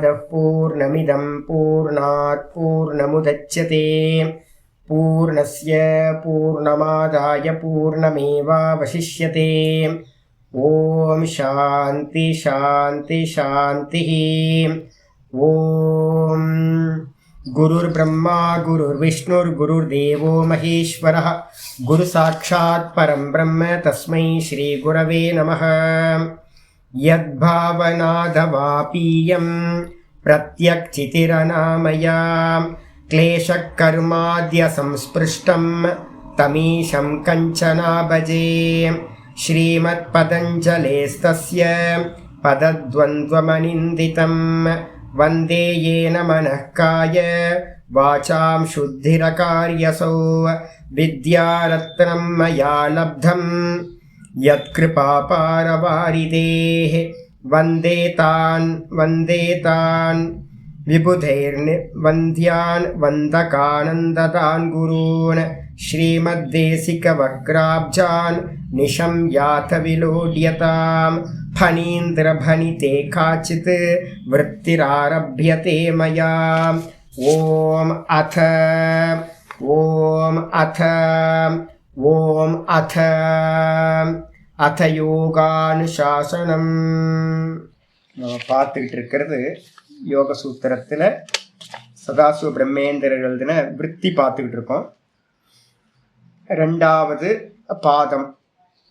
पूर्णमादाय पूर्णमिदं पूर्णात् पूर्णमुदच्यते पूर्णस्य पूर्णमादाय पूर्णमेवावशिष्यते। ओम शांति शांति शांतिः। ओम गुरुर्ब्रह्मा गुरुर्विष्णुर्गुरुर्देवो महेश्वरः गुरुसाक्षात् परं ब्रह्म तस्मै श्री गुरवे नमः। यद्भावनादवापीयं प्रत्यक्षितिरनामया क्लेशकर्माद्य संस्पृष्टं तमीशं कंचना भजे। श्रीमत्पतञ्जलेस्तस्य पदद्वन्द्वमनिन्दितं वन्दे येन मनः काय वाचां शुद्धिरकार्यसौ। विद्यारत्नं मया लब्धं यत्कृपापारवारिदेः वन्दे तान् विबुधैर्वन्द्यान् वन्दकानन्ददान् गुरून् श्रीमद्देशिकवक्राब्जान् निशम्याथ विलोड्यतां फणीन्द्रभणिते काचित् वृत्तिरारभ्यते मया। ॐ अथ யோகானுசாசனம். நம்ம பார்த்துக்கிட்டு இருக்கிறது யோக சூத்திரத்தில் சதாசிவ பிரம்மேந்திரர் எழுதின விருத்தி பார்த்துக்கிட்டு இருக்கோம்.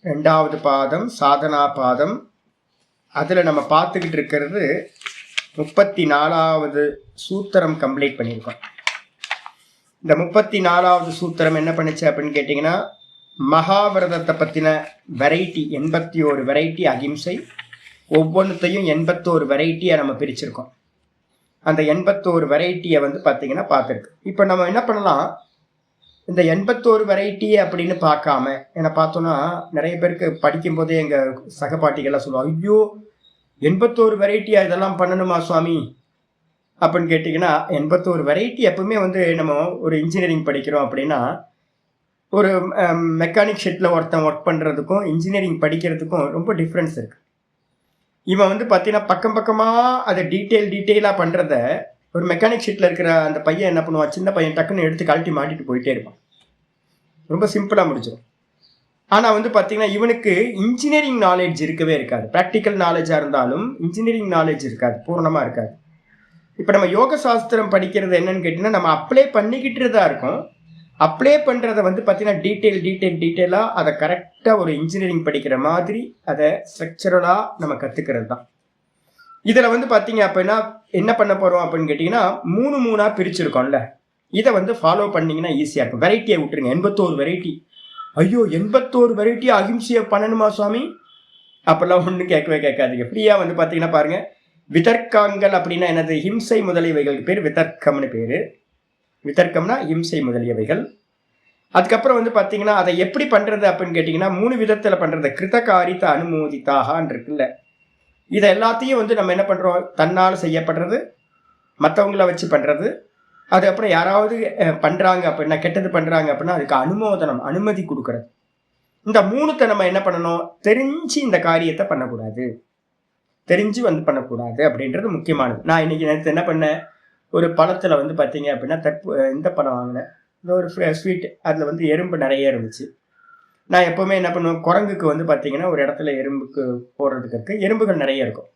ரெண்டாவது பாதம் சாதனா பாதம். அதில் நம்ம பார்த்துக்கிட்டு இருக்கிறது 34வது சூத்திரம் கம்ப்ளீட் பண்ணியிருக்கோம். இந்த 34வது சூத்திரம் என்ன பண்ணுச்சு அப்படின்னு கேட்டிங்கன்னா, மகாவிரதத்தை பற்றின வெரைட்டி 81 வெரைட்டி அகிம்சை, ஒவ்வொன்றுத்தையும் 81 வெரைட்டியாக நம்ம பிரிச்சிருக்கோம். அந்த 81 வெரைட்டியை பார்த்தீங்கன்னா பார்த்துருக்கு. இப்போ நம்ம என்ன பண்ணலாம், இந்த 81 வெரைட்டி அப்படின்னு பார்க்காம என்ன பார்த்தோன்னா, நிறைய பேருக்கு படிக்கும்போதே எங்கள் சகபாட்டிகள்லாம் சொல்லுவாங்க, ஐயோ 81 வெரைட்டியாக இதெல்லாம் பண்ணணுமா சுவாமி அப்படின்னு கேட்டிங்கன்னா, 81 வெரைட்டி எப்பவுமே நம்ம ஒரு இன்ஜினியரிங் படிக்கிறோம் அப்படின்னா, ஒரு மெக்கானிக் ஷெட்டில் ஒருத்தன் ஒர்க் பண்ணுறதுக்கும் இன்ஜினியரிங் படிக்கிறதுக்கும் ரொம்ப டிஃப்ரென்ஸ் இருக்குது. இவன் பார்த்தீங்கன்னா பக்கம் பக்கமாக அதை டீட்டெயிலாக பண்ணுறத ஒரு மெக்கானிக் ஷீட்டில் இருக்கிற அந்த பையன் என்ன பண்ணுவான், சின்ன பையன் டக்குன்னு எடுத்து கழட்டி மாட்டிட்டு போயிட்டே இருப்பான். ரொம்ப சிம்பிளாக முடிச்சிடும். ஆனால் பார்த்தீங்கன்னா இவனுக்கு இன்ஜினியரிங் நாலேஜ் இருக்கவே இருக்காது. ப்ராக்டிக்கல் நாலேஜாக இருந்தாலும் இன்ஜினியரிங் நாலேஜ் இருக்காது, பூர்ணமாக இருக்காது. இப்போ நம்ம யோக சாஸ்திரம் படிக்கிறது என்னன்னு கேட்டிங்கன்னா, நம்ம அப்ளை பண்ணிக்கிட்டு தான் இருக்கோம். அப்ளை பண்ணுறதை பார்த்தீங்கன்னா டீட்டெயிலாக அதை கரெக்டாக ஒரு இன்ஜினியரிங் படிக்கிற மாதிரி அதை ஸ்ட்ரக்சரலாக நம்ம கற்றுக்கிறது தான். இதில் பார்த்தீங்க அப்படின்னா என்ன பண்ண போகிறோம் அப்படின்னு கேட்டிங்கன்னா, 3 பிரிச்சிருக்கோம்ல, இதை ஃபாலோ பண்ணிங்கன்னா ஈஸியாக இருக்கும். வெரைட்டியை விட்டுருங்க, 81 வெரைட்டி. ஐயோ 81 வெரைட்டி அகிம்சையை பண்ணணுமா சுவாமி அப்பெல்லாம் ஒன்றும் கேட்கவே கேட்காதீங்க. ஃப்ரீயாக பார்த்தீங்கன்னா பாருங்கள், விதர்க்கங்கள் அப்படின்னா என்னது, ஹிம்சை முதலியவைகளுக்கு பேர் விதர்க்கம்னு பேர். விதர்க்கம்னா ஹிம்சை முதலியவைகள். அதுக்கப்புறம் பார்த்தீங்கன்னா அதை எப்படி பண்ணுறது அப்படின்னு கேட்டிங்கன்னா, 3 விதத்தில் பண்ணுறது. கிருதகாரித்த அனுமோதித்தாகான் இருக்குல்ல, இதை எல்லாத்தையும் நம்ம என்ன பண்ணுறோம், தன்னால் செய்யப்படுறது, மற்றவங்கள வச்சு பண்ணுறது, அதுக்கப்புறம் யாராவது பண்ணுறாங்க அப்படின்னா, கெட்டது பண்ணுறாங்க அப்படின்னா அதுக்கு அனுமதி கொடுக்கறது. இந்த 3த்தை நம்ம என்ன பண்ணணும், தெரிஞ்சு இந்த காரியத்தை பண்ணக்கூடாது, தெரிஞ்சு பண்ணக்கூடாது அப்படின்றது முக்கியமானது. நான் இன்னைக்கு நேரத்தை என்ன பண்ணேன், ஒரு பழத்தில் பார்த்தீங்க அப்படின்னா இந்த பழம் வாங்கினேன், இந்த ஒரு ஸ்வீட், அதில் எறும்பு நிறைய இருந்துச்சு. நான் எப்போவுமே என்ன பண்ணுவேன், குரங்குக்கு பார்த்தீங்கன்னா ஒரு இடத்துல எறும்புக்கு போடுறதுக்கு இருக்குது, எறும்புகள் நிறைய இருக்கும்.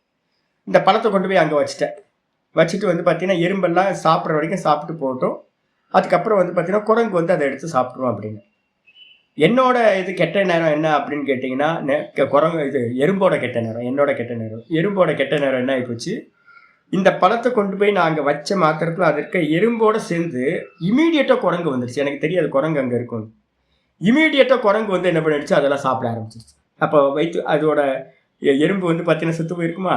இந்த பழத்தை கொண்டு போய் அங்கே வச்சுட்டு பார்த்தீங்கன்னா எறும்பெல்லாம் சாப்பிட்ற வரைக்கும் சாப்பிட்டு போட்டோம். அதுக்கப்புறம் பார்த்தீங்கன்னா குரங்கு அதை எடுத்து சாப்பிட்ருவோம் அப்படின்னு. என்னோட இது கெட்ட நேரம் என்ன அப்படின்னு கேட்டிங்கன்னா, குரங்கு இது எறும்போட கெட்ட நேரம், என்னோட கெட்ட நேரம். எறும்போட கெட்ட நேரம் என்ன ஆகிப்போச்சு, இந்த பழத்தை கொண்டு போய் நான் அங்கே வச்ச மாத்திரத்தில் அது இருக்க எறும்போடு சேர்ந்து இமீடியட்டாக குரங்கு வந்துடுச்சு. எனக்கு தெரியாது குரங்கு அங்கே இருக்கும். இமீடியட்டாக குரங்கு என்ன பண்ணிடுச்சு, அதெல்லாம் சாப்பிட ஆரம்பிச்சிருச்சு. அப்போ அதோட எறும்பு பார்த்தீங்கன்னா செத்து போயிருக்குமா.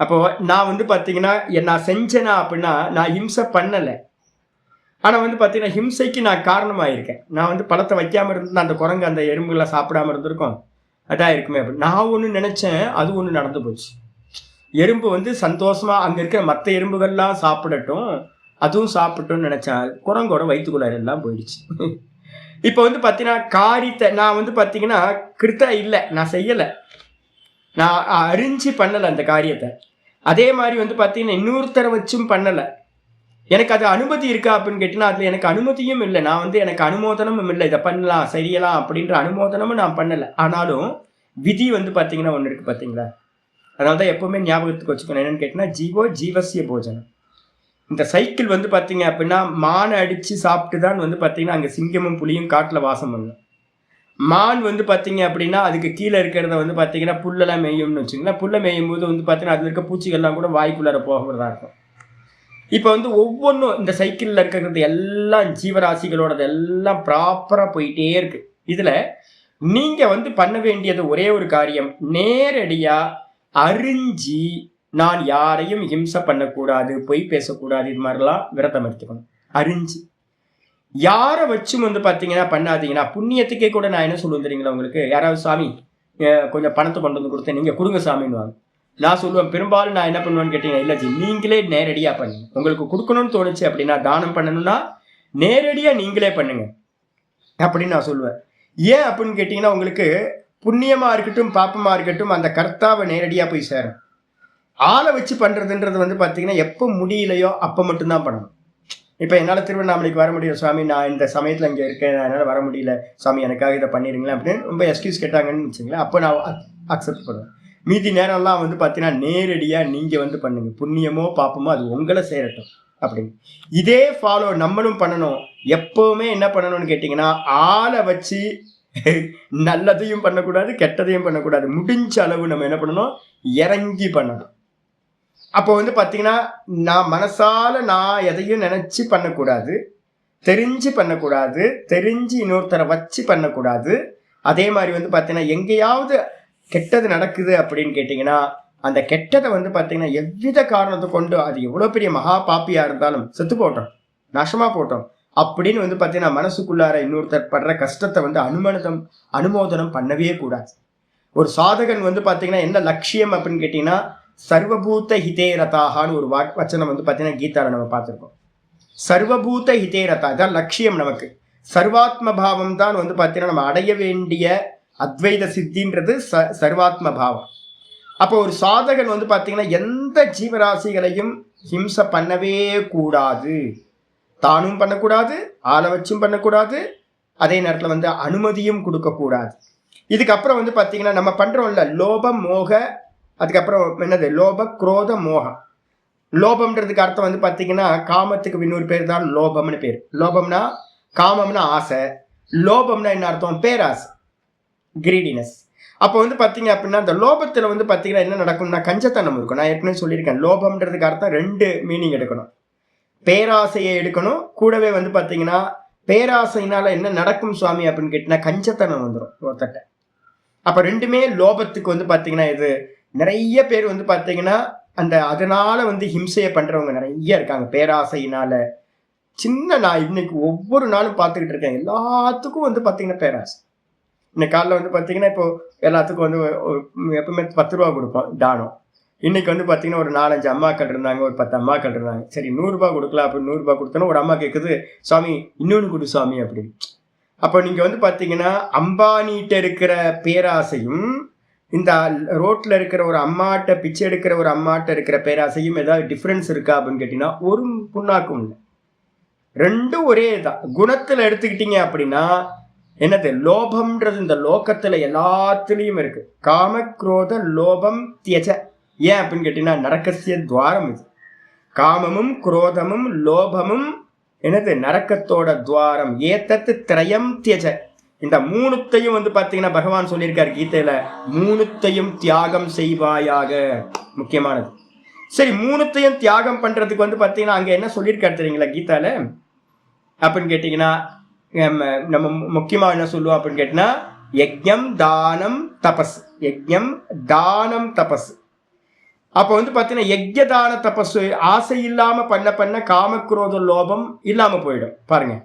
அப்போ நான் பார்த்தீங்கன்னா நான் செஞ்சேனா அப்படின்னா நான் ஹிம்சை பண்ணலை, ஆனால் பார்த்தீங்கன்னா ஹிம்சைக்கு நான் காரணமாயிருக்கேன். நான் பழத்தை வைக்காமல் இருந்து அந்த குரங்கு அந்த எறும்புலாம் சாப்பிடாமல் இருந்திருக்கோம், அதான் இருக்குமே அப்படின்னு நான் ஒன்று நினச்சேன். அது ஒன்று நடந்து போச்சு. எறும்பு சந்தோஷமாக அங்கே இருக்கிற மற்ற எறும்புகள்லாம் சாப்பிடட்டும், அதுவும் சாப்பிட்டோன்னு நினச்சேன். குரங்கோட வயிற்றுக்குள்ளார எல்லாம் போயிடுச்சு. இப்போ பார்த்தீங்கன்னா காரியத்தை நான் பார்த்தீங்கன்னா கிருத்தா இல்லை, நான் செய்யலை, நான் அறிஞ்சு பண்ணலை அந்த காரியத்தை. அதே மாதிரி வந்து பார்த்தீங்கன்னா இன்னொருத்தரை வச்சும் பண்ணலை. எனக்கு அது அனுமதி இருக்கா அப்படின்னு கேட்டீங்கன்னா அதில் எனக்கு அனுமதியும் இல்லை. நான் வந்து எனக்கு அனுமோதனமும் இல்லை, இதை பண்ணலாம் செய்யலாம் அப்படின்ற அனுமோதனமும் நான் பண்ணலை. ஆனாலும் விதி வந்து பார்த்தீங்கன்னா ஒன்று இருக்குது பார்த்தீங்களா. அதனால தான் எப்போவுமே ஞாபகத்துக்கு வச்சுக்கணும். என்னென்னு கேட்டிங்கன்னா ஜீவோ ஜீவசிய போஜனம். இந்த சைக்கிள் வந்து பார்த்தீங்க அப்படின்னா மானை அடித்து சாப்பிட்டு தான் வந்து பார்த்தீங்கன்னா அங்கே சிங்கமும் புலியும் காட்டில் வாசம் பண்ணும். மான் வந்து பார்த்தீங்க அப்படின்னா அதுக்கு கீழே இருக்கிறத வந்து பார்த்தீங்கன்னா புல்லெல்லாம் மேயும்னு வச்சுங்களேன். புல்லை மேயும் போது வந்து பார்த்தீங்கன்னா அதில் இருக்க பூச்சிகள்லாம் கூட வாய்க்குள்ளார போகிறதா இருக்கும். இப்போ வந்து ஒவ்வொன்றும் இந்த சைக்கிளில் இருக்கிறது எல்லாம் ஜீவராசிகளோடது எல்லாம் ப்ராப்பராக போயிட்டே இருக்கு. இதில் நீங்கள் வந்து பண்ண வேண்டியது ஒரே ஒரு காரியம், நேரடியாக அறிஞ்சி நான் யாரையும் ஹிம்சை பண்ணக்கூடாது, பொய் பேசக்கூடாது, இது மாதிரிலாம் விரதம் எடுத்துக்கணும். அறிஞ்சு யாரை வச்சும் வந்து பார்த்தீங்கன்னா பண்ணாதீங்கன்னா. புண்ணியத்துக்கே கூட நான் என்ன சொல்லுவேன் தெரியுங்களா உங்களுக்கு, யாராவது சாமி கொஞ்சம் பணத்தை கொண்டு வந்து கொடுத்தேன் நீங்கள் கொடுங்க சாமின்னு வாங்க. நான் சொல்லுவேன் பெரும்பாலும் நான் என்ன பண்ணுவேன்னு கேட்டீங்கன்னா, இல்லை ஜி நீங்களே நேரடியாக பண்ணுங்க. உங்களுக்கு கொடுக்கணும்னு தோணுச்சு அப்படின்னா, தானம் பண்ணணும்னா நேரடியாக நீங்களே பண்ணுங்க அப்படின்னு நான் சொல்லுவேன். ஏன் அப்படின்னு கேட்டிங்கன்னா, உங்களுக்கு புண்ணியமாக இருக்கட்டும் பாப்பமாக இருக்கட்டும் அந்த கர்த்தாவை நேரடியாக போய் சேரும். ஆளை வச்சு பண்ணுறதுன்றது வந்து பார்த்தீங்கன்னா எப்போ முடியலையோ அப்போ மட்டும்தான் பண்ணணும். இப்போ என்னால் திருவண்ணாமலைக்கு வர முடியும் சாமி, நான் இந்த சமயத்தில் இங்கே இருக்கேன், என்னால் வர முடியல சாமி எனக்காக இதை பண்ணிடுங்களேன் அப்படின்னு ரொம்ப எக்ஸ்கியூஸ் கேட்டாங்கன்னு வச்சுங்களேன், அப்போ நான் அக்செப்ட் பண்ணுவேன். மீதி நேரம்லாம் வந்து பார்த்தீங்கன்னா நேரடியாக நீங்கள் வந்து பண்ணுங்க. புண்ணியமோ பாப்பமோ அது உங்களை சேரட்டும் அப்படின்னு. இதே ஃபாலோ நம்மளும் பண்ணணும். எப்போவுமே என்ன பண்ணணும்னு கேட்டிங்கன்னா, ஆளை வச்சு நல்லதையும் பண்ணக்கூடாது கெட்டதையும் பண்ணக்கூடாது. முடிஞ்ச அளவு நம்ம என்ன பண்ணணும், இறங்கி பண்ணணும். அப்போ வந்து பார்த்தீங்கன்னா நான் மனசால நான் எதையும் நினச்சி பண்ணக்கூடாது, தெரிஞ்சு பண்ணக்கூடாது, தெரிஞ்சு இன்னொருத்தரை வச்சு பண்ணக்கூடாது. அதே மாதிரி வந்து பார்த்தீங்கன்னா எங்கேயாவது கெட்டது நடக்குது அப்படின்னு கேட்டிங்கன்னா அந்த கெட்டதை வந்து பார்த்தீங்கன்னா எவ்வித காரணத்தை கொண்டு அது எவ்வளோ பெரிய மகா பாப்பியாக இருந்தாலும் செத்து போட்டோம், நாசமாக போட்டோம் அப்படின்னு வந்து பார்த்தீங்கன்னா மனசுக்குள்ளார இன்னொருத்தர் படுற கஷ்டத்தை வந்து அனுமோதனம் பண்ணவே கூடாது. ஒரு சாதகன் வந்து பார்த்தீங்கன்னா என்ன லட்சியம் அப்படின்னு கேட்டிங்கன்னா, சர்வபூத ஹிதேரதாகான்னு ஒரு வச்சனம் வந்து பார்த்தீங்கன்னா கீதாவில் நம்ம பார்த்துருக்கோம். சர்வபூத ஹிதேரதா தான் லட்சியம். நமக்கு சர்வாத்ம பாவம் தான் வந்து பார்த்தீங்கன்னா நம்ம அடைய வேண்டிய அத்வைத சித்தின்றது சர்வாத்ம பாவம். அப்போ ஒரு சாதகன் வந்து பார்த்தீங்கன்னா எந்த ஜீவராசிகளையும் ஹிம்சை பண்ணவே கூடாது, தானும் பண்ணக்கூடாது, ஆளை வச்சும் பண்ணக்கூடாது, அதே நேரத்தில் வந்து அனுமதியும் கொடுக்கக்கூடாது. இதுக்கப்புறம் வந்து பார்த்தீங்கன்னா நம்ம பண்ணுறோம்ல லோபம் மோக, அதுக்கப்புறம் என்னது லோப குரோத மோகம். லோபம்ன்றதுக்கு அர்த்தம் வந்து பார்த்தீங்கன்னா காமத்துக்கு இன்னொரு பேர் தான் லோபம்னு பேர். லோபம்னா காமம்னா ஆசை, லோபம்னா என்ன அர்த்தம், பேராசை, கிரீடினஸ். அப்போ வந்து பார்த்தீங்க அப்படின்னா அந்த லோபத்தில் வந்து பார்த்தீங்கன்னா என்ன நடக்கும்னா கஞ்சத்தனம் இருக்கும். நான் ஏற்கனவே சொல்லியிருக்கேன், லோபம்ன்றதுக்கு அர்த்தம் 2 மீனிங் எடுக்கணும். பேராசையை எடுக்கணும், கூடவே வந்து பார்த்தீங்கன்னா பேராசையினால என்ன நடக்கும் சுவாமி அப்படின்னு கேட்டிங்கன்னா கஞ்சத்தனம் வந்துடும் ஒருத்தட்ட. அப்போ 2மே லோபத்துக்கு வந்து பார்த்தீங்கன்னா இது நிறைய பேர் வந்து பார்த்தீங்கன்னா அதனால வந்து ஹிம்சையை பண்ணுறவங்க நிறைய இருக்காங்க பேராசையினால. நான் இன்னைக்கு ஒவ்வொரு நாளும் பார்த்துக்கிட்டு இருக்கேன், எல்லாத்துக்கும் வந்து பார்த்தீங்கன்னா பேராசை. இன்னைக்கு காலைல வந்து பார்த்தீங்கன்னா இப்போ எல்லாத்துக்கும் வந்து எப்பவுமே 10 ரூபா கொடுப்போம் தானம். இன்னைக்கு வந்து பார்த்தீங்கன்னா ஒரு 4-5 அம்மாக்கள் இருந்தாங்க, ஒரு 10 அம்மாக்கள் இருந்தாங்க. சரி 100 ரூபா கொடுக்கலாம் அப்படின்னு 100 ரூபா கொடுத்தோன்னா ஒரு அம்மா கேட்குது, சாமி இன்னொன்று கொடு சாமி அப்படின்னு. அப்போ நீங்கள் வந்து பார்த்தீங்கன்னா அம்பானிகிட்ட இருக்கிற பேராசையும் இந்த ரோட்டில் இருக்கிற ஒரு அம்மாட்ட பிச்சை எடுக்கிற ஒரு அம்மாட்ட இருக்கிற பேராசையும் ஏதாவது டிஃப்ரென்ஸ் இருக்கா அப்படின்னு கேட்டிங்கன்னா ஒரு புண்ணாக்கும் இல்லை. 2ம் ஒரே தான். குணத்தில் எடுத்துக்கிட்டீங்க அப்படின்னா என்னது லோபம்ன்றது இந்த லோகத்தில் எல்லாத்துலேயும் இருக்கு. காம குரோத லோபம் தியஜ. ஏன் அப்படின்னு கேட்டீங்கன்னா நரகசிய துவாரம் இது. காமமும் குரோதமும் லோபமும் என்னது நரக்கத்தோட துவாரம். ஏத்தத்து திரயம் தியஜ. இந்த 3த்தையும் வந்து பார்த்தீங்கன்னா பகவான் சொல்லியிருக்காரு கீதையில, 3த்தையும் தியாகம் செய்வாயாக. முக்கியமானது. சரி 3த்தையும் தியாகம் பண்றதுக்கு வந்து பார்த்தீங்கன்னா அங்கே என்ன சொல்லியிருக்காரு தெரியுங்களா கீதால அப்படின்னு கேட்டீங்கன்னா, நம்ம முக்கியமாக என்ன சொல்லுவோம் அப்படின்னு கேட்டிங்கன்னா யஜ்ஞம் தானம் தபஸ். யஜ்ஞம் தானம் தபஸ். அப்போ வந்து பார்த்தீங்கன்னா யஜ்ய தான தபஸ் ஆசை இல்லாமல் பண்ண காமக்ரோத லோபம் இல்லாமல் போயிடும். பாருங்க,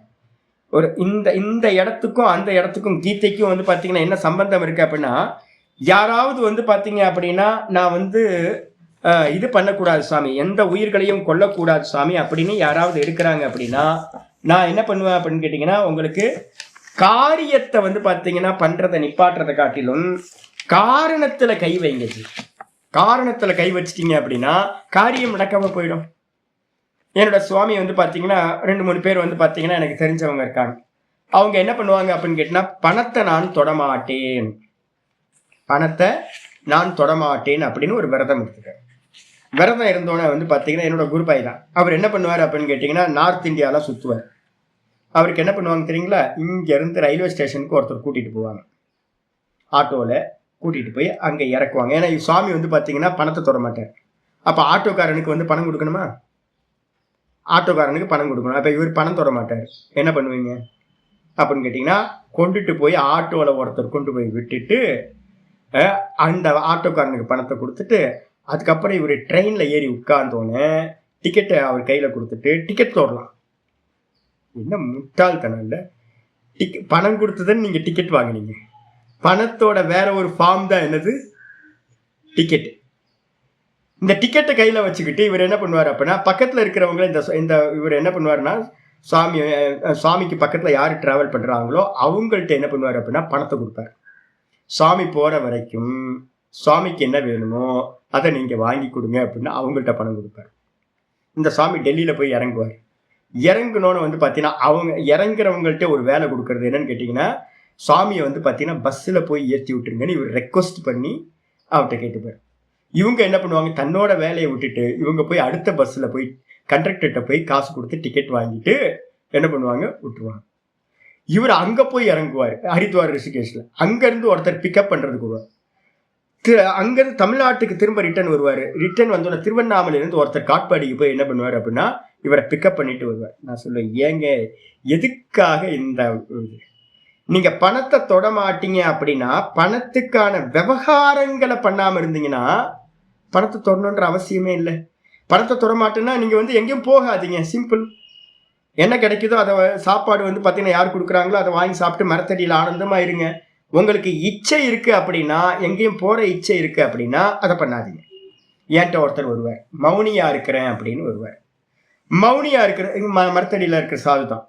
ஒரு இந்த இடத்துக்கும் அந்த இடத்துக்கும் கீதைக்கும் வந்து பார்த்தீங்கன்னா என்ன சம்பந்தம் இருக்கு அப்படின்னா, யாராவது வந்து பார்த்தீங்க அப்படின்னா நான் வந்து இது பண்ணக்கூடாது சாமி, எந்த உயிர்களையும் கொல்லக்கூடாது சாமி அப்படின்னு யாராவது எடுக்கிறாங்க அப்படின்னா நான் என்ன பண்ணுவேன் அப்படின்னு கேட்டிங்கன்னா, உங்களுக்கு காரியத்தை வந்து பார்த்தீங்கன்னா பண்ணுறதை நிப்பாட்டுறதை காட்டிலும் காரணத்தில் கை வைங்க. காரணத்துல கை வச்சிட்டீங்க அப்படின்னா காரியம் நடக்காம போயிடும். என்னோட சுவாமி வந்து பாத்தீங்கன்னா 2-3 பேர் வந்து பாத்தீங்கன்னா எனக்கு தெரிஞ்சவங்க இருக்காங்க. அவங்க என்ன பண்ணுவாங்க அப்படின்னு கேட்டீங்கன்னா, பணத்தை நான் தொடமாட்டேன், பணத்தை நான் தொடமாட்டேன் அப்படின்னு ஒரு விரதம் எடுத்துக்கிறேன். விரதம் இருந்தோன்னே வந்து பாத்தீங்கன்னா என்னோட குருபாய் தான். அவர் என்ன பண்ணுவார் அப்படின்னு கேட்டீங்கன்னா, நார்த் இந்தியாலாம் சுத்துவார். அவருக்கு என்ன பண்ணுவாங்க தெரியுங்களா, இங்க இருந்து ரயில்வே ஸ்டேஷனுக்கு ஒருத்தர் கூட்டிட்டு போவாங்க, ஆட்டோல கூட்டிட்டு போய் அங்க இறக்குவாங்க. ஏன்னா சுவாமி வந்து பாத்தீங்கன்னா பணத்தை தொட மாட்டார். அப்ப ஆட்டோக்காரனுக்கு வந்து பணம் கொடுக்கணுமா, ஆட்டோக்காரனுக்கு பணம் கொடுக்கணும். அப்ப இவர் பணம் தொட மாட்டார். என்ன பண்ணுவீங்க அப்படின்னு கேட்டீங்கன்னா, கொண்டுட்டு போய் ஆட்டோல ஒருத்தர் கொண்டு போய் விட்டுட்டு அந்த ஆட்டோக்காரனுக்கு பணத்தை கொடுத்துட்டு, அதுக்கப்புறம் இவர் ட்ரெயின்ல ஏறி உட்கார்ந்தோன்னே டிக்கெட்டை அவர் கையில கொடுத்துட்டு டிக்கெட் தொடலாம். என்ன முட்டாள்தனம் இல்லை? பணம் கொடுத்ததுன்னு நீங்க டிக்கெட் வாங்கினீங்க. பணத்தோட வேற ஒரு ஃபார்ம் தான் என்னது, டிக்கெட். இந்த டிக்கெட்டை கையில வச்சுக்கிட்டு இவர் என்ன பண்ணுவார் அப்படின்னா, பக்கத்துல இருக்கிறவங்க இந்த இவர் என்ன பண்ணுவாருன்னா, சுவாமிக்கு பக்கத்துல யாரு டிராவல் பண்றாங்களோ அவங்கள்ட்ட என்ன பண்ணுவார் அப்படின்னா பணத்தை கொடுப்பார். சுவாமி போற வரைக்கும் சுவாமிக்கு என்ன வேணுமோ அதை நீங்க வாங்கி கொடுங்க அப்படின்னு அவங்கள்ட்ட பணம் கொடுப்பார். இந்த சுவாமி டெல்லியில போய் இறங்குவார். இறங்கணும்னு வந்து பாத்தீங்கன்னா அவங்க இறங்குறவங்கள்ட்ட ஒரு வேலை கொடுக்கறது என்னன்னு கேட்டீங்கன்னா, சுவாமியை வந்து பாத்தீங்கன்னா பஸ்ஸில் போய் ஏற்றி விட்டுருங்கன்னு இவர் ரெக்வஸ்ட் பண்ணி அவர்கிட்ட கேட்டுப்பார். இவங்க என்ன பண்ணுவாங்க, தன்னோட வேலையை விட்டுட்டு இவங்க போய் அடுத்த பஸ்ஸில் போய் கண்டக்டர்கிட்ட போய் காசு கொடுத்து டிக்கெட் வாங்கிட்டு என்ன பண்ணுவாங்க, விட்டுருவாங்க. இவர் அங்க போய் இறங்குவார், ஹரித்வார் ரிஷிகேஷ்ல. அங்கிருந்து ஒருத்தர் பிக்கப் பண்றதுக்கு வருவார். அங்கிருந்து தமிழ்நாட்டுக்கு திரும்ப ரிட்டர்ன் வருவார். ரிட்டர்ன் வந்தோட திருவண்ணாமலையிலிருந்து ஒருத்தர் காட்பாடிக்கு போய் என்ன பண்ணுவார் அப்படின்னா இவரை பிக்கப் பண்ணிட்டு வருவார். நான் சொல்லுவேன், ஏங்க எதுக்காக இந்த நீங்க பணத்தை தொட மாட்டீங்க அப்படின்னா, பணத்துக்கான விவகாரங்களை பண்ணாம இருந்தீங்கன்னா பணத்தை தொடணுன்ற அவசியமே இல்லை. பணத்தை தொட மாட்டேன்னா நீங்க வந்து எங்கேயும் போகாதீங்க, சிம்பிள். என்ன கிடைக்குதோ அதை சாப்பாடு வந்து பார்த்தீங்கன்னா யார் கொடுக்குறாங்களோ அதை வாங்கி சாப்பிட்டு மரத்தடியில் ஆனந்தமா இருங்க. உங்களுக்கு இச்சை இருக்கு அப்படின்னா, எங்கேயும் போற இச்சை இருக்கு அப்படின்னா அதை பண்ணாதீங்க. ஏன்ட்ட ஒருத்தர் வருவார், மௌனியா இருக்கிறேன் அப்படின்னு வருவார். மௌனியா இருக்கிற மரத்தடியில் இருக்கிற சாது தான்,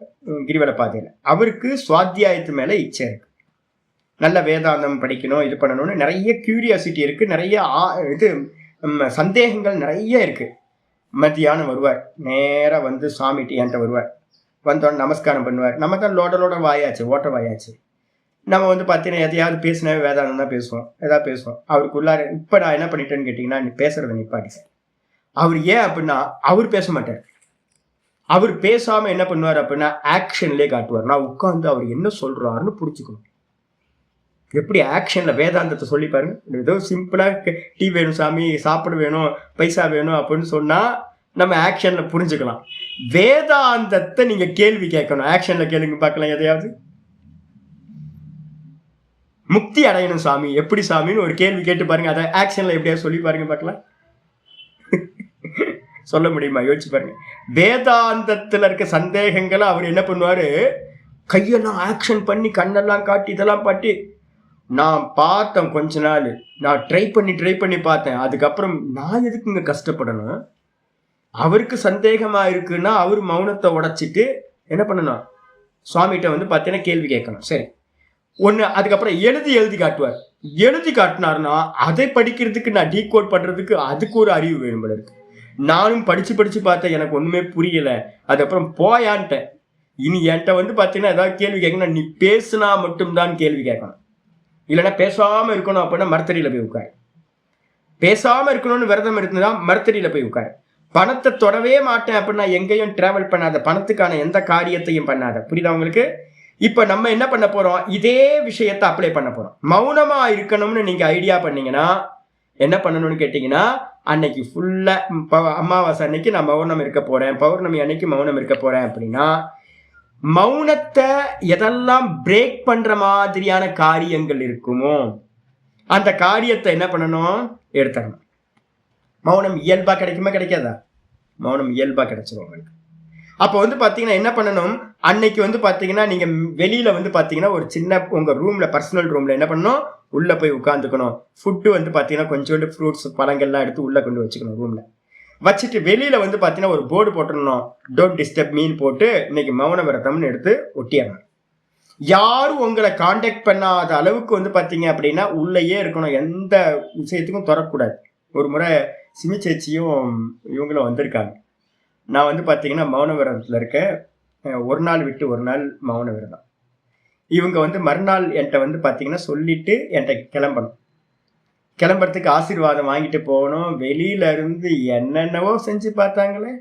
கிரிவல பாதையில். அவருக்கு சுவாத்தியாயத்து மேல இச்சை இருக்கு, நல்ல வேதாந்தம் படிக்கணும், இது பண்ணணும்னு நிறைய கியூரியாசிட்டி இருக்கு, நிறைய இது சந்தேகங்கள் நிறைய இருக்கு. மத்தியானம் வருவார், நேராக வந்து சுவாமிட்டு என்கிட்ட வருவார். வந்தோடனே நமஸ்காரம் பண்ணுவார். நம்ம தான் லோட வாயாச்சு, ஓட்ட வாயாச்சு. நம்ம வந்து பார்த்தீங்கன்னா எதையாவது பேசினாவே வேதாந்தம் தான் பேசுவோம், எதாவது பேசுவோம். அவருக்குள்ளார இப்போ நான் என்ன பண்ணிட்டேன்னு கேட்டிங்கன்னா, நீ பேசுறத நிப்பாட்டி சார். அவர் ஏன் அப்படின்னா அவர் பேச மாட்டார். அவர் பேசாமல் என்ன பண்ணுவார் அப்படின்னா ஆக்ஷன்லேயே காட்டுவார். நான் உட்காந்து அவர் என்ன சொல்கிறாருன்னு புரிச்சுக்கணும். எப்படி ஆக்ஷனில் வேதாந்தத்தை சொல்லி பாருங்க. ஏதோ சிம்பிளாக டீ வேணும் சாமி, சாப்பிட வேணும், பைசா வேணும் அப்படின்னு சொன்னால் நம்ம ஆக்ஷனில் புரிஞ்சுக்கலாம். வேதாந்தத்தை நீங்கள் கேள்வி கேட்கணும், ஆக்ஷனில் கேளுங்க பார்க்கலாம். எதையாவது முக்தி அடையணும் சாமி, எப்படி சாமின்னு ஒரு கேள்வி கேட்டு பாருங்க, அதை ஆக்ஷனில் எப்படியாவது சொல்லி பாருங்க பார்க்கலாம். சொல்ல முடியுமா? யோசிச்சு பாருங்க. வேதாந்தத்தில் இருக்க சந்தேகங்களை அவர் என்ன பண்ணுவார், கையெல்லாம் ஆக்ஷன் பண்ணி கண்ணெல்லாம் காட்டி இதெல்லாம் பாட்டி நான் பார்த்தேன். கொஞ்ச நாள் நான் ட்ரை பண்ணி பார்த்தேன். அதுக்கப்புறம் நான் எதுக்குங்க கஷ்டப்படணும்? அவருக்கு சந்தேகமா இருக்குன்னா அவர் மௌனத்தை உடைச்சிட்டு என்ன பண்ணணும், சுவாமிகிட்ட வந்து பார்த்தீங்கன்னா கேள்வி கேட்கணும். சரி ஒன்று. அதுக்கப்புறம் எழுதி காட்டுவார். எழுதி காட்டினார்னா அதை படிக்கிறதுக்கு, நான் டீகோட் பண்றதுக்கு அதுக்கு ஒரு அறிவு வேணும் போல இருக்கு. நானும் படிச்சு பார்த்தேன், எனக்கு ஒண்ணுமே புரியல. அதுக்கப்புறம் போயான்ட்டேன். இனி என்கிட்ட வந்து பார்த்தீங்கன்னா ஏதாவது கேள்வி கேட்கணும், நீ பேசுனா மட்டும்தான் கேள்வி கேட்கணும், இல்லைன்னா பேசாம இருக்கணும் அப்படின்னா மரத்தடியில போய் உட்காரு. பேசாம இருக்கணும்னு விரதம் இருந்தா மரத்தடியில போய் உட்காரு. பணத்தை தொடவே மாட்டேன் அப்படின்னா எங்கேயும் டிராவல் பண்ணாத, பணத்துக்கான எந்த காரியத்தையும் பண்ணாத. புரியுதா உங்களுக்கு? இப்ப நம்ம என்ன பண்ண போறோம், இதே விஷயத்தை அப்ளை பண்ண போறோம். மௌனமா இருக்கணும்னு நீங்க ஐடியா பண்ணீங்கன்னா என்ன பண்ணணும்னு கேட்டீங்கன்னா, அன்னைக்கு ஃபுல்லா அமாவாசை அன்னைக்கு நான் மௌனம் இருக்க போறேன், பௌர்ணமி அன்னைக்கு மௌனம் இருக்க போறேன் அப்படின்னா, மௌனத்தை எதெல்லாம் பிரேக் பண்ற மாதிரியான காரியங்கள் இருக்குமோ அந்த காரியத்தை என்ன பண்ணணும், எடுத்துடணும். மௌனம் இயல்பா கிடைக்குமா கிடைக்காதா? மௌனம் இயல்பா கிடைச்சிடும் உங்களுக்கு. அப்போ வந்து பாத்தீங்கன்னா என்ன பண்ணணும், அன்னைக்கு வந்து பாத்தீங்கன்னா நீங்க வெளியில வந்து பாத்தீங்கன்னா ஒரு சின்ன உங்க ரூம்ல, பர்சனல் ரூம்ல என்ன பண்ணணும், உள்ள போய் உட்காந்துக்கணும். ஃபுட்டு வந்து பாத்தீங்கன்னா கொஞ்சோண்டு ஃப்ரூட்ஸ் பழங்கள்லாம் எடுத்து உள்ள கொண்டு வச்சுக்கணும். ரூம்ல வச்சுட்டு வெளியில வந்து பாத்தீங்கன்னா ஒரு போர்டு போட்டுடணும், டோன்ட் டிஸ்டர்ப் மீன் போட்டு இன்னைக்கு மௌன விரதம்னு எடுத்து ஒட்டிடணும். யாரும் உங்களை கான்டாக்ட் பண்ணாத அளவுக்கு வந்து பாத்தீங்க அப்படின்னா உள்ளேயே இருக்கணும், எந்த விஷயத்துக்கும் தொடரக்கூடாது. ஒரு முறை சிமி சேச்சியும் இவங்களும் வந்திருக்காங்க. நான் வந்து பார்த்தீங்கன்னா மௌன விரதத்தில் இருக்கேன். ஒரு நாள் விட்டு ஒரு நாள் மௌன விரதம். இவங்க வந்து மறுநாள் என்கிட்ட வந்து பார்த்தீங்கன்னா சொல்லிட்டு என்கிட்ட கிளம்பணும். கிளம்புறதுக்கு ஆசீர்வாதம் வாங்கிட்டு போகணும். வெளியில இருந்து என்னென்னவோ செஞ்சு பார்த்தாங்களே.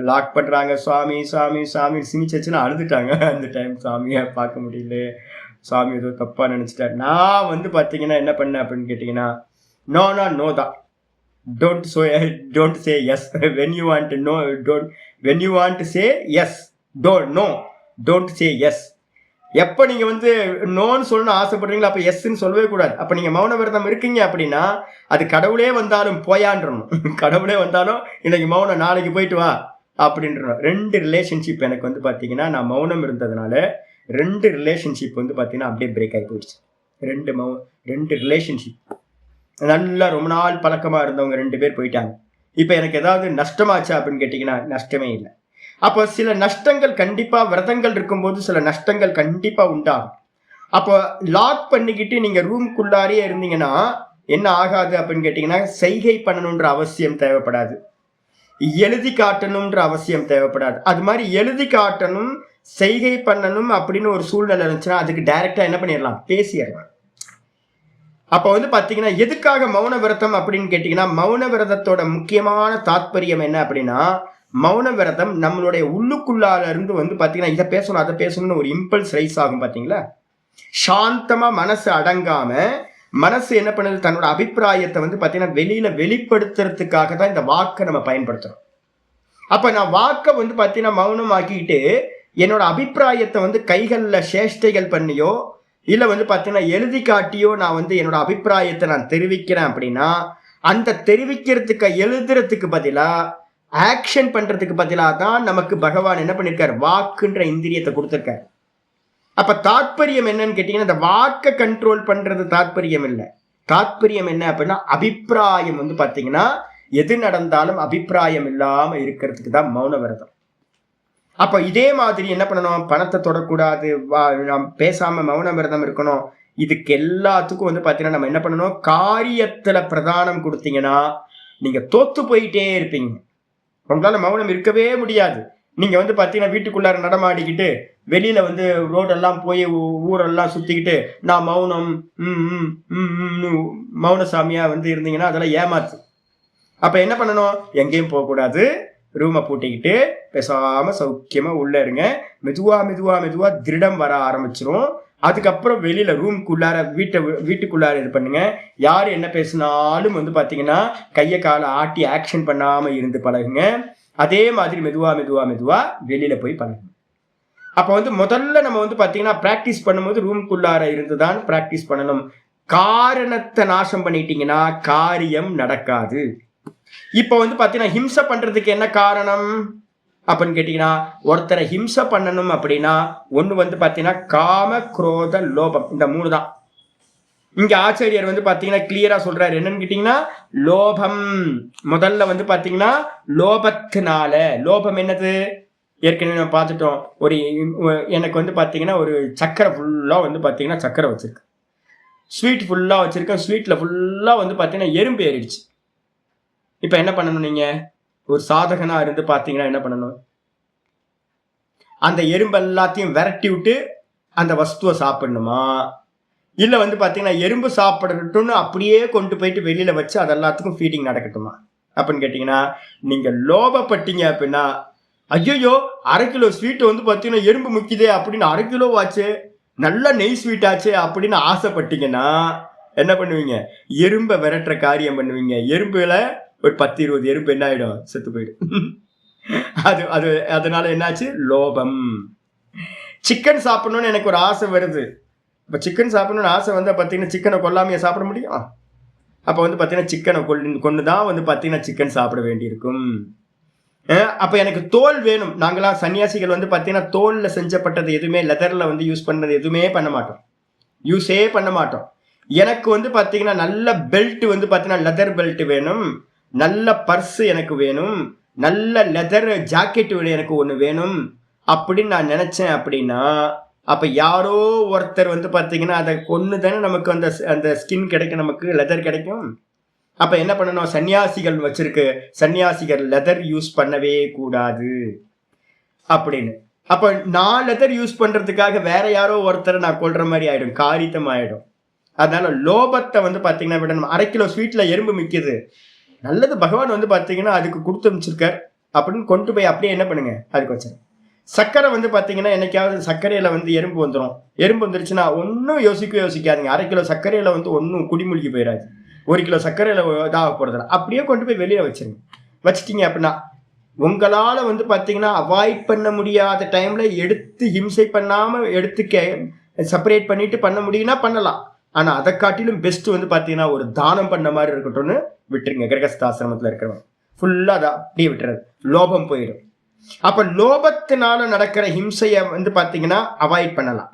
லாக் பண்ணுறாங்க, சுவாமி சுவாமி சுவாமி. சிமி சேச்சிலாம் அழுதுட்டாங்க அந்த டைம். சாமியை பார்க்க முடியல, சாமி ஏதோ தப்பாக நினச்சிட்டார். நான் வந்து பார்த்தீங்கன்னா என்ன பண்ணேன் அப்படின்னு கேட்டிங்கன்னா, நோ தான். Don't say yes. When you want to know, when you want to say yes, don't say yes. எப்போ நீங்கள் வந்து நோன்னு சொல்லணும்னு ஆசைப்படுறீங்களோ அப்போ எஸ்ன்னு சொல்லவே கூடாது. அப்போ நீங்கள் மௌன விரதம் இருக்கீங்க அப்படின்னா அது கடவுளே வந்தாலும் போயான்றணும். கடவுளே வந்தாலும் இன்னைக்கு மௌனம், நாளைக்கு போயிட்டு வா அப்படின்றணும். 2 ரிலேஷன்ஷிப் எனக்கு வந்து பார்த்தீங்கன்னா நான் மௌனம் இருந்ததுனால 2 ரிலேஷன்ஷிப் வந்து பார்த்தீங்கன்னா அப்படியே பிரேக் ஆகி போயிடுச்சு. 2 ரிலேஷன்ஷிப் நல்லா ரொம்ப நாள் பழக்கமாக இருந்தவங்க 2 பேர் போயிட்டாங்க. இப்போ எனக்கு ஏதாவது நஷ்டமாச்சா அப்படின்னு கேட்டிங்கன்னா நஷ்டமே இல்லை. அப்போ சில நஷ்டங்கள் கண்டிப்பாக விரதங்கள் இருக்கும்போது சில நஷ்டங்கள் கண்டிப்பாக உண்டாகும். அப்போ லாக் பண்ணிக்கிட்டு நீங்கள் ரூம்குள்ளாரே இருந்தீங்கன்னா என்ன ஆகாது அப்படின்னு கேட்டிங்கன்னா, செய்கை பண்ணணுன்ற அவசியம் தேவைப்படாது, எழுதி காட்டணுன்ற அவசியம் தேவைப்படாது. அது மாதிரி எழுதி காட்டணும், செய்கை பண்ணணும் அப்படின்னு ஒரு சூழ்நிலை இருந்துச்சுன்னா அதுக்கு டைரெக்டாக என்ன பண்ணிடலாம், பேசிடலாம். அப்போ வந்து பார்த்தீங்கன்னா எதுக்காக மௌன விரதம் அப்படின்னு கேட்டிங்கன்னா, மௌன விரதத்தோட முக்கியமான தாத்பரியம் என்ன அப்படின்னா, மௌன விரதம் நம்மளுடைய உள்ளுக்குள்ளால இருந்து வந்து பார்த்தீங்கன்னா இதை பேசணும் அதை பேசணும்னு ஒரு இம்பல்ஸ் ரைஸ் ஆகும் பார்த்தீங்களா. சாந்தமாக மனசு அடங்காம மனசு என்ன பண்ணுது, தன்னோட அபிப்பிராயத்தை வந்து பார்த்தீங்கன்னா வெளியில வெளிப்படுத்துறதுக்காக தான் இந்த வாக்கை நம்ம பயன்படுத்துறோம். அப்போ நான் வாக்கை வந்து பார்த்தீங்கன்னா மௌனம் ஆக்கிட்டு என்னோட அபிப்பிராயத்தை வந்து கைகளில் சேஷ்டைகள் பண்ணியோ இல்லை வந்து பார்த்தீங்கன்னா எழுதி காட்டியோ நான் வந்து என்னோட அபிப்பிராயத்தை நான் தெரிவிக்கிறேன் அப்படின்னா, அந்த தெரிவிக்கிறதுக்கு எழுதுறதுக்கு பதிலாக ஆக்ஷன் பண்ணுறதுக்கு பதிலாக தான் நமக்கு பகவான் என்ன பண்ணியிருக்கார், வாக்குன்ற இந்திரியத்தை கொடுத்துருக்கார். அப்போ தாத்பரியம் என்னன்னு கேட்டிங்கன்னா, இந்த வாக்கை கண்ட்ரோல் பண்ணுறது தாத்பரியம் இல்லை. தாத்பரியம் என்ன அப்படின்னா, அபிப்பிராயம் வந்து பார்த்தீங்கன்னா எது நடந்தாலும் அபிப்பிராயம் இல்லாமல் இருக்கிறதுக்கு தான் மௌன விரதம். அப்போ இதே மாதிரி என்ன பண்ணணும், பணத்தை தொடக்கூடாது, நாம் பேசாமல் மௌன விரதம் இருக்கணும். இதுக்கு எல்லாத்துக்கும் வந்து பார்த்தீங்கன்னா நம்ம என்ன பண்ணணும், காரியத்தில் பிரதானம் கொடுத்தீங்கன்னா நீங்கள் தோத்து போயிட்டே இருப்பீங்க. உங்களால் மௌனம் இருக்கவே முடியாது. நீங்கள் வந்து பார்த்தீங்கன்னா வீட்டுக்குள்ளார நடமாடிக்கிட்டு வெளியில் வந்து ரோடெல்லாம் போய் ஊரெல்லாம் சுற்றிக்கிட்டு நான் மௌனம் மௌனசாமியாக வந்து இருந்தீங்கன்னா அதெல்லாம் ஏமாத்து. அப்போ என்ன பண்ணணும், எங்கேயும் போகக்கூடாது, ரூமை பூட்டிக்கிட்டு பேசாமல் சௌக்கியமாக உள்ளே இருங்க. மெதுவாக திருடம் வர ஆரம்பிச்சிரும். அதுக்கப்புறம் வெளியில் ரூம்குள்ளார வீட்டுக்குள்ளார இது பண்ணுங்க. யார் என்ன பேசினாலும் வந்து பார்த்தீங்கன்னா கையை காலை ஆட்டி ஆக்ஷன் பண்ணாமல் இருந்து பழகுங்க. அதே மாதிரி மெதுவாக வெளியில் போய் பழகுங்க. அப்போ வந்து முதல்ல நம்ம வந்து பார்த்தீங்கன்னா ப்ராக்டிஸ் பண்ணும்போது ரூம்குள்ளார இருந்து தான் ப்ராக்டிஸ் பண்ணணும். காரணத்தை நாசம் பண்ணிட்டீங்கன்னா காரியம் நடக்காது. இப்போ வந்து பார்த்தீங்கன்னா ஹிம்சை பண்ணுறதுக்கு என்ன காரணம் அப்படின்னு கேட்டிங்கன்னா, ஒருத்தரை ஹிம்சை பண்ணணும் அப்படின்னா ஒன்று வந்து பார்த்தீங்கன்னா காம குரோத லோபம், இந்த 3 தான். இங்கே ஆச்சாரியர் வந்து பார்த்தீங்கன்னா கிளியராக சொல்கிறார். என்னன்னு கேட்டிங்கன்னா, லோபம் முதல்ல வந்து பார்த்தீங்கன்னா லோபத்தினால. லோபம் என்னது, ஏற்கனவே நம்ம பார்த்துட்டோம். எனக்கு வந்து பார்த்தீங்கன்னா ஒரு சக்கரை ஃபுல்லாக வந்து பார்த்தீங்கன்னா சக்கரை வச்சுருக்கேன், ஸ்வீட் ஃபுல்லாக வச்சுருக்கேன். ஸ்வீட்டில் ஃபுல்லாக வந்து பார்த்தீங்கன்னா எறும்பு ஏறிடுச்சு. இப்போ என்ன பண்ணணும், நீங்கள் ஒரு சாதகனாக இருந்து பார்த்தீங்கன்னா என்ன பண்ணணும், அந்த எறும்பு எல்லாத்தையும் விரட்டி விட்டு அந்த வஸ்துவை சாப்பிடணுமா, இல்லை வந்து பார்த்தீங்கன்னா எறும்பு சாப்பிடட்டும்னு அப்படியே கொண்டு போயிட்டு வெளியில் வச்சு அது எல்லாத்துக்கும் ஃபீடிங் நடக்கட்டுமா அப்படின்னு கேட்டிங்கன்னா, நீங்கள் லோபப்பட்டீங்க அப்படின்னா, ஐயோ 1/2 கிலோ ஸ்வீட்டு வந்து பார்த்தீங்கன்னா எறும்பு முக்கிதே அப்படின்னு 1/2 கிலோ ஆச்சு, நல்ல நெய் ஸ்வீட் ஆச்சு அப்படின்னு ஆசைப்பட்டீங்கன்னா என்ன பண்ணுவீங்க, எறும்பை விரட்டுற காரியம் பண்ணுவீங்க. எறும்புல ஒரு 10-20 எறும்பு என்ன ஆகிடும், செத்து போயிடும். அதனால என்னாச்சு, லோபம். சிக்கன் சாப்பிடணும்னு எனக்கு ஒரு ஆசை வருது. இப்போ சிக்கன் சாப்பிடணும்னு ஆசை வந்து பார்த்தீங்கன்னா சிக்கனை கொல்லாமையே சாப்பிட முடியும். அப்போ வந்து பார்த்தீங்கன்னா சிக்கனை கொண்டு தான் வந்து பார்த்தீங்கன்னா சிக்கன் சாப்பிட வேண்டியிருக்கும். அப்போ எனக்கு தோல் வேணும். நாங்களாம் சன்னியாசிகள் வந்து பார்த்தீங்கன்னா தோலில் செஞ்சப்பட்டது எதுவுமே, லெதரில் வந்து யூஸ் பண்ணது எதுவுமே யூஸே பண்ண மாட்டோம். எனக்கு வந்து பார்த்தீங்கன்னா நல்ல பெல்ட் வந்து பார்த்தீங்கன்னா லெதர் பெல்ட் வேணும், நல்ல பர்ஸு எனக்கு வேணும், நல்ல லெதர் ஜாக்கெட் எனக்கு ஒன்று வேணும் அப்படின்னு நான் நினச்சேன். அப்படின்னா அப்போ யாரோ ஒருத்தர் வந்து பார்த்தீங்கன்னா அதை கொண்டு தானே நமக்கு அந்த ஸ்கின் கிடைக்கும், நமக்கு லெதர் கிடைக்கும். அப்ப என்ன பண்ணணும், சன்னியாசிகள் வச்சிருக்கு, சன்னியாசிகள் லெதர் யூஸ் பண்ணவே கூடாது அப்படின்னு. அப்ப நான் லெதர் யூஸ் பண்றதுக்காக வேற யாரோ ஒருத்தரை நான் கொள்ற மாதிரி ஆயிடும், காரித்தம் ஆயிடும். அதனால லோபத்தை வந்து பாத்தீங்கன்னா விடணும். 1/2 கிலோ ஸ்வீட்ல எறும்பு மிக்குது, நல்லது பகவான் வந்து பாத்தீங்கன்னா அதுக்கு கொடுத்து அமைச்சிருக்கார் அப்படின்னு கொண்டு போய் அப்படியே என்ன பண்ணுங்க அதுக்கு வச்சிருங்க. சர்க்கரை வந்து பாத்தீங்கன்னா என்னைக்காவது சர்க்கரையில வந்து எறும்பு வந்துடும். எறும்பு வந்துருச்சுன்னா ஒன்னும் யோசிக்காதுங்க. 1/2 கிலோ சர்க்கரையில வந்து ஒன்னும் குடிமூழ்கி போயிடாது. 1 கிலோ சர்க்கரையில இதாக போறதில்ல. அப்படியே கொண்டு போய் வெளியே வச்சிருங்க. வச்சிட்டீங்க அப்படின்னா உங்களால வந்து பாத்தீங்கன்னா அவாய்ட் பண்ண முடியாத டைம்ல எடுத்து ஹிம்சை பண்ணாம எடுத்து செப்பரேட் பண்ணிட்டு பண்ண முடியும்னா பண்ணலாம். ஆனா அதை காட்டிலும் பெஸ்ட் வந்து பாத்தீங்கன்னா ஒரு தானம் பண்ண மாதிரி இருக்கட்டும்னு விட்டுருங்க. கிரகஸ்தாசிரமத்துல இருக்கிறவங்க ஃபுல்லா அதை அப்படியே விட்டுறது, லோபம் போயிடும். அப்ப லோபத்தினால நடக்கிற ஹிம்சைய வந்து பாத்தீங்கன்னா அவாய்ட் பண்ணலாம்.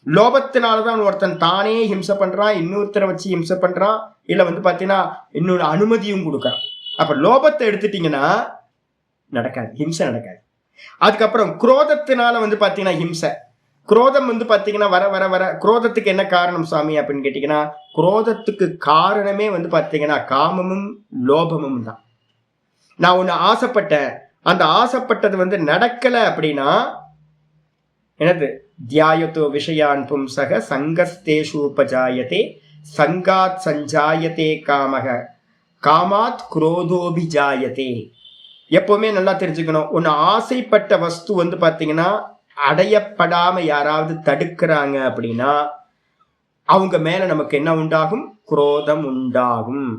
லோபத்தினாலதான் ஒருத்தன் தானே ஹிம்சை பண்றான், இன்னொருத்தரை வச்சு ஹிம்சை பண்றான், இல்ல வந்து பாத்தீங்கன்னா இன்னொரு அனுமதியும் கொடுக்கறான். அப்ப லோபத்தை எடுத்துட்டீங்கன்னா நடக்காது, ஹிம்சை நடக்காது. அதுக்கப்புறம் குரோதத்தினால வந்து பாத்தீங்கன்னா ஹிம்சை. குரோதம் வந்து பாத்தீங்கன்னா வர வர வர குரோதத்துக்கு என்ன காரணம் சாமி அப்படின்னு கேட்டீங்கன்னா, குரோதத்துக்கு காரணமே வந்து பாத்தீங்கன்னா காமமும் லோபமும் தான். நான் ஒண்ணு ஆசைப்பட்டேன், அந்த ஆசைப்பட்டது வந்து நடக்கல அப்படின்னா என்னது, தியாயத்தோ விஷயான் பும்சக சங்கஸ்தேஷு உபஜாயதே சங்காத் சஞ்சாயத்தே காமக காமாத் குரோதோபிஜாயத்தே. எப்பவுமே நல்லா தெரிஞ்சுக்கணும், ஒன்னு ஆசைப்பட்ட வஸ்து வந்து பாத்தீங்கன்னா அடையப்படாம யாராவது தடுக்கிறாங்க அப்படின்னா அவங்க மேல நமக்கு என்ன உண்டாகும், குரோதம் உண்டாகும்.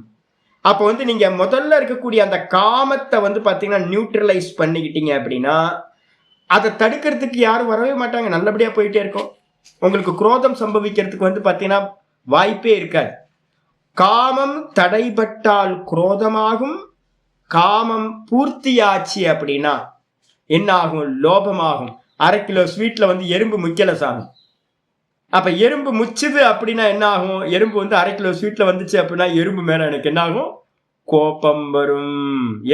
அப்ப வந்து நீங்க முதல்ல இருக்கக்கூடிய அந்த காமத்தை வந்து பாத்தீங்கன்னா நியூட்ரலைஸ் பண்ணிக்கிட்டீங்க அப்படின்னா அதை தடுக்கிறதுக்கு யாரும் வரவே மாட்டாங்க, நல்லபடியா போயிட்டே இருக்கும். உங்களுக்கு குரோதம் சம்பவிக்கிறதுக்கு வந்து பாத்தீங்கன்னா வாய்ப்பே இருக்காது. காமம் தடைபட்டால் குரோதமாகும், காமம் பூர்த்தியாச்சு அப்படின்னா என்ன ஆகும், லோபமாகும். 1/2 கிலோ ஸ்வீட்ல வந்து எறும்பு முக்கியல சாமி. அப்ப எறும்பு முச்சுது அப்படின்னா என்ன ஆகும், எறும்பு வந்து 1/2 கிலோ ஸ்வீட்ல வந்துச்சு அப்படின்னா எறும்பு மேல எனக்கு என்ன ஆகும், கோபம் வரும்.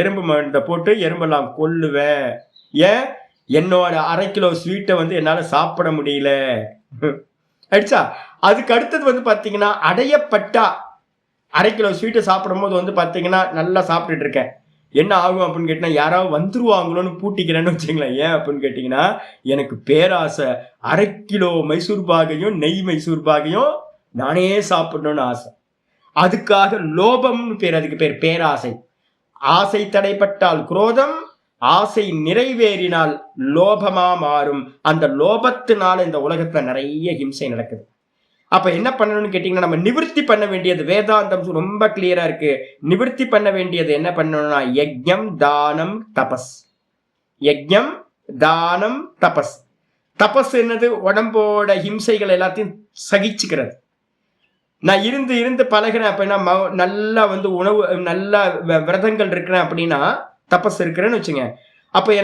எறும்பு மருந்தை போட்டு எறும்பெல்லாம் கொல்லுவேன். ஏன், என்னோட 1/2 கிலோ ஸ்வீட்டை வந்து என்னால சாப்பிட முடியல அடிச்சா. அதுக்கு அடுத்தது வந்து பாத்தீங்கன்னா அடையப்பட்டா 1/2 கிலோ ஸ்வீட்டை சாப்பிடும் போது வந்து பாத்தீங்கன்னா நல்லா சாப்பிட்டுட்டு இருக்கேன், என்ன ஆகும் அப்படின்னு கேட்டீங்கன்னா யாராவது வந்துருவாங்களோன்னு பூட்டிக்கிறேன்னு வச்சுங்களேன். ஏன் அப்படின்னு கேட்டீங்கன்னா எனக்கு பேராசை, 1/2 கிலோ மைசூர் பாகையும் நெய் மைசூர் பாகையும் நானே சாப்பிடணும்னு ஆசை. அதுக்காக லோபம்னு பேர், அதுக்கு பேர் பேராசை. ஆசை தடைப்பட்டால் குரோதம், ஆசை நிறைவேறினால் லோபமா மாறும். அந்த லோபத்தினால இந்த உலகத்துல நிறைய ஹிம்சை நடக்குது. அப்ப என்ன பண்ணணும்னு கேட்டீங்கன்னா நம்ம நிவர்த்தி பண்ண வேண்டியது, வேதாந்தம் ரொம்ப கிளியரா இருக்கு. நிவர்த்தி பண்ண வேண்டியது என்ன பண்ணணும்னா யஜ்ஞம் தானம் தபஸ். யஜ்ஞம் தானம் தபஸ். தபஸ் என்னது, உடம்போட ஹிம்சைகள் எல்லாத்தையும் சகிச்சுக்கிறது. நான் இருந்து இருந்து பழகிறேன் அப்படின்னா, நல்லா வந்து உணவு நல்லா விரதங்கள் இருக்கிறேன் அப்படின்னா தபஸ் இருக்கிறேன்னு வச்சுங்க. அப்ப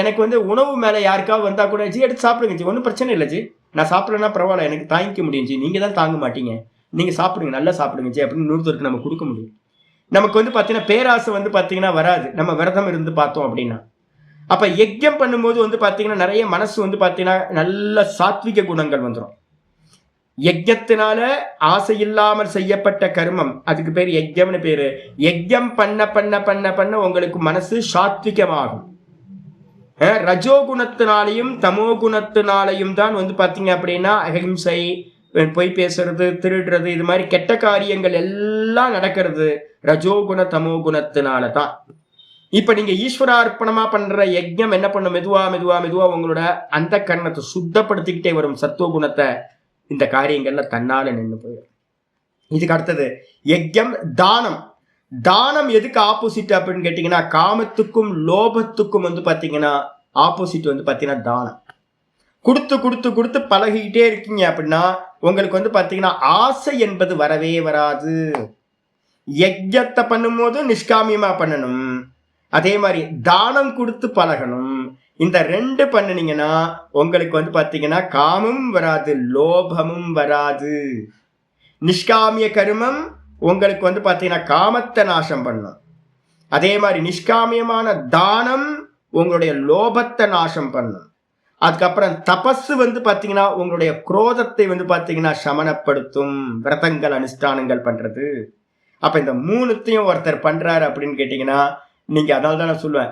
எனக்கு வந்து உணவு மேல யாருக்காவது வந்தா கூட ஜி எடுத்து சாப்பிடுங்க ஜி, ஒன்றும் பிரச்சனை இல்லை ஜி, நான் சாப்பிடலன்னா பரவாயில்ல, எனக்கு தாங்கிக்க முடியும் ஜி, நீங்க தான் தாங்க மாட்டீங்க, நீங்க சாப்பிடுங்க, நல்லா சாப்பிடுங்க ஜி அப்படின்னு இன்னொருத்தருக்கு நம்ம கொடுக்க முடியும். நமக்கு வந்து பாத்தீங்கன்னா பேராசை வந்து பாத்தீங்கன்னா வராது, நம்ம விரதம் இருந்து பார்த்தோம் அப்படின்னா. அப்ப யஜ்ஞம் பண்ணும்போது வந்து பாத்தீங்கன்னா நிறைய மனசு வந்து பாத்தீங்கன்னா நல்ல சாத்விக குணங்கள் வந்துடும். யஜ்ஞத்தினால ஆசை இல்லாமல் செய்யப்பட்ட கர்மம், அதுக்கு பேர் யஜ்ஞம்னு பேரு. யஜ்ஞம் பண்ண பண்ண பண்ண பண்ண உங்களுக்கு மனசு சாத்விகமாகும். ரஜோகுணத்தினாலையும் தமோ குணத்தினாலையும் தான் வந்து பாத்தீங்க அப்படின்னா அஹிம்சை, பொய் பேசுறது, திருடுறது, இது மாதிரி கெட்ட காரியங்கள் எல்லாம் நடக்கிறது ரஜோகுண தமோ குணத்தினால தான். இப்ப நீங்க ஈஸ்வரார்ப்பணமா பண்ற யஜ்ஞம் என்ன பண்ணும், மெதுவா மெதுவா மெதுவா உங்களோட அந்த கரணத்தை சுத்தப்படுத்திக்கிட்டே வரும், சத்துவ குணத்தை. இந்த காரியங்கள்ல தன்னால நின்று போயிடும். இதுக்கு அடுத்தது யஜ்ஞம் தானம். தானம் எதுக்கு ஆப்போசிட் அப்படின்னு கேட்டீங்கன்னா காமத்துக்கும் லோபத்துக்கும் வந்து பாத்தீங்கன்னா ஆப்போசிட் வந்து பாத்தீங்கன்னா தானம். கொடுத்து கொடுத்து கொடுத்து பழகிக்கிட்டே இருக்கீங்க அப்படின்னா உங்களுக்கு வந்து பாத்தீங்கன்னா ஆசை என்பது வரவே வராது. யஜ்ஞத்தை பண்ணும்போது நிஷ்காமியமா பண்ணணும், அதே மாதிரி தானம் கொடுத்து பழகணும். இந்த 2 பண்ணினீங்கன்னா உங்களுக்கு வந்து பாத்தீங்கன்னா காமமும் வராது, லோபமும் வராது. நிஷ்காமிய கர்மம் உங்களுக்கு வந்து பாத்தீங்கன்னா காமத்தை நாசம் பண்ணும். அதே மாதிரி நிஷ்காமியமான தானம் உங்களுடைய லோபத்தை நாசம் பண்ணும். அதுக்கப்புறம் தபஸ் வந்து பாத்தீங்கன்னா உங்களுடைய குரோதத்தை வந்து பாத்தீங்கன்னா சமனப்படுத்தும், விரதங்கள் அனுஷ்டானங்கள் பண்றது. அப்ப இந்த மூணுத்தையும் ஒருத்தர் பண்றாரு அப்படின்னு கேட்டீங்கன்னா, நீங்க அதனால தான் நான் சொல்லுவேன்,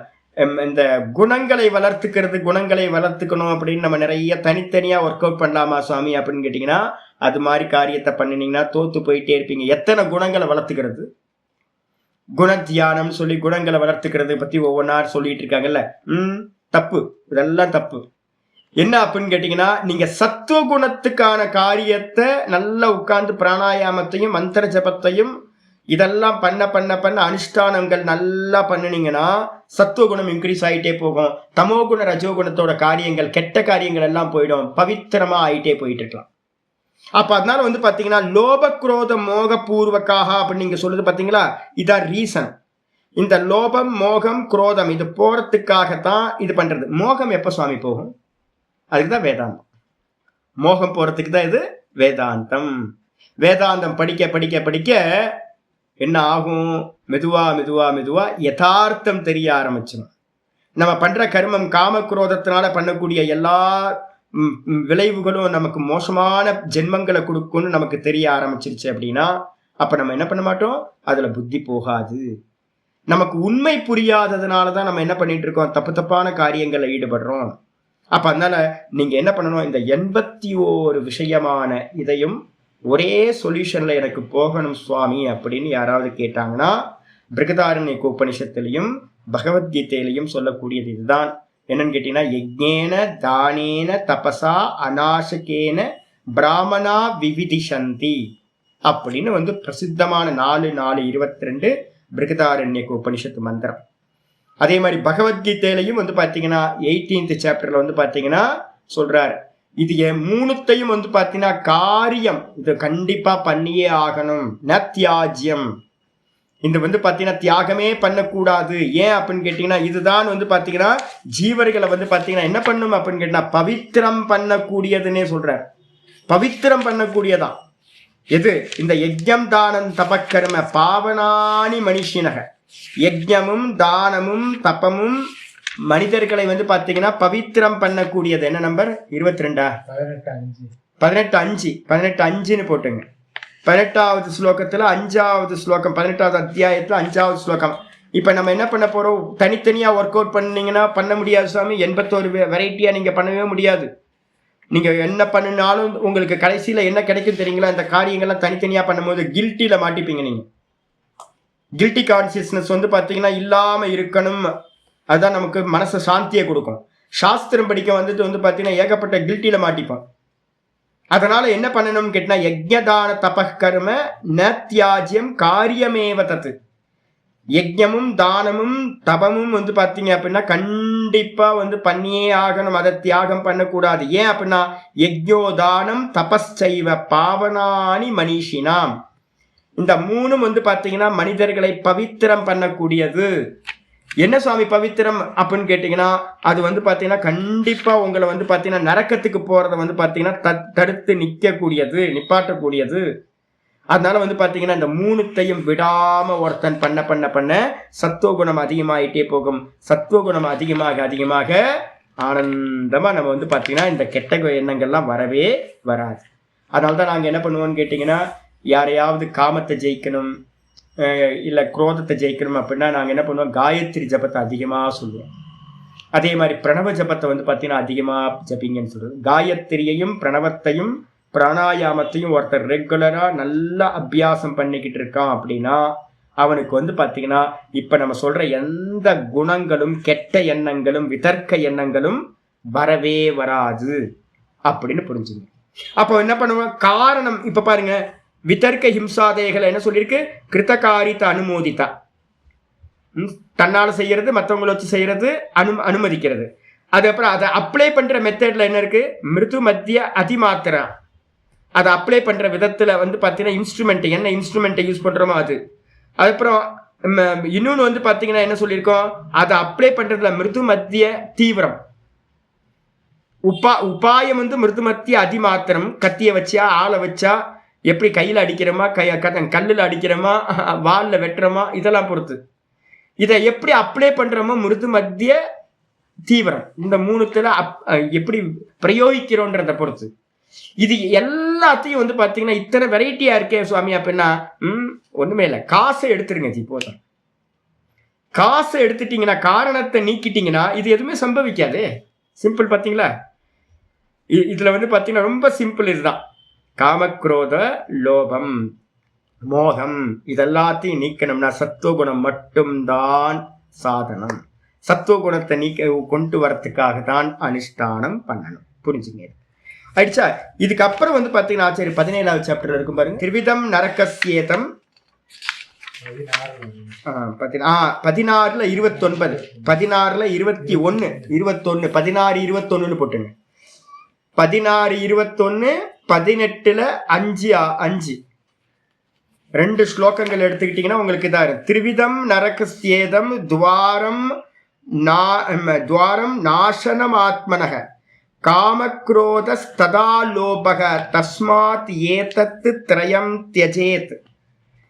இந்த குணங்களை வளர்த்துக்கணும் அப்படின்னு நம்ம நிறைய தனித்தனியா ஒர்க் அவுட் பண்ணலாமா சுவாமி அப்படின்னு கேட்டீங்கன்னா, அது மாதிரி காரியத்தை பண்ணினீங்கன்னா தோத்து போயிட்டே இருப்பீங்க. எத்தனை குணங்களை வளர்த்துக்கிறது? குண தியானம் சொல்லி குணங்களை வளர்த்துக்கிறது பத்தி ஒவ்வொன்றா சொல்லிட்டு இருக்காங்கல்ல. தப்பு, இதெல்லாம் தப்பு. என்ன அப்படின்னு கேட்டீங்கன்னா, நீங்க சத்துவ குணத்துக்கான காரியத்தை நல்லா உட்கார்ந்து பிராணாயாமத்தையும் மந்திர ஜபத்தையும் இதெல்லாம் பண்ண அனுஷ்டானங்கள் நல்லா பண்ணினீங்கன்னா சத்துவ குணம் இன்க்ரீஸ் ஆகிட்டே போகும். தமோ குண ரஜோகுணத்தோட காரியங்கள், கெட்ட காரியங்கள் எல்லாம் போயிடும், பவித்திரமா ஆயிட்டே போயிட்டு இருக்கலாம். அப்ப அதனால பாத்தீங்கன்னா, லோப குரோத மோக பூர்வக்காக அப்படின்னு நீங்க சொல்லுது பாத்தீங்களா, இதான் ரீசன். இந்த லோபம் மோகம் குரோதம் இது போறதுக்காகத்தான் இது பண்றது. மோகம் எப்ப சுவாமி போகும்? அதுக்குதான் வேதாந்தம். மோகம் போறதுக்கு தான் இது வேதாந்தம். வேதாந்தம் படிக்க என்ன ஆகும்? மெதுவா யதார்த்தம் தெரிய ஆரம்பிச்சிடும். நம்ம பண்ற கர்மம் காமக்ரோதத்தினால பண்ணக்கூடிய எல்லா விளைவுகளும் நமக்கு மோசமான ஜென்மங்களை கொடுக்கும்னு நமக்கு தெரிய ஆரம்பிச்சிருச்சு அப்படின்னா, அப்ப நம்ம என்ன பண்ண மாட்டோம்? அதுல புத்தி போகாது. நமக்கு உண்மை புரியாததுனாலதான் நம்ம என்ன பண்ணிட்டு இருக்கோம்? தப்பான காரியங்களை ஈடுபடுறோம். அப்ப அதனால நீங்க என்ன பண்ணணும்? இந்த 81 விஷயமான இதையும் ஒரே சொல்யூஷன்ல எனக்கு போகணும் சுவாமி அப்படின்னு யாராவது கேட்டாங்கன்னா, பிருகதாரண்யக உபனிஷத்திலையும் பகவத்கீதையிலையும் சொல்லக்கூடியது இதுதான். என்னன்னு கேட்டீங்கன்னா, யஜ்ஞேன தானேன தபசா அநாசகேன பிராமணா விவிதிஷந்தி அப்படின்னு பிரசித்தமான 4:4:22 பிருகதாரண்யக உபனிஷத்து மந்திரம். அதே மாதிரி பகவத்கீதையிலையும் பாத்தீங்கன்னா 18th சாப்டர்ல பாத்தீங்கன்னா சொல்றாரு, இது மூணுத்தையும் பாத்தீங்கன்னா காரியம் இது கண்டிப்பா பண்ணியே ஆகணும். ந தியாஜ்யம். இந்த பாத்தீங்கன்னா தியாகமே பண்ணக்கூடாது. ஏன் அப்படின்னு கேட்டீங்கன்னா, இதுதான் பாத்தீங்கன்னா ஜீவர்களை பாத்தீங்கன்னா என்ன பண்ணும் அப்படின்னு கேட்டீங்கன்னா பவித்திரம் பண்ணக்கூடியதுன்னே சொல்றார். பவித்திரம் பண்ணக்கூடியதான் எது? இந்த யஜ்ஞம் தானம் தபக்கர்ம பாவனானி மனுஷினக. யஜ்ஞமும் தானமும் தபமும் மனிதர்களை பாத்தீங்கன்னா பவித்திரம் பண்ணக்கூடியது. என்ன நம்பர்? 22 18:5 போட்டுங்க. 18வது ஸ்லோகத்துல 5வது ஸ்லோகம், 18வது அத்தியாயத்துல 5வது ஸ்லோகம். இப்ப நம்ம என்ன பண்ண போறோம்? தனித்தனியா ஒர்க் அவுட் பண்ணீங்கன்னா பண்ண முடியாது சுவாமி. 81 வெரைட்டியா நீங்க பண்ணவே முடியாது. நீங்க என்ன பண்ணினாலும் உங்களுக்கு கடைசியில என்ன கிடைக்கும் தெரியுங்களா? இந்த காரியங்கள்லாம் தனித்தனியா பண்ணும்போது கில்ட்டில மாட்டிப்பீங்க. நீங்க கில்ட்டி கான்சியஸ்னஸ் பாத்தீங்கன்னா இல்லாம இருக்கணும். அதுதான் நமக்கு மனசு சாந்தியை கொடுக்கும். சாஸ்திரம் படிக்க பாத்தீங்கன்னா ஏகப்பட்ட கில்ட்டில மாட்டிப்போம். அதனால என்ன பண்ணணும்னு கேட்டா, யஜ்ஞதான தபக்கர்ம ந தியாஜ்யம் காரியமேவ தத்து. யஜ்ஞமும் தானமும் தபமும் பாத்தீங்க அப்படின்னா கண்டிப்பா பண்ணியே ஆகணும். அதை தியாகம் பண்ணக்கூடாது. ஏன் அப்படின்னா, யஜ்ஞோதானம் தபஸ்சைவ பாவனானி மனிஷினாம். இந்த மூணும் பாத்தீங்கன்னா மனிதர்களை பவித்திரம் பண்ணக்கூடியது. என்ன சுவாமி பவித்திரம் அப்படின்னு கேட்டீங்கன்னா, அது பாத்தீங்கன்னா கண்டிப்பா உங்களை பாத்தீங்கன்னா நரக்கத்துக்கு போறத பாத்தீங்கன்னா தடுத்து நிப்பாட்டக்கூடியது. அதனால பாத்தீங்கன்னா இந்த மூணுத்தையும் விடாம ஒருத்தன் பண்ண சத்துவகுணம் அதிகமாயிட்டே போகும். சத்துவகுணம் அதிகமாக ஆனந்தமா நம்ம பாத்தீங்கன்னா இந்த கெட்ட எண்ணங்கள்லாம் வரவே வராது. அதனாலதான் நாங்க என்ன பண்ணுவோம்னு கேட்டீங்கன்னா, யாரையாவது காமத்தை ஜெயிக்கணும் இல்லை குரோதத்தை ஜெயிக்கணும் அப்படின்னா நாங்கள் என்ன பண்ணுவோம்? காயத்ரி ஜபத்தை அதிகமாக சொல்லுவோம். அதே மாதிரி பிரணவ ஜபத்தை பார்த்தீங்கன்னா அதிகமாக ஜபிங்கன்னு சொல்லுவோம். காயத்ரியையும் பிரணவத்தையும் பிராணாயாமத்தையும் ஒருத்தர் ரெகுலராக நல்லா அபியாசம் பண்ணிக்கிட்டு இருக்கான் அப்படின்னா அவனுக்கு பார்த்தீங்கன்னா இப்போ நம்ம சொல்கிற எந்த குணங்களும் கெட்ட எண்ணங்களும் விதர்க்க எண்ணங்களும் வரவே வராது அப்படின்னு புரிஞ்சுங்க. அப்போ என்ன பண்ணுவோம்? காரணம் இப்போ பாருங்க, விதர்க்க ஹிம்சாதேகளை என்ன சொல்லியிருக்கு? கிருத்தகாரித்த அனுமோதித்தா. தன்னால செய்யறது, மற்றவங்களை வச்சு செய்யறது அனுமதிக்கிறது. அதுக்கப்புறம் அதை அப்ளை பண்ற மெத்தட்ல என்ன இருக்கு? மிருது மத்திய அதிமாத்திரா. அதை அப்ளை பண்ற விதத்துல பாத்தீங்கன்னா இன்ஸ்ட்ருமெண்ட், என்ன இன்ஸ்ட்ருமெண்ட்டை யூஸ் பண்றோமோ அது. அதுக்கப்புறம் இன்னொன்னு பாத்தீங்கன்னா என்ன சொல்லியிருக்கோம்? அதை அப்ளை பண்றதுல மிருது மத்திய தீவிரம். உபாயம் மிருது மத்திய அதிமாத்திரம். கத்திய வச்சா, ஆளை வச்சா, எப்படி கையில் அடிக்கிறோமா, கல்லில் அடிக்கிறோமா, வாலில் வெட்டுறோமா, இதெல்லாம் பொறுத்து. இதை எப்படி அப்ளை பண்றோமோ மிருது மத்திய தீவிரம், இந்த மூணுத்துல எப்படி பிரயோகிக்கிறோன்றத பொறுத்து. இது எல்லாத்தையும் வந்து பாத்தீங்கன்னா இத்தனை வெரைட்டியா இருக்கே சுவாமி அப்படின்னா ஒண்ணுமே இல்லை, காசை எடுத்துருங்க ஜி போதும். காசை எடுத்துட்டீங்கன்னா, காரணத்தை நீக்கிட்டீங்கன்னா இது எதுவுமே சம்பவிக்காது. சிம்பிள் பாத்தீங்களா? இதுல வந்து பாத்தீங்கன்னா ரொம்ப சிம்பிள். இதுதான் காமக்ரோத லோபம் மோகம், இதெல்லாத்தையும் நீக்கணும்னா சத்துவகுணம் மட்டும்தான் சாதனம். சத்துவகுணத்தை நீக்க கொண்டு வரத்துக்காக தான் அனுஷ்டானம் பண்ணணும். புரிஞ்சுங்க ஆயிடுச்சா? இதுக்கப்புறம் வந்து பாத்தீங்கன்னா சரி 17வது சாப்டர் இருக்கும் பாருங்க. திரிவிதம் நரகஸ்யேதம் 16ல 29, 16ல 21, 21, 16, 21 போட்டுங்க. 16, 21, 18ல 5, 5 ரெண்டு ஸ்லோகங்கள் எடுத்துக்கிட்டீங்கன்னா உங்களுக்கு இதாக இருக்கு. திரிவிதம் நரகஸ்யேதம் துவாரம் நாசனம் ஆத்மனக காமக்ரோதஸ்ததா லோபக தஸ்மாத் ஏதத்து த்ரயம் தியஜேத்.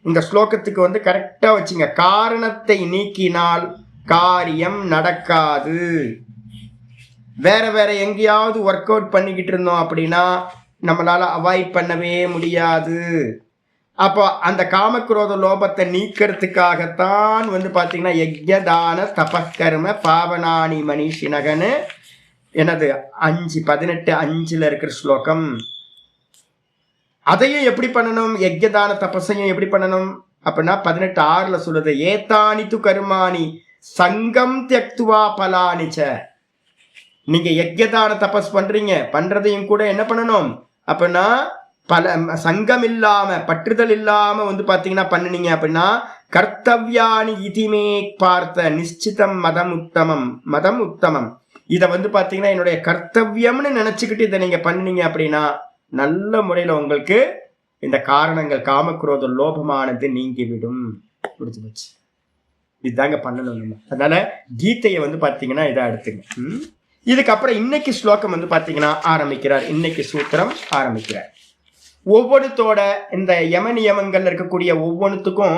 இந்த ஸ்லோகத்துக்கு வந்து கரெக்டா வச்சுங்க. காரணத்தை நீக்கினால் காரியம் நடக்காது. வேற வேற எங்கேயாவது ஒர்க் அவுட் பண்ணிக்கிட்டு இருந்தோம் அப்படின்னா நம்மளால அவாய்ட் பண்ணவே முடியாது. அப்போ அந்த காமக்ரோத லோபத்தை நீக்கிறதுக்காகத்தான் வந்து பாத்தீங்கன்னா யஜ்ஞதான தபக்கர்ம பாவனானி மனிஷினகன்னு என்னது 5, 18, 5ல இருக்கிற ஸ்லோகம். அதையும் எப்படி பண்ணணும்? யஜ்ஞதான தபஸையும் எப்படி பண்ணணும் அப்படின்னா 18, 6ல சொல்லுது ஏத்தானி து கர்மாணி சங்கம் தியக்துவா பலானிச்ச. நீங்க யஜ்ஞதான தபஸ் பண்றதையும் கூட என்ன பண்ணணும் அப்படின்னா பல சங்கம் இல்லாம பற்றுதல் இல்லாம வந்து பாத்தீங்கன்னா பண்ணினீங்க அப்படின்னா கர்த்தவ்யானி இதிமே பார்த்த நிச்சிதம் மதம் உத்தமம். இத வந்து பாத்தீங்கன்னா என்னுடைய கர்த்தவியம்னு நினைச்சுக்கிட்டு இதை நீங்க பண்ணினீங்க அப்படின்னா நல்ல முறையில உங்களுக்கு இந்த காரணங்கள் காமக்ரோத லோபமானது நீங்கிவிடும். புரிஞ்சு போச்சு. இதுதாங்க பண்ணணும் நம்ம. அதனால கீதையை வந்து பாத்தீங்கன்னா இதை எடுத்துங்க. இதுக்கப்புறம் இன்னைக்கு ஸ்லோகம் வந்து பாத்தீங்கன்னா ஆரம்பிக்கிறார். இன்னைக்கு சூத்திரம் ஆரம்பிக்கிறார். ஒவ்வொருத்தோட இந்த யம நியமங்கள்ல இருக்கக்கூடிய ஒவ்வொன்றுத்துக்கும்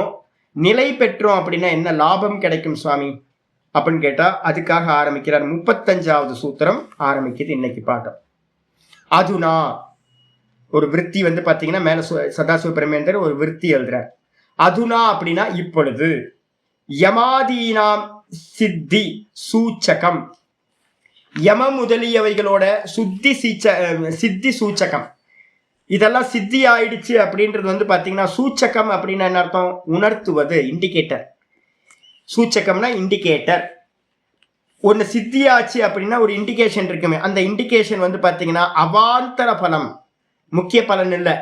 நிலை பெற்றோம் அப்படின்னா என்ன லாபம் கிடைக்கும் சுவாமி அப்படின்னு கேட்டா அதுக்காக ஆரம்பிக்கிறார். 35வது சூத்திரம் ஆரம்பிக்குது இன்னைக்கு பாட்டம். அதுனா ஒரு விருத்தி வந்து பாத்தீங்கன்னா மேல சதாசிவபிரமேந்தர் ஒரு விருத்தி எழுதுறார். அதுனா அப்படின்னா இப்பொழுது யமாதீனாம் சித்தி சூச்சகம், யம முதலியவைகளோட சித்தி சூச்சகம், இதெல்லாம் சித்தி ஆயிடுச்சு அப்படின்றது வந்து பாத்தீங்கன்னா சூச்சகம் அப்படின்னா என்ன அர்த்தம்? உணர்த்துவது, இண்டிகேட்டர். சூச்சகம்னா இண்டிகேட்டர். ஒன்னு சித்தியாச்சு அப்படின்னா ஒரு இண்டிகேஷன் இருக்குமே, அந்த இண்டிகேஷன் வந்து பாத்தீங்கன்னா அவாந்தர பலம், முக்கிய பலன் இல்லை,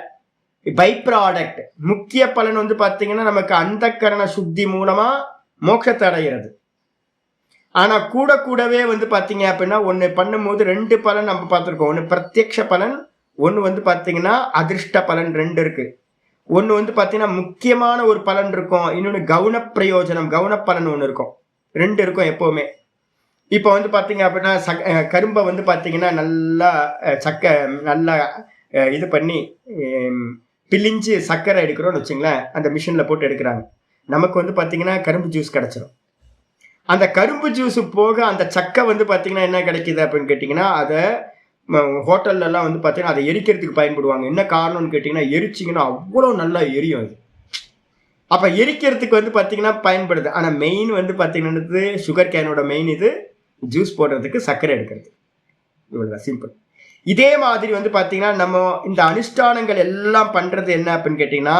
பை ப்ராடக்ட். முக்கிய பலன் வந்து பாத்தீங்கன்னா நமக்கு அந்த கரண சுத்தி மூலமா மோட்சத்தை அடைகிறது. ஆனா கூடவே வந்து பாத்தீங்க அப்படின்னா ஒன்னு பண்ணும்போது 2 பலன் நம்ம பார்த்திருக்கோம். ஒன்னு பிரத்யக்ஷ பலன், ஒன்று வந்து பார்த்தீங்கன்னா அதிர்ஷ்ட பலன், 2 இருக்கு. ஒன்று வந்து பார்த்தீங்கன்னா முக்கியமான ஒரு பலன் இருக்கும், இன்னொன்று கவுன பிரயோஜனம் கவுன பலன் ஒன்று இருக்கும். 2 இருக்கும் எப்போவுமே. இப்போ வந்து பார்த்தீங்க அப்படின்னா கரும்பை வந்து பார்த்தீங்கன்னா நல்லா நல்லா இது பண்ணி பிழிஞ்சு சர்க்கரை எடுக்கிறோன்னு வச்சுங்களேன், அந்த மிஷினில் போட்டு எடுக்கிறாங்க. நமக்கு வந்து பார்த்தீங்கன்னா கரும்பு ஜூஸ் கிடச்சிரும். அந்த கரும்பு ஜூஸ் போக அந்த சக்கை வந்து பார்த்தீங்கன்னா என்ன கிடைக்கிது அப்படின்னு கேட்டிங்கன்னா அதை ஹோட்டல்லாம் வந்து பார்த்தீங்கன்னா அதை எரிக்கிறதுக்கு பயன்படுவாங்க. என்ன காரணம்னு கேட்டிங்கன்னா எரிச்சிங்கன்னா அவ்வளோ நல்லா எரியும் அது. அப்போ எரிக்கிறதுக்கு வந்து பார்த்தீங்கன்னா பயன்படுது. ஆனால் மெயின் வந்து பார்த்தீங்கன்னா சுகர் கேனோட மெயின் இது ஜூஸ் போடுறதுக்கு சர்க்கரை எடுக்கிறது. இவ்வளோதான் சிம்பிள். இதே மாதிரி வந்து பார்த்தீங்கன்னா நம்ம இந்த அனுஷ்டானங்கள் எல்லாம் பண்ணுறது என்ன அப்படின்னு கேட்டிங்கன்னா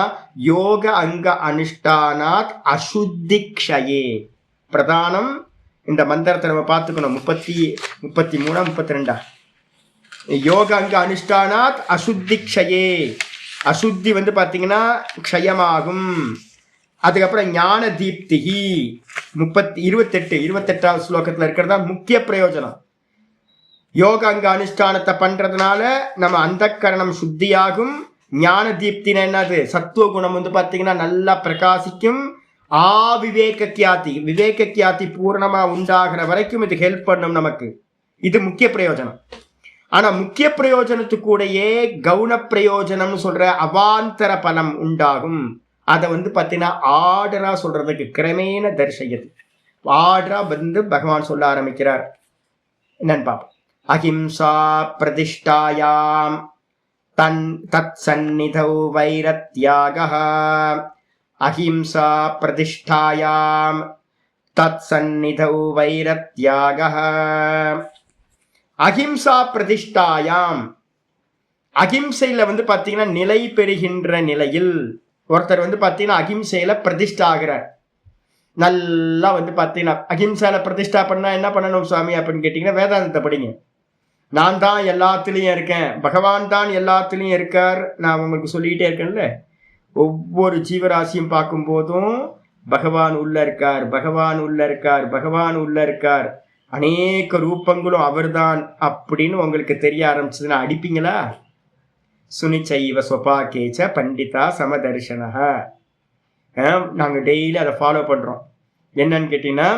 யோக அங்க அனுஷ்டானாத் அசுத்திக்ஷயே பிரதானம். இந்த மந்திரத்தை நம்ம பார்த்துக்கணும். 33, 32 யோக அங்க அனுஷ்டானாத் அசுத்திக்ஷயே. அசுத்தி வந்து பார்த்தீங்கன்னா க்ஷயமாகும். அதுக்கப்புறம் ஞான தீப்திகி 28வது ஸ்லோகத்தில் இருக்கிறதா முக்கிய பிரயோஜனம். யோக அங்க அனுஷ்டானத்தை பண்றதுனால நம்ம அந்த கரணம் சுத்தியாகும். ஞான தீப்தினா என்னது? சத்துவ குணம் வந்து பார்த்தீங்கன்னா நல்லா பிரகாசிக்கும். விவேக கியாதி பூர்ணமா உண்டாகிற வரைக்கும் இது ஹெல்ப் பண்ணும் நமக்கு. இது முக்கிய பிரயோஜனம். ஆனா முக்கிய பிரயோஜனத்துக்கூடையே கவுன பிரயோஜனம் சொல்ற அவாந்தர பலம் உண்டாகும். அதை வந்து பார்த்தீங்கன்னா ஆர்டரா சொல்றதுக்கு கிரமேண தரிசையது ஆர்டரா வந்து பகவான் சொல்ல ஆரம்பிக்கிறார். என்னன்னு பார்ப்போம். அஹிம்சா பிரதிஷ்டாயாம் தத் சந்நிதௌ வைரத்யாகः அஹிம்சா பிரதிஷ்டாயாம் தத் சந்நிதௌ வைரத்யாகः அஹிம்சா பிரதிஷ்டாயாம். அகிம்சையில வந்து பாத்தீங்கன்னா நிலை பெறுகின்ற நிலையில் ஒருத்தர் வந்து பாத்தீங்கன்னா அகிம்சையில பிரதிஷ்டா ஆகிறார். நல்லா வந்து பாத்தீங்கன்னா அகிம்சால பிரதிஷ்டா பண்ணா என்ன பண்ணணும் சுவாமி அப்படின்னு கேட்டீங்கன்னா வேதாந்தத்தை படிங்க. நான் தான் எல்லாத்துலயும் இருக்கேன், பகவான் தான் எல்லாத்துலயும் இருக்கார். நான் உங்களுக்கு சொல்லிக்கிட்டே இருக்கேன்ல, ஒவ்வொரு ஜீவராசியும் பார்க்கும் போதும் பகவான் உள்ள இருக்கார், பகவான் உள்ள இருக்கார், பகவான் உள்ள இருக்கார், அநேக ரூபங்களும் அவர்தான் அப்படின்னு உங்களுக்கு தெரிய ஆரம்பிச்சதுன்னா அடிப்பீங்களா? சுனிச்சைவ ஸ்வபாகேச்ச பண்டிதா சமதர்ஷனஹ. நாங்கள் டெய்லி அதை ஃபாலோ பண்ணுறோம். என்னன்னு கேட்டிங்கன்னா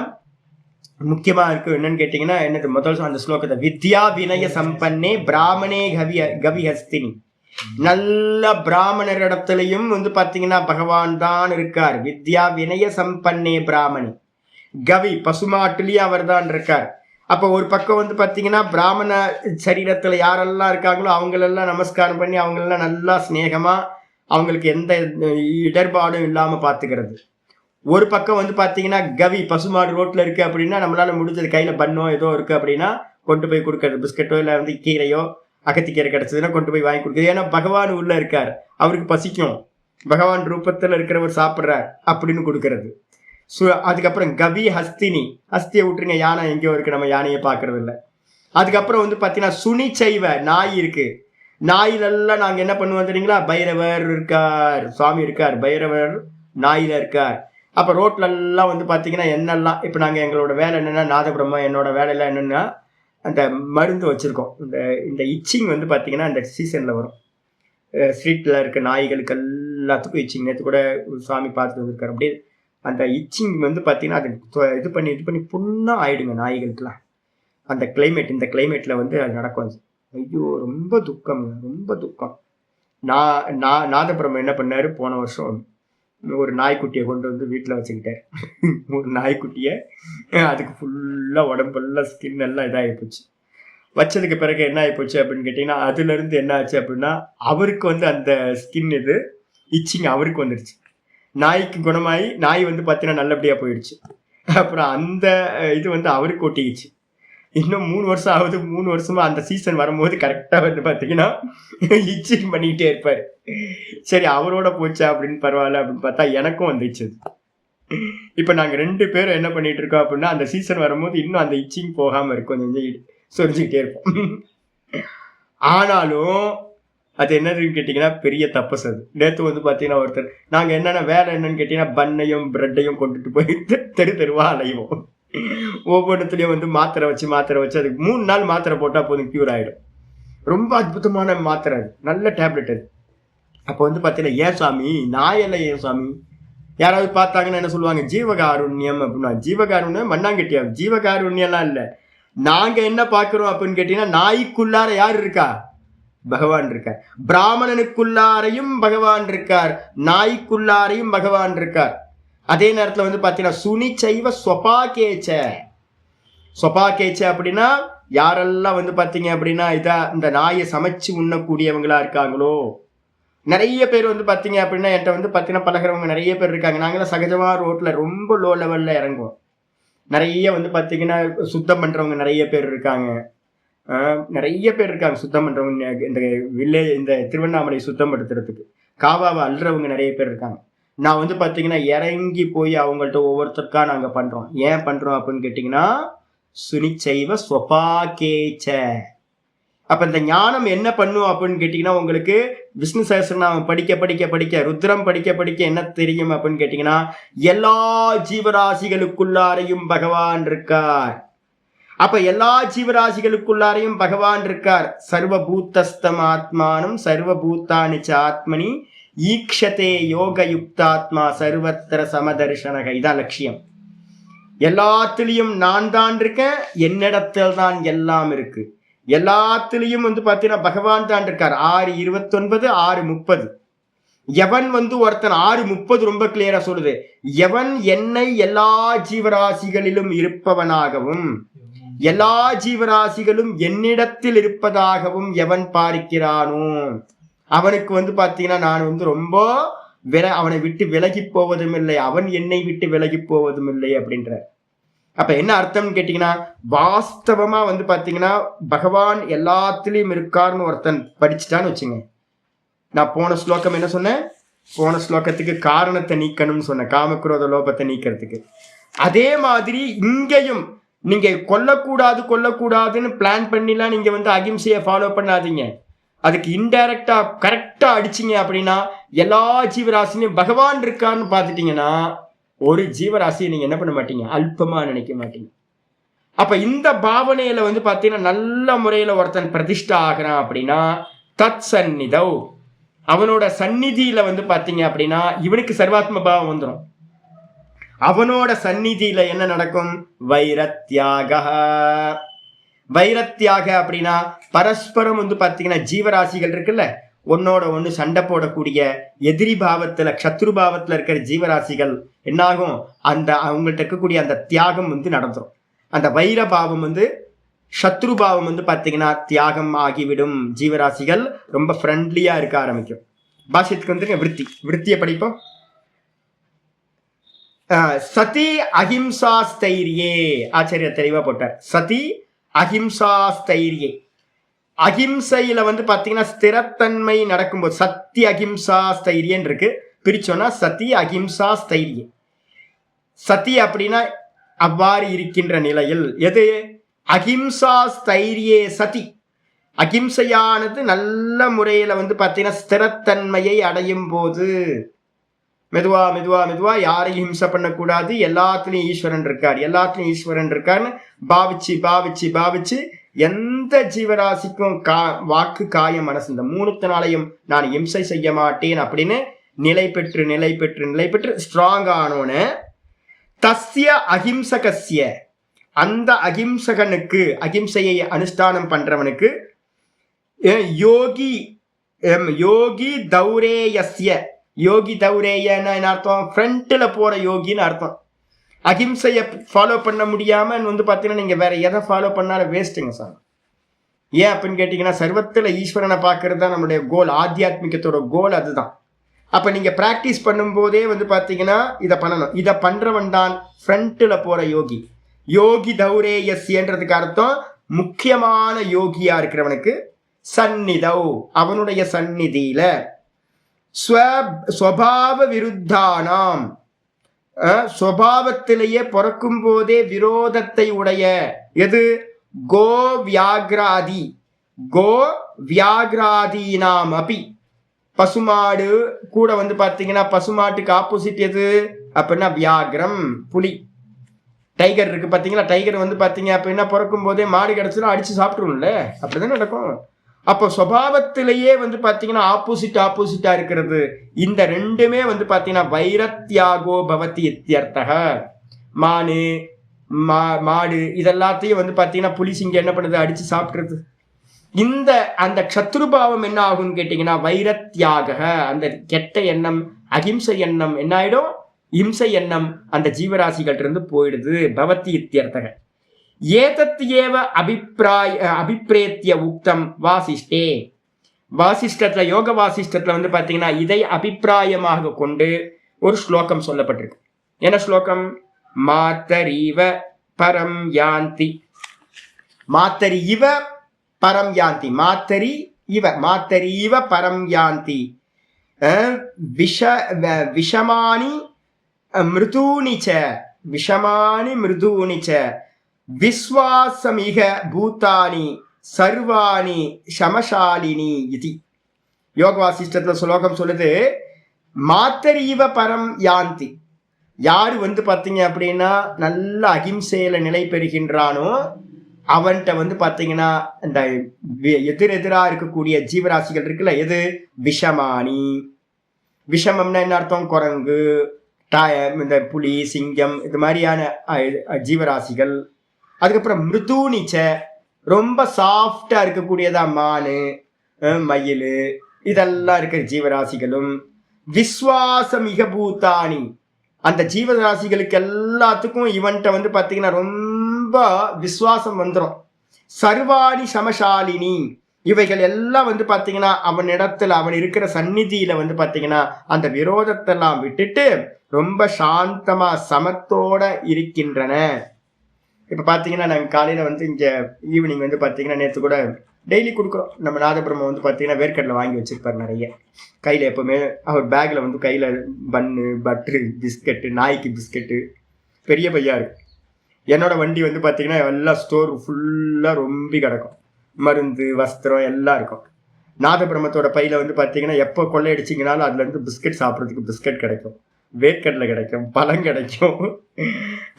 முக்கியமாக இருக்கு. என்னன்னு கேட்டிங்கன்னா என்னது முதல் அந்த ஸ்லோகத்தை வித்யா வினய சம்பன்னே பிராமணே கவிஹஸ்தினி. நல்ல பிராமணர் இடத்துலையும் வந்து பார்த்தீங்கன்னா பகவான் தான் இருக்கார். வித்யா வினய சம்பன்னே பிராமணி. கவி பசுமாட்டுலேயும் அவர் தான் இருக்கார். அப்போ ஒரு பக்கம் வந்து பார்த்தீங்கன்னா பிராமண சரீரத்தில் யாரெல்லாம் இருக்காங்களோ அவங்களெல்லாம் நமஸ்காரம் பண்ணி அவங்களெல்லாம் நல்லா ஸ்நேகமாக அவங்களுக்கு எந்த இடர்பாடும் இல்லாமல் பார்த்துக்கிறது. ஒரு பக்கம் வந்து பார்த்தீங்கன்னா கவி பசுமாடு ரோட்டில் இருக்குது அப்படின்னா நம்மளால முடிஞ்சது கையில் பண்ணோ ஏதோ இருக்குது அப்படின்னா கொண்டு போய் கொடுக்கறது. பிஸ்கட்டோ இல்லை வந்து கீரையோ அகத்திக்கீரை கிடச்சதுன்னா கொண்டு போய் வாங்கி கொடுக்குறது. ஏன்னா பகவான் உள்ளே இருக்கார், அவருக்கு பசிக்கும், பகவான் ரூபத்தில் இருக்கிறவர் சாப்பிட்றார் அப்படின்னு கொடுக்கறது. அதுக்கப்புறம் கவி ஹஸ்தினி. ஹஸ்தியை விட்டுருங்க, யானை எங்கேயோ இருக்கு, நம்ம யானையை பார்க்கறது இல்லை. அதுக்கப்புறம் வந்து பார்த்தீங்கன்னா சுனிச்சைவ நாய் இருக்கு. நாயிலெல்லாம் நாங்கள் என்ன பண்ணுவோம் தெரியுங்களா? பைரவர் இருக்கார், சுவாமி இருக்கார், பைரவர் நாயில இருக்கார். அப்போ ரோட்லெல்லாம் வந்து பார்த்தீங்கன்னா என்னெல்லாம் இப்போ நாங்கள் எங்களோட வேலை என்னென்னா நாதபிரம்ம என்னோட வேலையெல்லாம் என்னென்னா அந்த மருந்து வச்சுருக்கோம். இந்த இச்சிங் வந்து பார்த்தீங்கன்னா அந்த சீசனில் வரும். ஸ்ட்ரீட்டில் இருக்க நாய்களுக்கு எல்லாத்துக்கும் இச்சிங். நேற்று கூட சுவாமி பார்த்துட்டு வந்திருக்காரு. அப்படியே அந்த இச்சிங் வந்து பார்த்தீங்கன்னா அது இது பண்ணி புண்ணாக ஆயிடுங்க நாய்களுக்கெல்லாம். அந்த கிளைமேட், இந்த கிளைமேட்டில் வந்து அது நடக்கும். ஐயோ ரொம்ப துக்கம்ங்க, ரொம்ப துக்கம். நாதபுரம் என்ன பண்ணார், போன வருஷம் ஒரு நாய்க்குட்டியை கொண்டு வந்து வீட்டில் வச்சுக்கிட்டார். ஒரு நாய்க்குட்டியை, அதுக்கு ஃபுல்லாக உடம்பெல்லாம் ஸ்கின் எல்லாம் இதாகி போச்சு. வச்சதுக்கு பிறகு என்ன ஆகி போச்சு அப்படின்னு கேட்டிங்கன்னா அதுலேருந்து என்ன ஆச்சு அப்படின்னா அவருக்கு வந்து அந்த ஸ்கின் இது இச்சிங் அவருக்கு வந்துடுச்சு. நாய்க்கு குணமாகி நாய் வந்து பார்த்தீங்கன்னா நல்லபடியாக போயிடுச்சு. அப்புறம் அந்த இது வந்து அவருக்கு ஒட்டிக்கிச்சு. இன்னும் 3 வருஷம் ஆகுது. 3 வருஷமா அந்த சீசன் வரும்போது கரெக்டாக வந்து பார்த்தீங்கன்னா இச்சிங் பண்ணிக்கிட்டே இருப்பார். சரி அவரோட போச்சா அப்படின்னு பரவாயில்ல அப்படின்னு பார்த்தா எனக்கும் வந்துச்சு. இப்போ நாங்கள் 2 பேரும் என்ன பண்ணிட்டு இருக்கோம் அப்படின்னா அந்த சீசன் வரும்போது இன்னும் அந்த இச்சிங் போகாமல் இருக்கும், கொஞ்சம் சொரிஞ்சுக்கிட்டே இருப்போம். ஆனாலும் அது என்னதுன்னு கேட்டிங்கன்னா பெரிய தப்பஸ். அது நேற்று வந்து பார்த்தீங்கன்னா ஒருத்தர் நாங்கள் என்னென்ன வேலை என்னன்னு கேட்டிங்கன்னா பன்னையும் ப்ரெட்டையும் கொண்டுட்டு போய் தெருவாக அலைவோம். ஒவ்வொன்றுத்துலேயும் வந்து மாத்திரை வச்சு அதுக்கு 3 நாள் மாத்திரை போட்டால் போதும் க்யூர் ஆகிடும். ரொம்ப அற்புதமான மாத்திரை அது, நல்ல டேப்லெட் அது. அப்போ வந்து பார்த்தீங்கன்னா ஏன் சாமி நாயெல்லாம் ஏன் சாமி யாராவது பார்த்தாங்கன்னா என்ன சொல்லுவாங்க, ஜீவகாருண்யம் அப்படின்னா. ஜீவகாருண்யம் மண்ணாங்கட்டியா? ஜீவகாருண்யம்லாம் இல்லை. நாங்கள் என்ன பார்க்குறோம் அப்படின்னு கேட்டிங்கன்னா நாய்க்குள்ளார யார் இருக்கா? பகவான் இருக்கார். பிராமணனுக்குள்ளாரையும் பகவான் இருக்கார், நாய்க்குள்ளாரையும் பகவான் இருக்கார். அதே நேரத்தில் வந்து பார்த்தீங்கன்னா சுனிச்சைவ ஸ்வபாகேச்ச. ஸ்வபாகேச்ச அப்படின்னா யாரெல்லாம் வந்து பார்த்தீங்க அப்படின்னா இந்த நாயை சமைச்சு உண்ணக்கூடியவங்களா இருக்காங்களோ, நிறைய பேர் வந்து பார்த்தீங்க அப்படின்னா என்கிட்ட வந்து பார்த்தீங்கன்னா பழகிறவங்க நிறைய பேர் இருக்காங்க. நாங்களாம் சகஜமாக ரோட்டில் ரொம்ப லோ லெவலில் இறங்குவோம். நிறைய வந்து பார்த்தீங்கன்னா சுத்தம் பண்ணுறவங்க நிறைய பேர் இருக்காங்க. நிறைய பேர் இருக்காங்க சுத்தம் பண்ணுறவங்க. இந்த திருவண்ணாமலை சுத்தம் படுத்துறதுக்கு காவாவை அல்றவங்க நிறைய பேர் இருக்காங்க. நான் வந்து பார்த்தீங்கன்னா இறங்கி போய் அவங்கள்ட்ட ஒவ்வொருத்தருக்கா நாங்கள் பண்ணுறோம். ஏன் பண்ணுறோம் அப்படின்னு கேட்டிங்கன்னா சுனிச்சைவ ஸ்வபாகேச்ச. அப்போ இந்த ஞானம் என்ன பண்ணும் அப்படின்னு கேட்டிங்கன்னா உங்களுக்கு விஷ்ணு சஹஸ்ரநாமம் படிக்க ருத்ரம் படிக்க என்ன தெரியும் அப்படின்னு கேட்டிங்கன்னா எல்லா ஜீவராசிகளுக்குள்ளாரையும் பகவான் இருக்கார். அப்ப எல்லா ஜீவராசிகளுக்குள்ளாரையும் பகவான் இருக்கார். சர்வபூத்தஸ்தம் ஆத்மானம் சர்வபூத்தானி ச ஆத்மனி ஈக்ஷதே யோக யுக்தாத்மா சர்வத்திர சமதர்ஷனக. இதான் லட்சியம். எல்லாத்துலேயும் நான் தான் இருக்கேன், என்னிடத்தில் தான் எல்லாம் இருக்கு. எல்லாத்துலேயும் வந்து பார்த்தீங்கன்னா பகவான் தான் இருக்கார். 6:29 6:30. எவன் வந்து ஒருத்தன் 6:30 ரொம்ப கிளியரா சொல்லுது, எவன் என்னை எல்லா ஜீவராசிகளிலும் இருப்பவனாகவும் எல்லா ஜீவராசிகளும் என்னிடத்தில் இருப்பதாகவும் எவன் பார்க்கிறானோ. அவனுக்கு வந்து பாத்தீங்கன்னா நான் வந்து ரொம்ப அவனை விட்டு விலகி போவதும் இல்லை, அவன் என்னை விட்டு விலகி போவதும் இல்லை அப்படின்ற. அப்ப என்ன அர்த்தம்னு கேட்டீங்கன்னா, வாஸ்தவமா வந்து பாத்தீங்கன்னா பகவான் எல்லாத்திலையும் இருக்காருன்னு ஒருத்தன் படிச்சுட்டான்னு வச்சுங்க. நான் போன ஸ்லோகம் என்ன சொன்னேன்? போன ஸ்லோகத்துக்கு காரணத்தை நீக்கணும்னு சொன்னேன், காமக்ரோத லோபத்தை நீக்கிறதுக்கு. அதே மாதிரி இங்கேயும் நீங்க கொல்லக்கூடாதுன்னு பிளான் பண்ணிலாம் நீங்க வந்து அகிம்சையை ஃபாலோ பண்ணாதீங்க. அதுக்கு இன்டைரக்டா கரெக்டா அடிச்சிங்க அப்படின்னா எல்லா ஜீவராசிலையும் பகவான் இருக்கான்னு பார்த்துட்டீங்கன்னா ஒரு ஜீவராசியை நீங்க என்ன பண்ண மாட்டீங்க, அல்பமா நினைக்க மாட்டீங்க. அப்ப இந்த பாவனையில வந்து பாத்தீங்கன்னா நல்ல முறையில ஒருத்தன் பிரதிஷ்டா ஆகிறான் அப்படின்னா தத் சந்நிதவ், அவனோட சந்நிதியில வந்து பாத்தீங்க அப்படின்னா இவனுக்கு சர்வாத்ம பாவம் வந்துடும். அவனோட சந்நிதியில என்ன நடக்கும்? வைரத்யாக. வைரத்யாக அப்படின்னா பரஸ்பரம் வந்து பாத்தீங்கன்னா ஜீவராசிகள் இருக்குல்ல, ஒன்னோட ஒண்ணு சண்டை போடக்கூடிய எதிரி பாவத்துல சத்ரு பாவத்துல இருக்கிற ஜீவராசிகள் என்னாகும், அந்த அவங்கள்ட்ட இருக்கக்கூடிய அந்த தியாகம் வந்து நடந்துடும். அந்த வைர பாவம் வந்து சத்ரு பாவம் வந்து பாத்தீங்கன்னா தியாகம் ஆகிவிடும். ஜீவராசிகள் ரொம்ப ஃப்ரெண்ட்லியா இருக்க ஆரம்பிக்கும். பாஷ்யத்துக்கு வந்துருங்க, விருத்தியை படிப்போம். சதி அஹிம்சா ஸ்தைரியே, ஆச்சரியர் தெளிவா போட்டார். சதி அஹிம்சா ஸ்தைரியே, அஹிம்சையில வந்து பாத்தீங்கன்னா ஸ்திரத்தன்மை நடக்கும்போது சத்திய அஹிம்சா ஸ்தைரியன் இருக்கு, பிரிச்சோன்னா சதி அஹிம்சா ஸ்தைரிய. சதி அப்படின்னா அவ்வாறு இருக்கின்ற நிலையில், எது அஹிம்சா ஸ்தைரியே சதி, அஹிம்சையானது நல்ல முறையில வந்து பாத்தீங்கன்னா ஸ்திரத்தன்மையை அடையும் போது, மெதுவா மெதுவா மெதுவா யாரையும் ஹிம்சை பண்ணக்கூடாது, எல்லாத்துலயும் ஈஸ்வரன் இருக்காருன்னு பாவிச்சு பாவிச்சு பாவிச்சு எந்த ஜீவராசிக்கும் வாக்கு காய மனசு இந்த மூணுத்தினாலையும் நான் இம்சை செய்ய மாட்டேன் அப்படின்னு நிலை பெற்று ஸ்ட்ராங் ஆனோன்னு தஸ்ய அஹிம்சகஸ்ய, அந்த அஹிம்சகனுக்கு அஹிம்சையை அனுஷ்டானம் பண்றவனுக்கு யோகி யோகி தௌரேயஸ்ய, யோகி தௌரேயன்னு என்ன அர்த்தம்? ஃப்ரண்ட்ல போற யோகின்னு அர்த்தம். அஹிம்சையை ஃபாலோ பண்ண முடியாம வந்து பாத்தீங்கன்னா நீங்க வேற எதை ஃபாலோ பண்ணாலும் வேஸ்ட்டுங்க சார். ஏன் அப்படின்னு கேட்டீங்கன்னா சர்வத்துல ஈஸ்வரனை பார்க்கறது தான் நம்மளுடைய கோல், ஆத்தியாத்மிகத்தோட கோல் அதுதான். அப்ப நீங்க பிராக்டிஸ் பண்ணும் போதே வந்து பாத்தீங்கன்னா இதை பண்ணணும். இதை பண்றவன் தான் ஃப்ரண்ட்ல போற யோகி. யோகி தௌரேயஸ்யன்றதுக்கு அர்த்தம் முக்கியமான யோகியா இருக்கிறவனுக்கு சந்நிதவ், அவனுடைய சந்நிதியில ஸ்வபாவ விருத்தானாம், ஸ்வபாவத்திலேயே பிறக்கும் போதே விரோதத்தை உடைய, எது கோ வியாகிராதி, கோ வியாகிராதீனாம் அபி, பசுமாடு கூட வந்து பாத்தீங்கன்னா பசுமாட்டுக்கு ஆப்போசிட் எது அப்படின்னா வியாகிரம், புலி. டைகர் இருக்கு பாத்தீங்களா, டைகர் வந்து பாத்தீங்க அப்படின்னா பிறக்கும் போதே மாடு கிடைச்சிடும் அடிச்சு சாப்பிட்டுரும்ல, அப்படிதான் நடக்கும். அப்போ சுபாவத்திலேயே வந்து பாத்தீங்கன்னா ஆப்போசிட்டா இருக்கிறது. இந்த ரெண்டுமே வந்து பாத்தீங்கன்னா வைரத்யாகோ பவதி இத்தியர்த்தக. மாடு இதெல்லாத்தையும் வந்து பாத்தீங்கன்னா புலி சிங்கம் என்ன பண்ணுது, அடிச்சு சாப்பிடுறது. இந்த அந்த சத்ருபாவம் என்ன ஆகும்னு கேட்டீங்கன்னா வைரத்யாக, அந்த கெட்ட எண்ணம் அஹிம்சை எண்ணம் என்ன ஆயிடும், இம்சை எண்ணம் அந்த ஜீவராசிகள் இருந்து போயிடுது. பவதி இத்தியர்த்தக. ஏதத் ஏவ அபிப்ரேத்திய உக்தம் வாசிஷ்டே, வாசிஷ்டத்துல யோக வாசிஷ்டத்துல வந்து பாத்தீங்கன்னா இதை அபிப்பிராயமாக கொண்டு ஒரு ஸ்லோகம் சொல்லப்பட்டிருக்கு. என்ன ஸ்லோகம்? மாத்தரீவ பரம் யாந்தி, மாத்தரி இவ பரம் யாந்தி, மாத்தரீவ பரம் யாந்தி, விஷமானி மிருதூனி ச விஸ்வாசமிக பூத்தானி சர்வாணி சமசாலினி இது. யோக வாசிஷ்டத்துல ஸ்லோகம் சொல்லுது, மாத்தரீவ பரம் யாந்தி, யாரு வந்து பாத்தீங்க அப்படின்னா நல்ல அகிம்சையில நிலை பெறுகின்றானோ அவன்கிட்ட வந்து பாத்தீங்கன்னா இந்த எதிரெதிரா இருக்கக்கூடிய ஜீவராசிகள் இருக்குல்ல, எது விஷமானி, விஷமம்னா என்ன அர்த்தம்? குரங்கு, இந்த புலி, சிங்கம், இது மாதிரியான ஜீவராசிகள். அதுக்கப்புறம் மிருதூனிச்ச, ரொம்ப சாஃப்டா இருக்கக்கூடியதா மானு, மயில், இதெல்லாம் இருக்கிற ஜீவராசிகளும். விஸ்வாசமிக பூத்தானி, அந்த ஜீவராசிகளுக்கு எல்லாத்துக்கும் இவன்கிட்ட வந்து பாத்தீங்கன்னா ரொம்ப விசுவாசம் வந்துடும். சர்வாணி சமசாலினி, இவைகள் எல்லாம் வந்து பாத்தீங்கன்னா அவனிடத்துல அவன் இருக்கிற சந்நிதியில வந்து பாத்தீங்கன்னா அந்த விரோதத்தை எல்லாம் விட்டுட்டு ரொம்ப சாந்தமா சமத்தோட இருக்கின்றன. இப்ப பாத்தீங்கன்னா நாங்க காலையில வந்து இங்க ஈவினிங் வந்து பாத்தீங்கன்னா நேற்று கூட டெய்லி கொடுக்குறோம். நம்ம நாதபிரம்ம வந்து பாத்தீங்கன்னா வேர்க்கடலை வாங்கி வச்சிருப்பாரு நிறைய. கையில எப்பவுமே அவர் பேக்ல வந்து கையில பன்னு, பட்டரு, பிஸ்கட்டு, நாய்க்கு பிஸ்கட்டு, பெரிய பையா இருக்கு. என்னோட வண்டி வந்து பாத்தீங்கன்னா எல்லா ஸ்டோர் ஃபுல்லா ரொம்பி கிடக்கும். மருந்து, வஸ்திரம் எல்லாம் இருக்கும். நாதபிரம்மத்தோட பையில வந்து பாத்தீங்கன்னா எப்போ கொள்ளையடிச்சிங்கனாலும் அதுல இருந்து பிஸ்கட் சாப்பிட்றதுக்கு பிஸ்கட் கிடைக்கும், வேர்க்கடலை கிடைக்கும், பழம் கிடைக்கும்.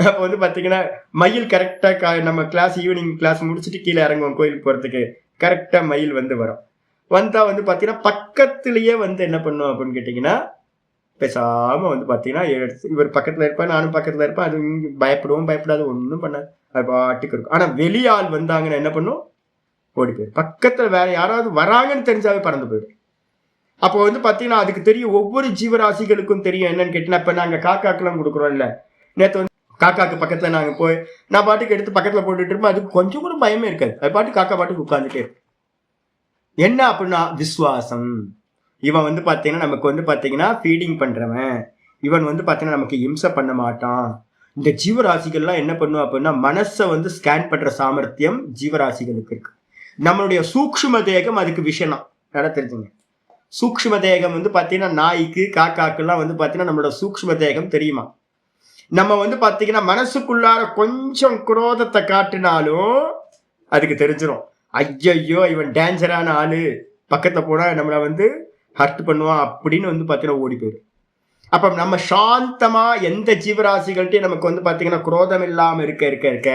அப்போ வந்து பாத்தீங்கன்னா மயில் கரெக்டா நம்ம கிளாஸ் ஈவினிங் கிளாஸ் முடிச்சுட்டு கீழே இறங்குவோம் கோயிலுக்கு போறதுக்கு. கரெக்டா மயில் வந்து வரும். வந்தா வந்து பாத்தீங்கன்னா பக்கத்திலேயே வந்து என்ன பண்ணுவோம் அப்படின்னு கேட்டீங்கன்னா பேசாம வந்து பாத்தீங்கன்னா இவர் பக்கத்துல இருப்பேன், நானும் பக்கத்துல இருப்பேன். அது பயப்படுவோம், பயப்படாது, ஒன்றும் பண்ணாது, அது பாட்டுக்கு இருக்கும். ஆனா வெளியாள் வந்தாங்கன்னா என்ன பண்ணும், ஓடி போயிடும். பக்கத்துல வேற யாராவது வராங்கன்னு தெரிஞ்சாவே பறந்து போயிடும். அப்போ வந்து பாத்தீங்கன்னா அதுக்கு தெரியும், ஒவ்வொரு ஜீவராசிகளுக்கும் தெரியும். என்னன்னு கேட்டீங்கன்னா இப்ப நாங்க காக்காக்கெல்லாம் கொடுக்குறோம் இல்ல, நேற்று வந்து காக்காக்கு பக்கத்துல நாங்க போய் நான் பாட்டுக்கு எடுத்து பக்கத்துல போட்டுட்டு இருப்போம். அதுக்கு கொஞ்சம் கூட பயமே இருக்காது. அது பாட்டு காக்கா பாட்டுக்கு உட்காந்துட்டே இருக்கும். என்ன அப்படின்னா விசுவாசம். இவன் வந்து பாத்தீங்கன்னா நமக்கு வந்து பாத்தீங்கன்னா ஃபீடிங் பண்றவன். இவன் வந்து பாத்தீங்கன்னா நமக்கு இம்சை பண்ண மாட்டான். இந்த ஜீவராசிகள்லாம் என்ன பண்ணும் அப்படின்னா மனசை வந்து ஸ்கேன் பண்ற சாமர்த்தியம் ஜீவராசிகளுக்கு இருக்கு. நம்மளுடைய சூக்ஷ்ம தேகம் அதுக்கு விஷயம் நல்லா தெரிஞ்சுங்க. சூக்ஷ்ம தேகம் வந்து பாத்தீங்கன்னா நாய்க்கு, காக்காக்கெல்லாம் வந்து பாத்தீங்கன்னா நம்மளோட சூக்ஷ்ம தேகம் தெரியுமா. நம்ம வந்து பாத்தீங்கன்னா மனசுக்குள்ளார கொஞ்சம் குரோதத்தை காட்டினாலும் அதுக்கு தெரிஞ்சிடும், ஐயோ இவன் டேஞ்சரான ஆளு, பக்கத்துல போனா நம்மளை வந்து ஹர்ட் பண்ணுவான் அப்படின்னு வந்து பாத்தீங்கன்னா ஓடி போயிடும். அப்ப நம்ம சாந்தமா எந்த ஜீவராசிகள்கிட்டையும் நமக்கு வந்து பாத்தீங்கன்னா குரோதம் இல்லாம இருக்க இருக்க இருக்க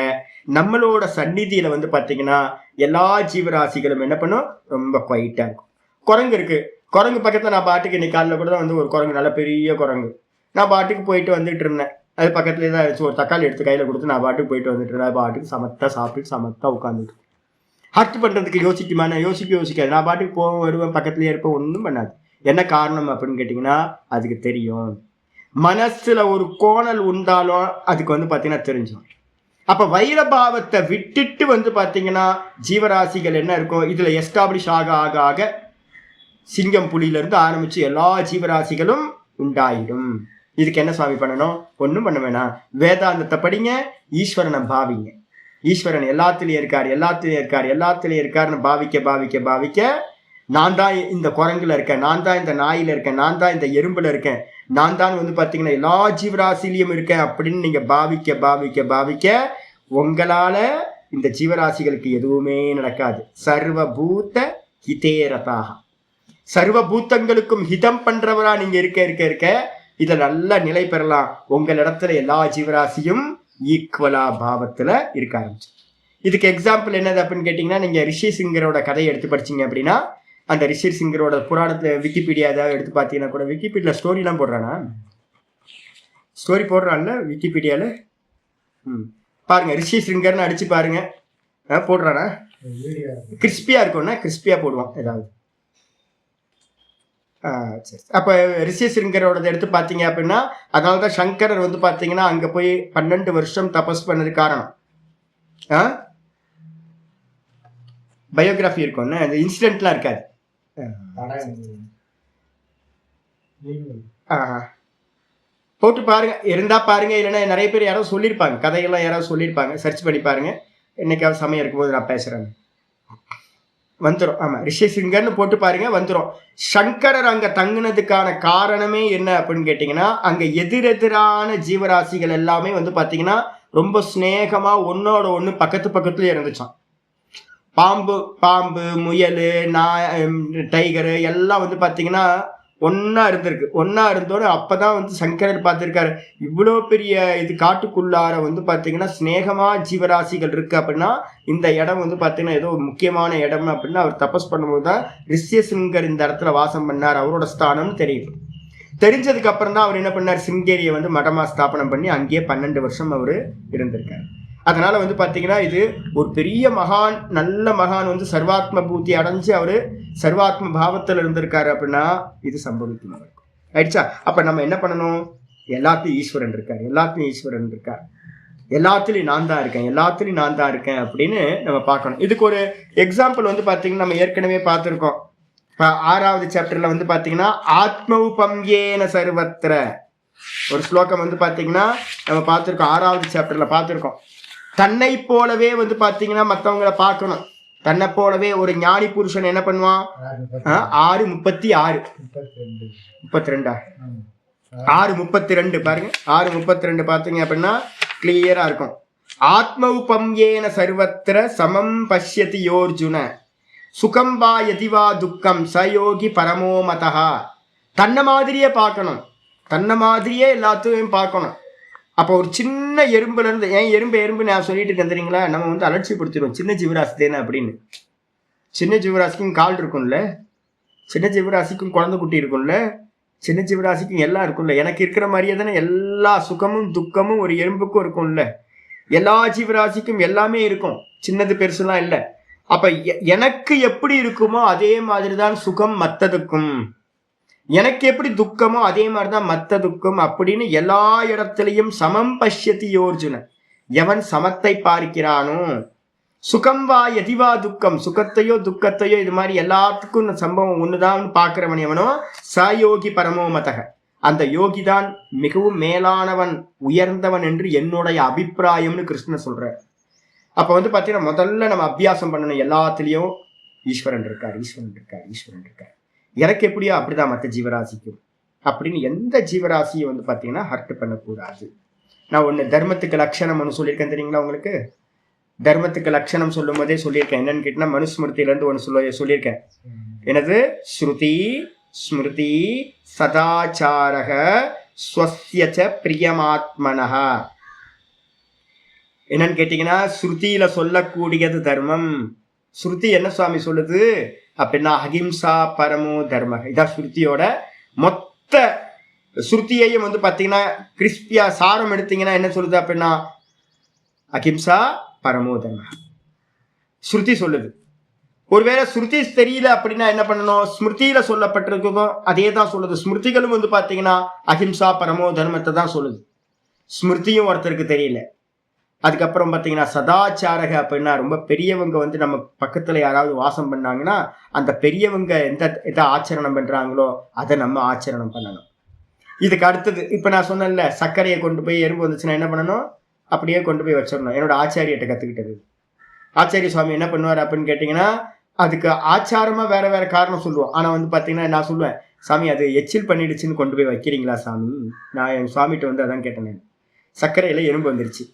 நம்மளோட சந்நிதியில வந்து பாத்தீங்கன்னா எல்லா ஜீவராசிகளும் என்ன பண்ணும், ரொம்ப குவைட்டா இருக்கும். குரங்கு இருக்கு, குரங்கு பக்கத்துல நான் பாட்டுக்கு இன்னைக்கு காலையில் கூட தான் வந்து ஒரு குரங்கு, நல்ல பெரிய குரங்கு, நான் பாட்டுக்கு போயிட்டு வந்துட்டு இருந்தேன். அது பக்கத்துலேயே தான் இருந்துச்சு. ஒரு தக்காளி எடுத்து கையில கொடுத்து நான் பாட்டுக்கு போயிட்டு வந்துட்டு இருந்தேன். அது பாட்டுக்கு சமத்தா சாப்பிட்டு சமத்தா உட்காந்துட்டு. ஹர்ட் பண்றதுக்கு யோசிக்குமா, நான் யோசிக்காது. நான் பாட்டுக்கு போவேன், வருவேன், பக்கத்துலயே இருப்பேன், ஒன்றும் பண்ணாது. என்ன காரணம் அப்படின்னு கேட்டீங்கன்னா அதுக்கு தெரியும். மனசுல ஒரு கோணல் உண்டாலும் அதுக்கு வந்து பாத்தீங்கன்னா தெரிஞ்சும். அப்ப வைரபாவத்தை விட்டுட்டு வந்து பாத்தீங்கன்னா ஜீவராசிகள் என்ன இருக்கும், இதுல எஸ்டாப்ளிஷ் ஆக ஆக ஆக சிங்கம் புலியில இருந்து ஆரம்பிச்சு எல்லா ஜீவராசிகளும் உண்டாயிடும். இதுக்கு என்ன சுவாமி பண்ணணும், ஒன்றும் பண்ண வேணாம், வேதாந்தத்தை படிங்க, ஈஸ்வரனை பாவிங்க. ஈஸ்வரன் எல்லாத்துலயும் இருக்காரு, எல்லாத்துலயும் இருக்காரு, எல்லாத்துலயும் இருக்காருன்னு பாவிக்க பாவிக்க பாவிக்க நான் தான் இந்த குரங்குல இருக்கேன், நான் தான் இந்த நாயில இருக்கேன், நான் தான் இந்த எறும்புல இருக்கேன், நான் தான் வந்து பாத்தீங்கன்னா எல்லா ஜீவராசிலையும் இருக்கேன் அப்படின்னு நீங்க பாவிக்க பாவிக்க பாவிக்க உங்களால இந்த ஜீவராசிகளுக்கு எதுவுமே நடக்காது. சர்வபூத ஹிதேரதாக, சர்வபூத்தங்களுக்கும் ஹிதம் பண்றவரா நீங்க இருக்க இருக்க இருக்க இதை நல்லா நிலை பெறலாம். உங்களிடத்துல எல்லா ஜீவராசியும் ஈக்குவலா பாவத்துல இருக்க ஆரம்பிச்சு. இதுக்கு எக்ஸாம்பிள் என்னது அப்படின்னு கேட்டீங்கன்னா, நீங்க ரிஷி சிங்கரோட கதையை எடுத்து படிச்சீங்க அப்படின்னா, அந்த ரிஷி சிங்கரோட புராணத்துல விக்கிபீடியா ஏதாவது எடுத்து பார்த்தீங்கன்னா கூட, விக்கிபீடியா ஸ்டோரிலாம் போடுறானா, ஸ்டோரி போடுறான்ல விக்கிபீடியால, பாருங்க ரிஷி சிங்கர்னு அடிச்சு பாருங்க, போடுறானா, கிறிஸ்பியா இருக்கும்னா கிறிஸ்பியா போடுவான் ஏதாவது. சரி, அப்ப ரிஷி சிங்கரோட எடுத்து பாத்தீங்க அப்படின்னா, அதனாலதான் சங்கரர் வந்து பாத்தீங்கன்னா அங்க போய் 12 வருஷம் தபஸ் பண்ணது காரணம். பயோகிராஃபி இருக்கும்னு அந்த இன்சிடென்ட்லாம் இருக்காது. போட்டு பாருங்க, இருந்தா பாருங்க, இல்லைன்னா நிறைய பேர் யாராவது சொல்லியிருப்பாங்க, கதைகள்லாம் யாராவது சொல்லியிருப்பாங்க, சர்ச் பண்ணி பாருங்க. என்னைக்காவது சமயம் இருக்கும்போது நான் பேசுறேன், வந்துடும். ஆமா, ரிஷி சிங்கர்னு போட்டு பாருங்க, வந்துடும். சங்கரர் அங்க தங்குனதுக்கான காரணமே என்ன அப்படின்னு கேட்டீங்கன்னா, அங்க எதிரெதிரான ஜீவராசிகள் எல்லாமே வந்து பாத்தீங்கன்னா ரொம்ப ஸ்நேகமா ஒன்னோட ஒண்ணு பக்கத்து பக்கத்துல இருந்துச்சான். பாம்பு, முயல், டைகரு எல்லாம் வந்து பாத்தீங்கன்னா ஒன்னா இருந்திருக்கு. ஒன்னா இருந்தோட அப்பதான் வந்து சங்கரர் பார்த்திருக்காரு, இவ்வளோ பெரிய இது காட்டுக்குள்ளார வந்து பாத்தீங்கன்னா ஸ்நேகமா ஜீவராசிகள் இருக்கு அப்படின்னா இந்த இடம் வந்து பாத்தீங்கன்னா ஏதோ முக்கியமான இடம் அப்படின்னு அவர் தபஸ் பண்ணும்போது தான் ரிஷி சிங்கர் இந்த இடத்துல வாசம் பண்ணார், அவரோட ஸ்தானம்னு தெரியுது. தெரிஞ்சதுக்கு அப்புறம் தான் அவர் என்ன பண்ணார், சிங்கேரியை வந்து மடமா ஸ்தாபனம் பண்ணி அங்கேயே 12 வருஷம் அவரு இருந்திருக்காரு. அதனால வந்து பாத்தீங்கன்னா இது ஒரு பெரிய மகான், நல்ல மகான் வந்து சர்வாத்ம பூத்தி அடைஞ்சு அவரு சர்வாத்ம பாவத்தில் இருந்திருக்காரு அப்படின்னா இது சம்பவிக்கும் ஆயிடுச்சா. அப்ப நம்ம என்ன பண்ணணும், எல்லாத்தையும் ஈஸ்வரன் இருக்காரு, எல்லாத்தையும் ஈஸ்வரன் இருக்கார், எல்லாத்துலேயும் நான் தான் இருக்கேன், எல்லாத்துலேயும் நான் தான் இருக்கேன் அப்படின்னு நம்ம பார்க்கணும். இதுக்கு ஒரு எக்ஸாம்பிள் வந்து பார்த்தீங்கன்னா நம்ம ஏற்கனவே பார்த்துருக்கோம். இப்போ 6வது சாப்டர்ல வந்து பார்த்தீங்கன்னா ஆத்மௌபம்யேன சர்வத்திர ஒரு ஸ்லோகம் வந்து பார்த்தீங்கன்னா நம்ம பார்த்துருக்கோம். 6வது சாப்டர்ல பார்த்துருக்கோம். தன்னை போலவே வந்து பார்த்தீங்கன்னா மற்றவங்களை பார்க்கணும். தன்னை போலவே ஒரு ஞானி புருஷன் என்ன பண்ணுவான்? 6:36 32 6:32 பாருங்க. 6:32 பார்த்தீங்க அப்படின்னா கிளியரா இருக்கும். ஆத்மௌபம்யேன சர்வத்திர சமம் பஷ்யதி யோர்ஜுன சுகம் வா யதிவா துக்கம் சயோகி பரமோமதா. தன்னை மாதிரியே பார்க்கணும், தன்னை மாதிரியே எல்லாத்தையும் பார்க்கணும். அப்போ ஒரு சின்ன எறும்புல இருந்து, ஏன் எறும்பு நான் சொல்லிட்டு இருக்கேன் தெரியுங்களா, நம்ம வந்து அலட்சியப்படுத்திடுவோம். சின்ன ஜீவராசி தானே அப்படின்னு. சின்ன ஜீவராசிக்கும் கால் இருக்கும்ல, சின்ன ஜீவராசிக்கும் குழந்தை குட்டி இருக்கும்ல, சின்ன ஜீவராசிக்கும் எல்லாம் இருக்கும்ல. எனக்கு இருக்கிற மாதிரியே தானே எல்லா சுகமும் துக்கமும் ஒரு எறும்புக்கும் இருக்கும்ல. எல்லா ஜீவராசிக்கும் எல்லாமே இருக்கும், சின்னது பெருசுலாம் இல்லை. அப்ப எனக்கு எப்படி இருக்குமோ அதே மாதிரிதான் சுகம் மற்றதுக்கும், எனக்கு எப்படி துக்கமோ அதே மாதிரிதான் மற்ற துக்கம் அப்படின்னு எல்லா இடத்துலையும் சமம் பஷ்யதி யோர்ஜுன. எவன் சமத்தை பார்க்கிறானோ, சுகம் வா எதிவா துக்கம், சுகத்தையோ துக்கத்தையோ இது மாதிரி எல்லாத்துக்கும் இந்த சம்பவம் ஒண்ணுதான் பார்க்கிறவன் எவனோ சயோகி பரமோமதக, அந்த யோகிதான் மிகவும் மேலானவன், உயர்ந்தவன் என்று என்னுடைய அபிப்பிராயம்னு கிருஷ்ணன் சொல்றார். அப்ப வந்து பாத்தீங்கன்னா முதல்ல நம்ம அபியாசம் பண்ணணும். எல்லாத்துலயும் ஈஸ்வரன் இருக்கார், ஈஸ்வரன் இருக்கார், ஈஸ்வரன் இருக்கார். எனக்கு எப்படியோ அப்படிதான் மற்ற ஜீவராசிக்கும் அப்படின்னு எந்த ஜீவராசியை வந்து பாத்தீங்கன்னா ஹர்ட் பண்ணக்கூடாது. நான் ஒண்ணு தர்மத்துக்கு லட்சணம் ஒன்று சொல்லியிருக்கேன் தெரியுங்களா உங்களுக்கு. தர்மத்துக்கு லட்சணம் சொல்லும் போதே சொல்லியிருக்கேன். என்னன்னு கேட்டீங்கன்னா மனுஸ்மிருதியில இருந்து ஒன்று சொல்லியிருக்கேன். எனது ஸ்ருதி ஸ்மிருதி சதாச்சாரக ஸ்வஸ்யச பிரியமாத்மனஹ. என்னன்னு கேட்டீங்கன்னா ஸ்ருதியில சொல்லக்கூடியது தர்மம். ஸ்ருதி என்ன சுவாமி சொல்லுது அப்படின்னா அஹிம்சா பரமோ தர்ம. இதான் ஸ்ருதியோட மொத்த ஸ்ருதியையும் வந்து பாத்தீங்கன்னா கிறிஸ்பியா சாரம் எடுத்தீங்கன்னா என்ன சொல்லுது அப்படின்னா அஹிம்சா பரமோ தர்ம ஸ்ருதி சொல்லுது. ஒருவேளை ஸ்ருதி தெரியல அப்படின்னா என்ன பண்ணணும், ஸ்மிருதியில சொல்லப்பட்டிருக்கோ அதே தான் சொல்லுது. ஸ்மிருதிகளும் வந்து பாத்தீங்கன்னா அஹிம்சா பரமோ தர்மத்தை தான் சொல்லுது. ஸ்மிருதியும் ஒருத்தருக்கு தெரியல. அதுக்கப்புறம் பார்த்தீங்கன்னா சதாச்சாரக அப்படின்னா ரொம்ப பெரியவங்க வந்து நம்ம பக்கத்துல யாராவது வாசம் பண்ணாங்கன்னா அந்த பெரியவங்க எதை ஆச்சரணம் பண்றாங்களோ அதை நம்ம ஆச்சரணம் பண்ணணும். இதுக்கு அடுத்தது இப்ப நான் சொன்னேன்ல, சர்க்கரையை கொண்டு போய் எறும்பு வந்துச்சுன்னா என்ன பண்ணணும், அப்படியே கொண்டு போய் வச்சிடணும். என்னோட ஆச்சாரியத்தை கத்துக்கிட்டது. ஆச்சாரிய சுவாமி என்ன பண்ணுவார் அப்படின்னு கேட்டீங்கன்னா அதுக்கு ஆச்சாரமா வேற வேற காரணம் சொல்லுவோம். ஆனா வந்து பாத்தீங்கன்னா நான் சொல்லுவேன், சாமி அது எச்சில் பண்ணிடுச்சுன்னு கொண்டு போய் வைக்கிறீங்களா சாமி? நான் என் சுவாமிகிட்ட வந்து அதான் கேட்டேன். சர்க்கரையில எறும்பு வந்துருச்சு.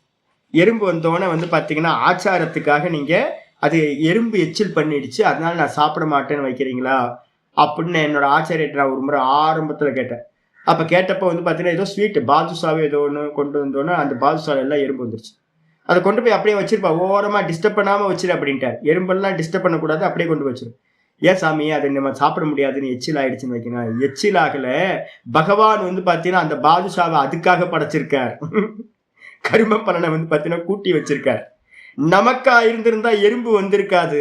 எறும்பு வந்தோடனே வந்து பார்த்தீங்கன்னா ஆச்சாரத்துக்காக நீங்கள் அது எறும்பு எச்சில் பண்ணிடுச்சு அதனால நான் சாப்பிட மாட்டேன்னு வைக்கிறீங்களா அப்படின்னு என்னோட ஆச்சாரியத்தை நான் ஒரு முறை ஆரம்பத்தில் கேட்டேன். அப்போ கேட்டப்போ வந்து பார்த்தீங்கன்னா ஏதோ ஸ்வீட்டு பாதுஷாவே ஏதோ ஒன்று கொண்டு வந்தோன்னே அந்த பாதுஷாவில் எல்லாம் எறும்பு வந்துருச்சு. அதை கொண்டு போய் அப்படியே வச்சிருப்பா, ஓரமாக டிஸ்டர்ப் பண்ணாமல் வச்சிரு அப்படின்ட்டார். எறும்பெல்லாம் டிஸ்டர்ப் பண்ணக்கூடாது, அப்படியே கொண்டு வச்சிரு. ஏன் சாமி அதை நம்ம சாப்பிட முடியாதுன்னு எச்சில் ஆயிடுச்சுன்னு வைக்கணும். எச்சில் ஆகலை, பகவான் வந்து பார்த்தீங்கன்னா அந்த பாதுஷாவை அதுக்காக படைச்சிருக்கார். கரும பலனை வந்து பார்த்தீங்கன்னா கூட்டி வச்சிருக்கார். நமக்கா இருந்திருந்தா எறும்பு வந்திருக்காது.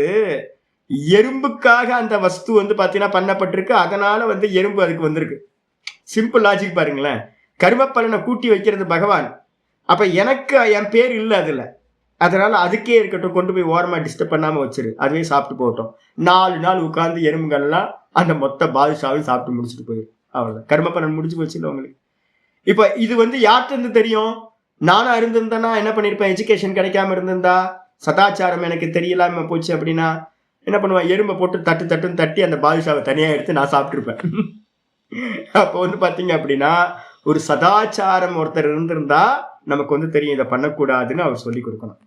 எறும்புக்காக அந்த வஸ்து வந்து பார்த்தீங்கன்னா பண்ணப்பட்டிருக்கு, அதனால வந்து எறும்பு அதுக்கு வந்திருக்கு. சிம்பிள் லாஜிக் பாருங்களேன். கரும பலனை கூட்டி வைக்கிறது பகவான். அப்ப எனக்கு என் பேர் இல்லை அதுல, அதனால அதுக்கே இருக்கட்டும், கொண்டு போய் ஓரமா டிஸ்டர்ப் பண்ணாம வச்சிரு, அதுவே சாப்பிட்டு போகட்டும். 4 நாள் உட்கார்ந்து எறும்புகள்லாம் அந்த மொத்த பாதுஷாவை சாப்பிட்டு முடிச்சுட்டு போயிடும். அவ்வளவுதான், கர்ம பலன் முடிச்சு போச்சு இல்லை உங்களுக்கு. இப்ப இது வந்து யார்கிட்ட இருந்து தெரியும்? நானும் இருந்திருந்தேன்னா என்ன பண்ணிருப்பேன், எஜுகேஷன் கிடைக்காம இருந்திருந்தா, சதாச்சாரம் எனக்கு தெரியலாம போச்சு அப்படின்னா என்ன பண்ணுவேன், எறும்பை போட்டு தட்டுன்னு தட்டி அந்த பாதுஷாவை தனியா எடுத்து நான் சாப்பிட்டுருப்பேன். அப்போ வந்து பாத்தீங்க அப்படின்னா ஒரு சதாச்சாரம் ஒருத்தர் இருந்திருந்தா நமக்கு வந்து தெரியும் இதை பண்ணக்கூடாதுன்னு அவர் சொல்லி கொடுக்கணும்.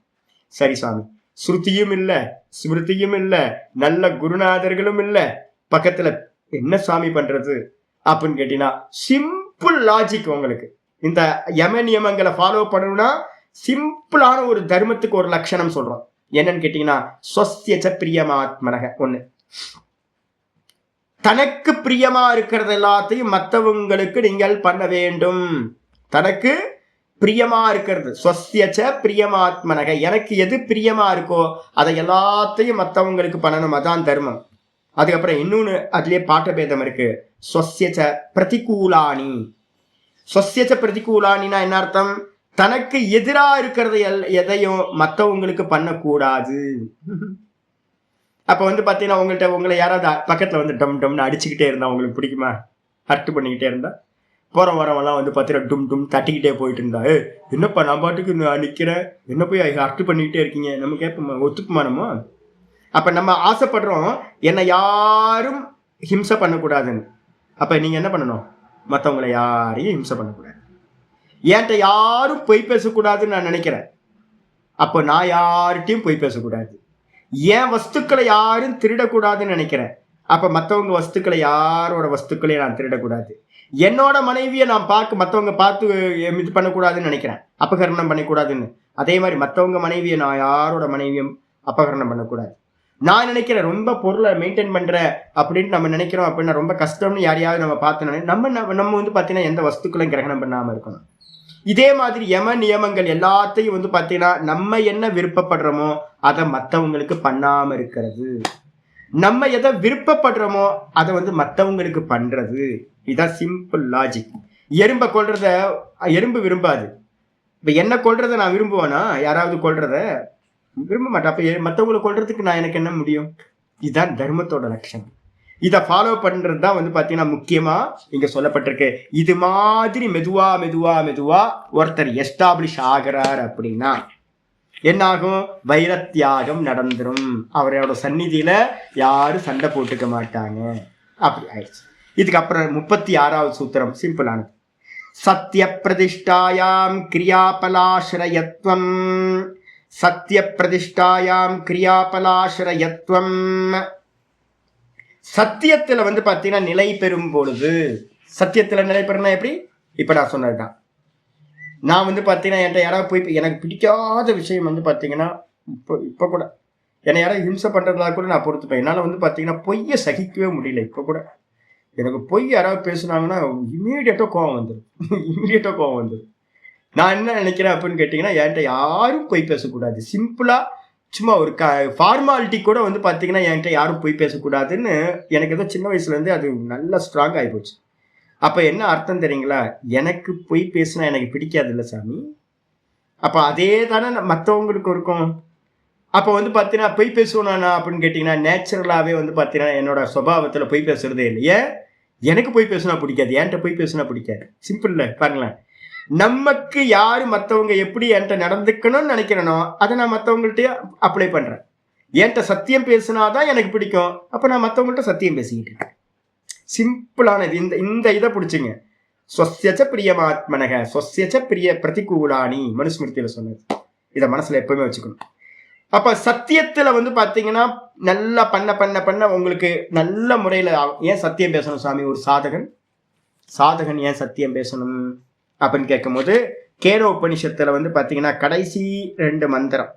சரி சுவாமி, ஸ்ருதியும் இல்லை, ஸ்மிருதியும் இல்லை, நல்ல குருநாதர்களும் இல்லை, பக்கத்துல என்ன சுவாமி பண்றது அப்படின்னு கேட்டீங்கன்னா சிம்பிள் லாஜிக். உங்களுக்கு இந்த யம நியமங்களை ஃபாலோ பண்ணணும்னா சிம்பிளான ஒரு தர்மத்துக்கு ஒரு லட்சணம் சொல்றோம். என்னன்னு கேட்டீங்கன்னா ஸ்வஸ்யச பிரியமாத்மனக. ஒண்ணு, தனக்கு பிரியமா இருக்கிறது எல்லாத்தையும் மற்றவங்களுக்கு நீங்கள் பண்ண வேண்டும். தனக்கு பிரியமா இருக்கிறது ஸ்வஸ்யச பிரியமாத்மனக, எனக்கு எது பிரியமா இருக்கோ அதை எல்லாத்தையும் மற்றவங்களுக்கு பண்ணணும், அதான் தர்மம். அதுக்கப்புறம் இன்னொன்னு அதுலயே பாட்டபேதம் இருக்கு, ஸ்வஸ்யச பிரதிகூலானி. ஸ்வஸ்யச பிரதிகூலானினா என்ன அர்த்தம்? தனக்கு எதிராக இருக்கிறத எதையும் மற்றவங்களுக்கு பண்ணக்கூடாது. அப்ப வந்து பாத்தீங்கன்னா உங்களை யாராவது பக்கத்துல வந்து டம் டம்னு அடிச்சுக்கிட்டே இருந்தா உங்களுக்கு பிடிக்குமா? ஹர்ட் பண்ணிக்கிட்டே இருந்தா போற வரவெல்லாம் வந்து பாத்தீங்கன்னா டும் டும் தட்டிக்கிட்டே போயிட்டு இருந்தா, என்னப்பா நான் பாட்டுக்கு நிக்கிறேன், என்ன போய் ஹர்ட் பண்ணிக்கிட்டே இருக்கீங்க, நம்ம கேட்போமா? ஒத்துக்குமா நம்ம? அப்ப நம்ம ஆசைப்படுறோம் என்னை யாரும் ஹிம்சை பண்ணக்கூடாதுன்னு. அப்ப நீங்க என்ன பண்ணணும்? மற்றவங்களை யாரையும் ஹிம்சை பண்ணக்கூடாது. என்கிட்ட யாரும் பொய் பேசக்கூடாதுன்னு நான் நினைக்கிறேன். அப்போ நான் யார்கிட்டையும் பொய் பேசக்கூடாது. என் வஸ்துக்களை யாரும் திருடக்கூடாதுன்னு நினைக்கிறேன். அப்ப மற்றவங்க வஸ்துக்களை யாரோட வஸ்துக்களையும் நான் திருடக்கூடாது. என்னோட மனைவியை நான் மற்றவங்க பார்த்து இது பண்ணக்கூடாதுன்னு நினைக்கிறேன், அபகரணம் பண்ணக்கூடாதுன்னு. அதே மாதிரி மற்றவங்க மனைவியை நான் யாரோட மனைவியும் அபகரணம் பண்ணக்கூடாது. நான் நினைக்கிறேன் ரொம்ப பொருளை மெயின்டைன் பண்ற அப்படின்னு நம்ம நினைக்கிறோம் அப்படின்னா ரொம்ப கஷ்டம்னு யாரையாவது நம்ம பார்த்து நம்ம வந்து பார்த்தீங்கன்னா எந்த வஸ்துக்களையும் கிரகணம் பண்ணாமல் இருக்கணும். இதே மாதிரி யம நியமங்கள் எல்லாத்தையும் வந்து பார்த்தீங்கன்னா நம்ம என்ன விருப்பப்படுறோமோ அதை மற்றவங்களுக்கு பண்ணாம இருக்கிறது. நம்ம எதை விருப்பப்படுறோமோ அதை வந்து மற்றவங்களுக்கு பண்றது. இதான் சிம்பிள் லாஜிக். எறும்பை கொல்றத எறும்பு விரும்பாது. இப்ப என்ன கொல்றதை நான் விரும்புவேனா? யாராவது கொல்றத விரும்ப மாட்டேன். அப்ப மற்றவங்களை கொல்றதுக்கு நான் எனக்கு என்ன முடியும்? இதுதான் தர்மத்தோட லட்சணம். இதை ஃபாலோ பண்றது தான் வந்து பாத்தீங்கன்னா முக்கியமா இங்க சொல்லப்பட்டிருக்கு. இது மாதிரி மெதுவா மெதுவா மெதுவா ஒருத்தர் எஸ்டாப்ளிஷ் ஆகிறார் அப்படின்னா என்னாகும்? வைரத்தியாகம் நடந்துரும். அவரோட சந்நிதியில யாரும் சண்டை போட்டுக்க மாட்டாங்க. அப்படி ஆயிடுச்சு. இதுக்கப்புறம் 36வது சூத்திரம் சிம்பிளானது. சத்திய பிரதிஷ்டாயாம் கிரியாபலாசிரயத்வம். சத்திய பிரதிஷ்டாயாம் கிரியாபலாசிரயத்வம். சத்தியத்துல வந்து பாத்தீங்கன்னா நிலை பெறும் பொழுது, சத்தியத்துல நிலை பெறணும் எப்படி? இப்ப நான் சொன்னதுதான். நான் வந்து பாத்தீங்கன்னா என்கிட்ட யாராவது போய் எனக்கு பிடிக்காத விஷயம் வந்து பாத்தீங்கன்னா இப்ப கூட என்னை யாராவது ஹிம்சை பண்றதா கூட நான் பொறுத்துப்பேன். என்னால வந்து பாத்தீங்கன்னா பொய்யை சகிக்கவே முடியல. இப்ப கூட எனக்கு பொய் யாராவது பேசுனாங்கன்னா இமீடியட்டா கோவம் வந்துடும். நான் என்ன நினைக்கிறேன் அப்படின்னு கேட்டீங்கன்னா என்கிட்ட யாரும் பொய் பேசக்கூடாது. சிம்பிளா சும்மா ஒரு ஃபார்மாலிட்டி கூட வந்து பாத்தீங்கன்னா என்கிட்ட யாரும் பொய் பேசக்கூடாதுன்னு எனக்கு ஏதோ சின்ன வயசுல இருந்து அது நல்லா ஸ்ட்ராங் ஆகி போச்சு. அப்ப என்ன அர்த்தம் தெரியுங்களா? எனக்கு பொய் பேசினா எனக்கு பிடிக்காது இல்லை சாமி. அப்ப அதே தானே மற்றவங்களுக்கு இருக்கும். அப்ப வந்து பாத்தீங்கன்னா பொய் பேசுவேனா அப்படின்னு கேட்டீங்கன்னா நேச்சுரலாவே வந்து பாத்தீங்கன்னா என்னோட சுபாவத்துல பொய் பேசுறதே இல்லையே. எனக்கு பொய் பேசுனா பிடிக்காது, என்கிட்ட பொய் பேசுனா பிடிக்காது. சிம்பிள் பாருங்களேன். நமக்கு யாரு மற்றவங்க எப்படி என்கிட்ட நடந்துக்கணும்னு நினைக்கிறனோ அதை நான் மற்றவங்கள்ட்டயே அப்ளை பண்றேன். என்கிட்ட சத்தியம் பேசினாதான் எனக்கு பிடிக்கும். அப்ப நான் மற்றவங்கள்ட்ட சத்தியம் பேசிக்கிட்டு இருக்கேன். சிம்பிளானது. இந்த இதை பிடிச்சிங்க. சொஸ்யச்ச பிரியமாத்மனக சொஸ்யச்ச பிரிய பிரதிகூலானி மனுஸ்மிருதியில சொன்னது. இதை மனசுல எப்பவுமே வச்சுக்கணும். அப்ப சத்தியத்துல வந்து பாத்தீங்கன்னா நல்லா பண்ண உங்களுக்கு நல்ல முறையில ஏன் சத்தியம் பேசணும் சாமி? ஒரு சாதகன் ஏன் சத்தியம் பேசணும் அப்படின்னு கேட்கும் போது கேனோ உபனிஷத்துல வந்து பாத்தீங்கன்னா கடைசி 2 மந்திரம்,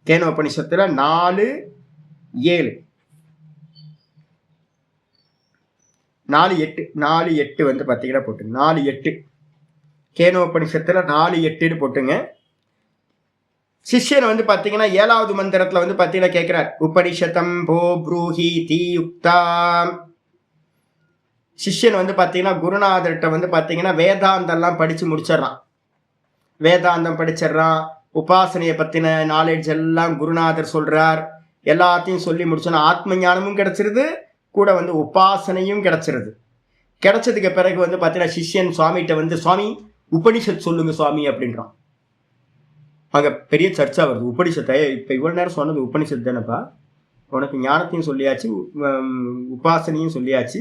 கேனோ உபனிஷத்துல 4-7 4-8 வந்து பாத்தீங்கன்னா போட்டுங்க. 4-8 கேனோபனிஷத்துல 4-8 போட்டுங்க. சிஷ்யன் வந்து பாத்தீங்கன்னா 7வது மந்திரத்துல வந்து பாத்தீங்கன்னா கேட்கிறார். உபனிஷதம் போ ப்ரூஹி தீ யுக்தா. சிஷ்யன் வந்து பாத்தீங்கன்னா குருநாதர்கிட்ட வந்து பாத்தீங்கன்னா வேதாந்தம் எல்லாம் படிச்சு முடிச்சிடறான். வேதாந்தம் படிச்சிடறான். உபாசனையை பத்தின நாலேஜ் எல்லாம் குருநாதர் சொல்றார். எல்லாத்தையும் சொல்லி முடிச்சோன்னா ஆத்ம ஞானமும் கிடைச்சிருது, கூட வந்து உபாசனையும் கிடைச்சிருது. கிடைச்சதுக்கு பிறகு வந்து பாத்தீங்கன்னா சிஷ்யன் சுவாமிகிட்ட வந்து சுவாமி உபனிஷத் சொல்லுங்க சுவாமி அப்படின்றான். அங்க பெரிய சர்ச்சா வருது. உபனிஷத்தை இப்ப இவ்வளவு நேரம் சொன்னது உபனிஷத் தானப்பா, உனக்கு ஞானத்தையும் சொல்லியாச்சு உபாசனையும் சொல்லியாச்சு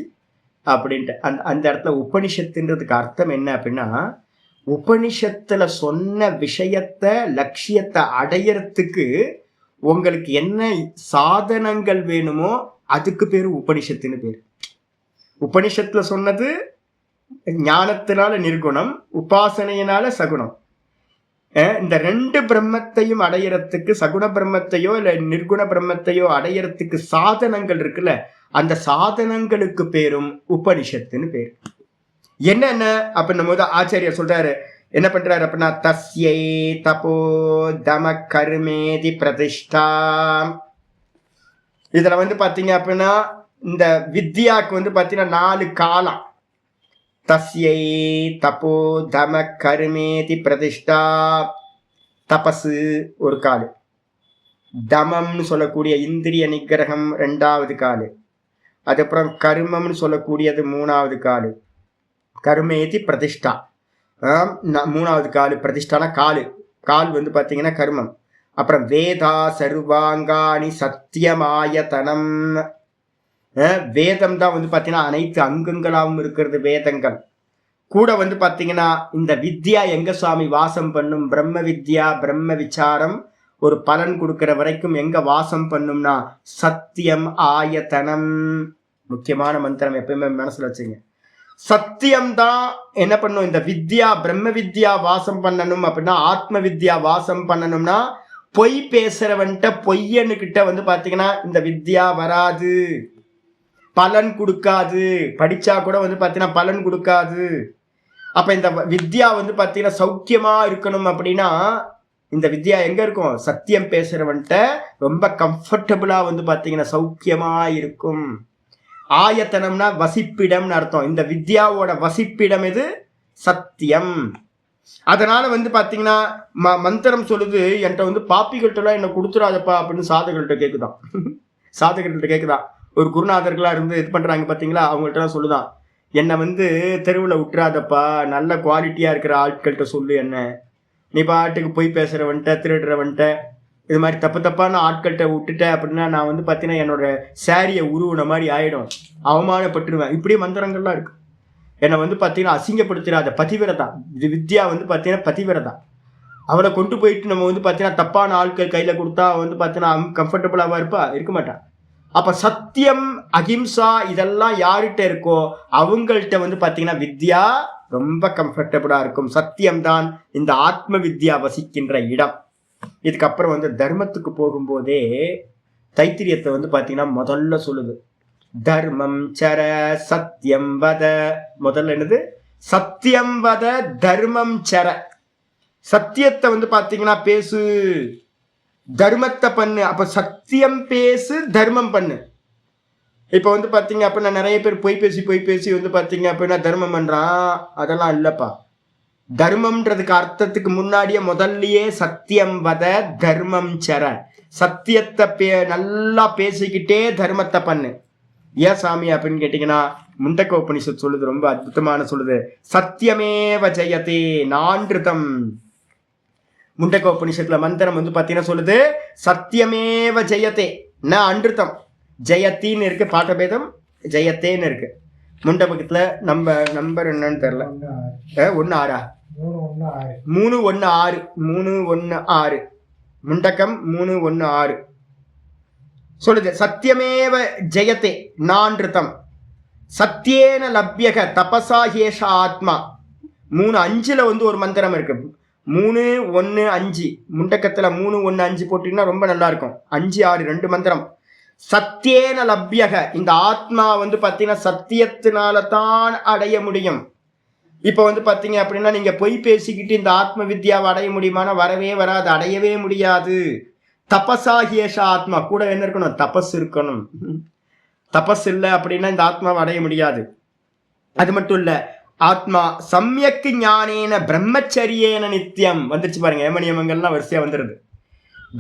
அப்படின்ட்டு. அந்த இடத்துல உபனிஷத்துன்றதுக்கு அர்த்தம் என்ன அப்படின்னா, உபனிஷத்துல சொன்ன விஷயத்தை லட்சியத்தை அடையறதுக்கு உங்களுக்கு என்ன சாதனங்கள் வேணுமோ அதுக்கு பேரு உபனிஷத்துன்னு பேரு. உபனிஷத்துல சொன்னது ஞானத்தினால நிர்குணம், உபாசனையினால சகுணம். இந்த 2 பிரம்மத்தையும் அடையறதுக்கு, சகுண பிரம்மத்தையோ இல்ல நிர்குண பிரம்மத்தையோ அடையறதுக்கு சாதனங்கள் இருக்குல்ல, அந்த சாதனங்களுக்கு பேரும் உபனிஷத்துன்னு பேரு. என்னென்ன அப்படின்னும் போது ஆச்சாரியர் சொல்றாரு, என்ன பண்றாரு அப்படின்னா தஸ்யை தபோ தம கர்மேதி பிரதிஷ்டா. இதுல வந்து பாத்தீங்க அப்படின்னா இந்த வித்யாக்கு வந்து பாத்தீங்கன்னா 4 காலம். தஸ்யை தபோ தம கருமேதி பிரதிஷ்டா. தபசு ஒரு காலு, தமம்னு சொல்லக்கூடிய இந்திரிய நிகிரகம் ரெண்டாவது காலு, அதுக்கப்புறம் கர்மம்னு சொல்லக்கூடியது மூணாவது காலு, கர்மேதி பிரதிஷ்டா மூணாவது காலு. பிரதிஷ்டான காலு, கால் வந்து பார்த்தீங்கன்னா கர்மம். அப்புறம் வேதா சர்வாங்காணி சத்தியமாயதனம். வேதம் தான் வந்து பார்த்தீங்கன்னா அனைத்து அங்கங்களாகவும் இருக்கிறது வேதங்கள். கூட வந்து பார்த்தீங்கன்னா இந்த வித்யா எங்க சுவாமி வாசம் பண்ணும்? பிரம்ம வித்யா பிரம்ம விசாரம் ஒரு பலன் கொடுக்கிற வரைக்கும் எங்க வாசம் பண்ணும்னா சத்தியம் ஆயத்தனம். முக்கியமான மந்திரம் எப்பயுமே மனசுல வச்சுங்க. சத்தியம் தான் என்ன பண்ணும்? இந்த வித்யா பிரம்ம வித்யா வாசம் பண்ணணும் அப்படின்னா, ஆத்ம வித்யா வாசம் பண்ணணும்னா பொய் பேசுறவன்ட்ட பொய்யனுக்கிட்ட வந்து பாத்தீங்கன்னா இந்த வித்யா வராது, பலன் கொடுக்காது. படிச்சா கூட வந்து பாத்தீங்கன்னா பலன் கொடுக்காது. அப்ப இந்த வித்யா வந்து பாத்தீங்கன்னா சௌக்கியமா இருக்கணும் அப்படின்னா இந்த வித்யா எங்க இருக்கும்? சத்தியம் பேசுறவன்ட்ட ரொம்ப கம்ஃபர்டபுளா வந்து பாத்தீங்கன்னா சௌக்கியமா இருக்கும். ஆயத்தனம்னா வசிப்பிடம்னு அர்த்தம். இந்த வித்யாவோட வசிப்பிடம் எது? சத்தியம். அதனால வந்து பாத்தீங்கன்னா மந்திரம் சொல்லுது, என்கிட்ட வந்து பாப்பிகள்கிட்ட என்ன கொடுத்துடாதப்பா அப்படின்னு சாதகர்கள்ட்ட கேக்குதான். சாதகர்கள்ட்ட கேக்குதான். ஒரு குருநாதர்களா இருந்து இது பண்றாங்க பாத்தீங்களா, அவங்கள்ட்ட சொல்லுதான், என்னை வந்து தெருவில் விட்டுறாதப்பா, நல்ல குவாலிட்டியா இருக்கிற ஆட்கள்கிட்ட சொல்லு. என்ன நீ பாட்டுக்கு போய் பேசுறவன்ட்ட திருடுறவன்ட்ட இது மாதிரி தப்பான ஆட்கள்கிட்ட விட்டுட்ட அப்படின்னா நான் வந்து பார்த்தீங்கன்னா என்னோட சாரியை உருவின மாதிரி ஆயிடும், அவமானப்பட்டுருவேன். இப்படியே மந்திரங்கள்லாம் இருக்கு. என்னை வந்து பார்த்தீங்கன்னா அசிங்கப்படுத்திடாத பதிவிரதா. இது வித்யா வந்து பார்த்தீங்கன்னா பதிவிரதா. அவளை கொண்டு போயிட்டு நம்ம வந்து பார்த்தீங்கன்னா தப்பான ஆட்கள் கையில் கொடுத்தா வந்து பார்த்தீங்கன்னா கம்ஃபர்டபுளாவா இருப்பா? இருக்க மாட்டான். அப்ப சத்தியம் அகிம்சா இதெல்லாம் யார்கிட்ட இருக்கோ அவங்கள்ட்ட வந்து பார்த்தீங்கன்னா வித்யா ரொம்ப கம்ஃபர்டபுளா இருக்கும். சத்தியம் தான் இந்த ஆத்ம வித்யா வசிக்கின்ற இடம். இதுக்கப்புறம் வந்து தர்மத்துக்கு போகும்போதே தைத்திரியத்தை வந்து பார்த்தீங்கன்னா முதல்ல சொல்லுது, தர்மம் சர சத்தியம் வத. முதல்ல என்னது? சத்தியம் வத தர்மம் சர. சத்தியத்தை வந்து பார்த்தீங்கன்னா பேசு, தர்மத்தை பண்ணு. அப்ப சத்தியம் பேசு, தர்மம் பண்ணு. இப்ப வந்து பாத்தீங்க அப்படின்னா நிறைய பேர் பொய் பேசி வந்து பாத்தீங்க அப்படின்னா தர்மம் பண்றான். அதெல்லாம் இல்லப்பா. தர்மம்ன்றதுக்கு அர்த்தத்துக்கு முன்னாடியே முதல்லயே சத்தியம் வத தர்மம் சர. சத்தியத்தை நல்லா பேசிக்கிட்டே தர்மத்தை பண்ணு. ஏன் சாமி அப்படின்னு கேட்டீங்கன்னா முண்டக்க உபனிஷத் சொல்லுது, ரொம்ப அற்புதமான சொல்லுது, சத்தியமேவ ஜெயதே நான்றுதம். முண்டக்க உபனிஷத்துல மந்திரம் வந்து பாத்தீங்கன்னா சொல்லுது, சத்தியமேவ ஜெயத்தே ந அன்றுதம். ஜெயத்தின்னு இருக்கு பாட்டபேதம், ஜெயத்தேன்னு இருக்கு. முண்டபக்கத்துல நம்பர் என்னன்னு தெரியல. 1-6 3-1-6 3-1-6 முண்டக்கம் 3-1-6 சொல்லுது, சத்தியமேவ ஜெயத்தே நான்றுதம் சத்தியேன லப்யக தபசா ஹேஷ ஆத்மா. 3-5 வந்து ஒரு மந்திரம் இருக்கு. 3-1-5 முண்டக்கத்துல 3-1-5 போட்டீங்கன்னா ரொம்ப நல்லா இருக்கும். 5-6 2 மந்திரம். சத்தியேன லப்யக, இந்த ஆத்மா வந்து பாத்தீங்கன்னா சத்தியத்தினால தான் அடைய முடியும். இப்ப வந்து பாத்தீங்க அப்படின்னா நீங்க பொய் பேசிக்கிட்டு இந்த ஆத்ம வித்யாவை அடைய முடியுமான? வரவே வராது, அடையவே முடியாது. தபசாகியேஷ ஆத்மா, கூட என்ன இருக்கணும்? தபஸ் இருக்கணும். தபஸ் இல்லை அப்படின்னா இந்த ஆத்மாவை அடைய முடியாது. அது மட்டும் இல்ல, ஆத்மா சமயக்கு ஞானேன பிரம்மச்சரியேன நித்தியம் வந்துருச்சு பாருங்க. ஏமனியமங்கள்லாம் வரிசையா வந்துருது.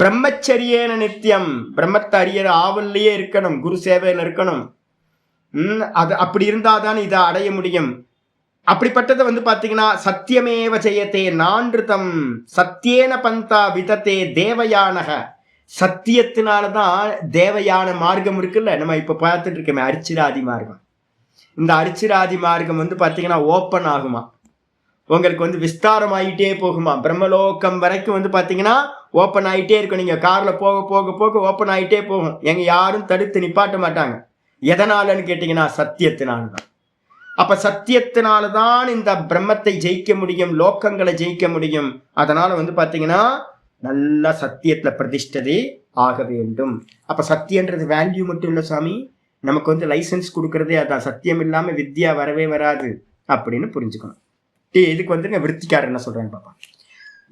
பிரம்மச்சரியேன நித்தியம், பிரம்மத்தை அறியற ஆவல்லையே இருக்கணும், குரு சேவையில இருக்கணும். அது அப்படி இருந்தாதான் இதை அடைய முடியும். அப்படிப்பட்டதை வந்து பாத்தீங்கன்னா சத்தியமேவ ஜெயத்தே நான்றுதம் சத்தியேன பந்தா விதத்தே தேவயானக. சத்தியத்தினாலதான் தேவயான மார்க்கம் இருக்குல்ல, நம்ம இப்ப பார்த்துட்டு இருக்கோமே அரிச்சிராதி மார்க்கம். இந்த அரிச்சிராதி மார்க்கம் வந்து பாத்தீங்கன்னா ஓப்பன் ஆகுமா, உங்களுக்கு வந்து விஸ்தாரம் ஆகிட்டே போகுமா, பிரம்மலோகம் வரைக்கும் வந்து பாத்தீங்கன்னா ஓப்பன் ஆகிட்டே இருக்கும். நீங்க கார்ல போக போக போக ஓப்பன் ஆகிட்டே போகும். எங்க யாரும் தடுத்து நிப்பாட்ட மாட்டாங்க. எதனாலன்னு கேட்டீங்கன்னா சத்தியத்தினால்தான். அப்ப சத்தியத்தினால்தான் இந்த பிரம்மத்தை ஜெயிக்க முடியும், லோக்கங்களை ஜெயிக்க முடியும். அதனால வந்து பாத்தீங்கன்னா நல்லா சத்தியத்துல பிரதிஷ்டதே ஆக வேண்டும். அப்ப சத்தியன்றது வேல்யூ மட்டும் இல்ல சாமி, நமக்கு வந்து லைசன்ஸ் கொடுக்கறதே அதான். சத்தியம் இல்லாம வித்யா வரவே வராது அப்படின்னு புரிஞ்சுக்கணும். இதுக்கு வந்துருங்க விற்த்திக்காரர் என்ன சொல்றாங்க பாப்பா.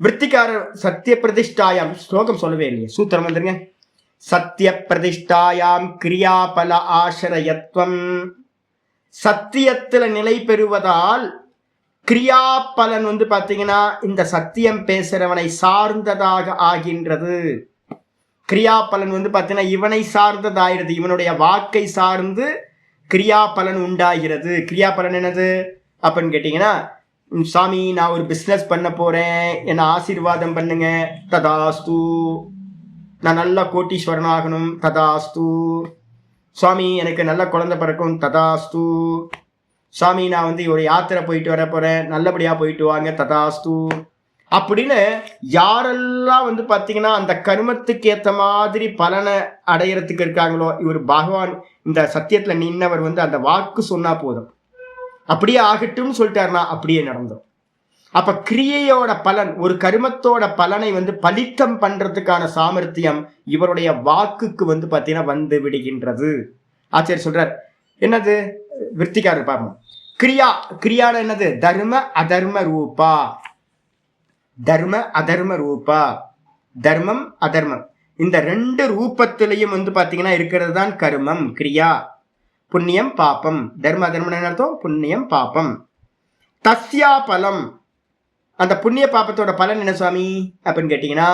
விற்த்திக்காரர் சத்திய பிரதிஷ்டாயாம் ஸ்லோகம் சொல்லவே இல்லையே, சூத்திரம் வந்துருங்க. சத்திய பிரதிஷ்டாயாம் கிரியாபல ஆசிரயத்வம் சத்தியத்துல நிலை பெறுவதால் கிரியா பலன் வந்து பாத்தீங்கன்னா இந்த சத்தியம் பேசுறவனை சார்ந்ததாக ஆகின்றது. கிரியா பலன் வந்து பாத்தீங்கன்னா இவனை சார்ந்ததாகிறது, இவனுடைய வாக்கை சார்ந்து கிரியா பலன் உண்டாகிறது. கிரியா பலன் என்னது அப்படின்னு கேட்டீங்கன்னா, சாமி நான் ஒரு பிஸ்னஸ் பண்ண போறேன், என்ன ஆசீர்வாதம் பண்ணுங்க, ததாஸ்து. நான் நல்ல கோட்டீஸ்வரன் ஆகணும், ததாஸ்து. சுவாமி எனக்கு நல்ல குழந்தை பிறக்கும், ததாஸ்து. சுவாமி நான் வந்து ஒரு யாத்திரை போயிட்டு வர போறேன், நல்லபடியா போயிட்டு வாங்க, ததாஸ்து. அப்படின்னு யாரெல்லாம் வந்து பாத்தீங்கன்னா அந்த கர்மத்துக்கு ஏற்ற மாதிரி பலனை அடையறதுக்கு இருக்காங்களோ, இவர் பகவான் இந்த சத்தியத்துல நின்னவர் வந்து அந்த வாக்கு சொன்னா போதும், அப்படியே ஆகட்டும் சொல்லிட்டாருனா அப்படியே நடந்தோம். அப்ப கிரியையோட பலன், ஒரு கர்மத்தோட பலனை வந்து பலித்தம் பண்றதுக்கான சாமர்த்தியம் இவருடைய வாக்குக்கு வந்து பாத்தீங்கன்னா வந்து விடுகின்றது. ஆச்சாரியர் சொல்றார், என்னது விருத்திகாரர் பார்ப்போம். கிரியா, கிரியான என்னது? தர்ம அதர்ம ரூபா. தர்ம அதர்ம ரூபா, தர்மம் அதர்மம், இந்த ரெண்டு ரூபத்திலையும் வந்து பாத்தீங்கன்னா இருக்கிறது தான் கர்மம், கிரியா. புண்ணியம் பாப்பம், தர்ம அதர்மம் என்ன அர்த்தம்? புண்ணியம் பாப்பம். தஸ்யா பலம், அந்த புண்ணிய பாப்பத்தோட பலன் என்ன சுவாமி அப்படின்னு கேட்டீங்கன்னா,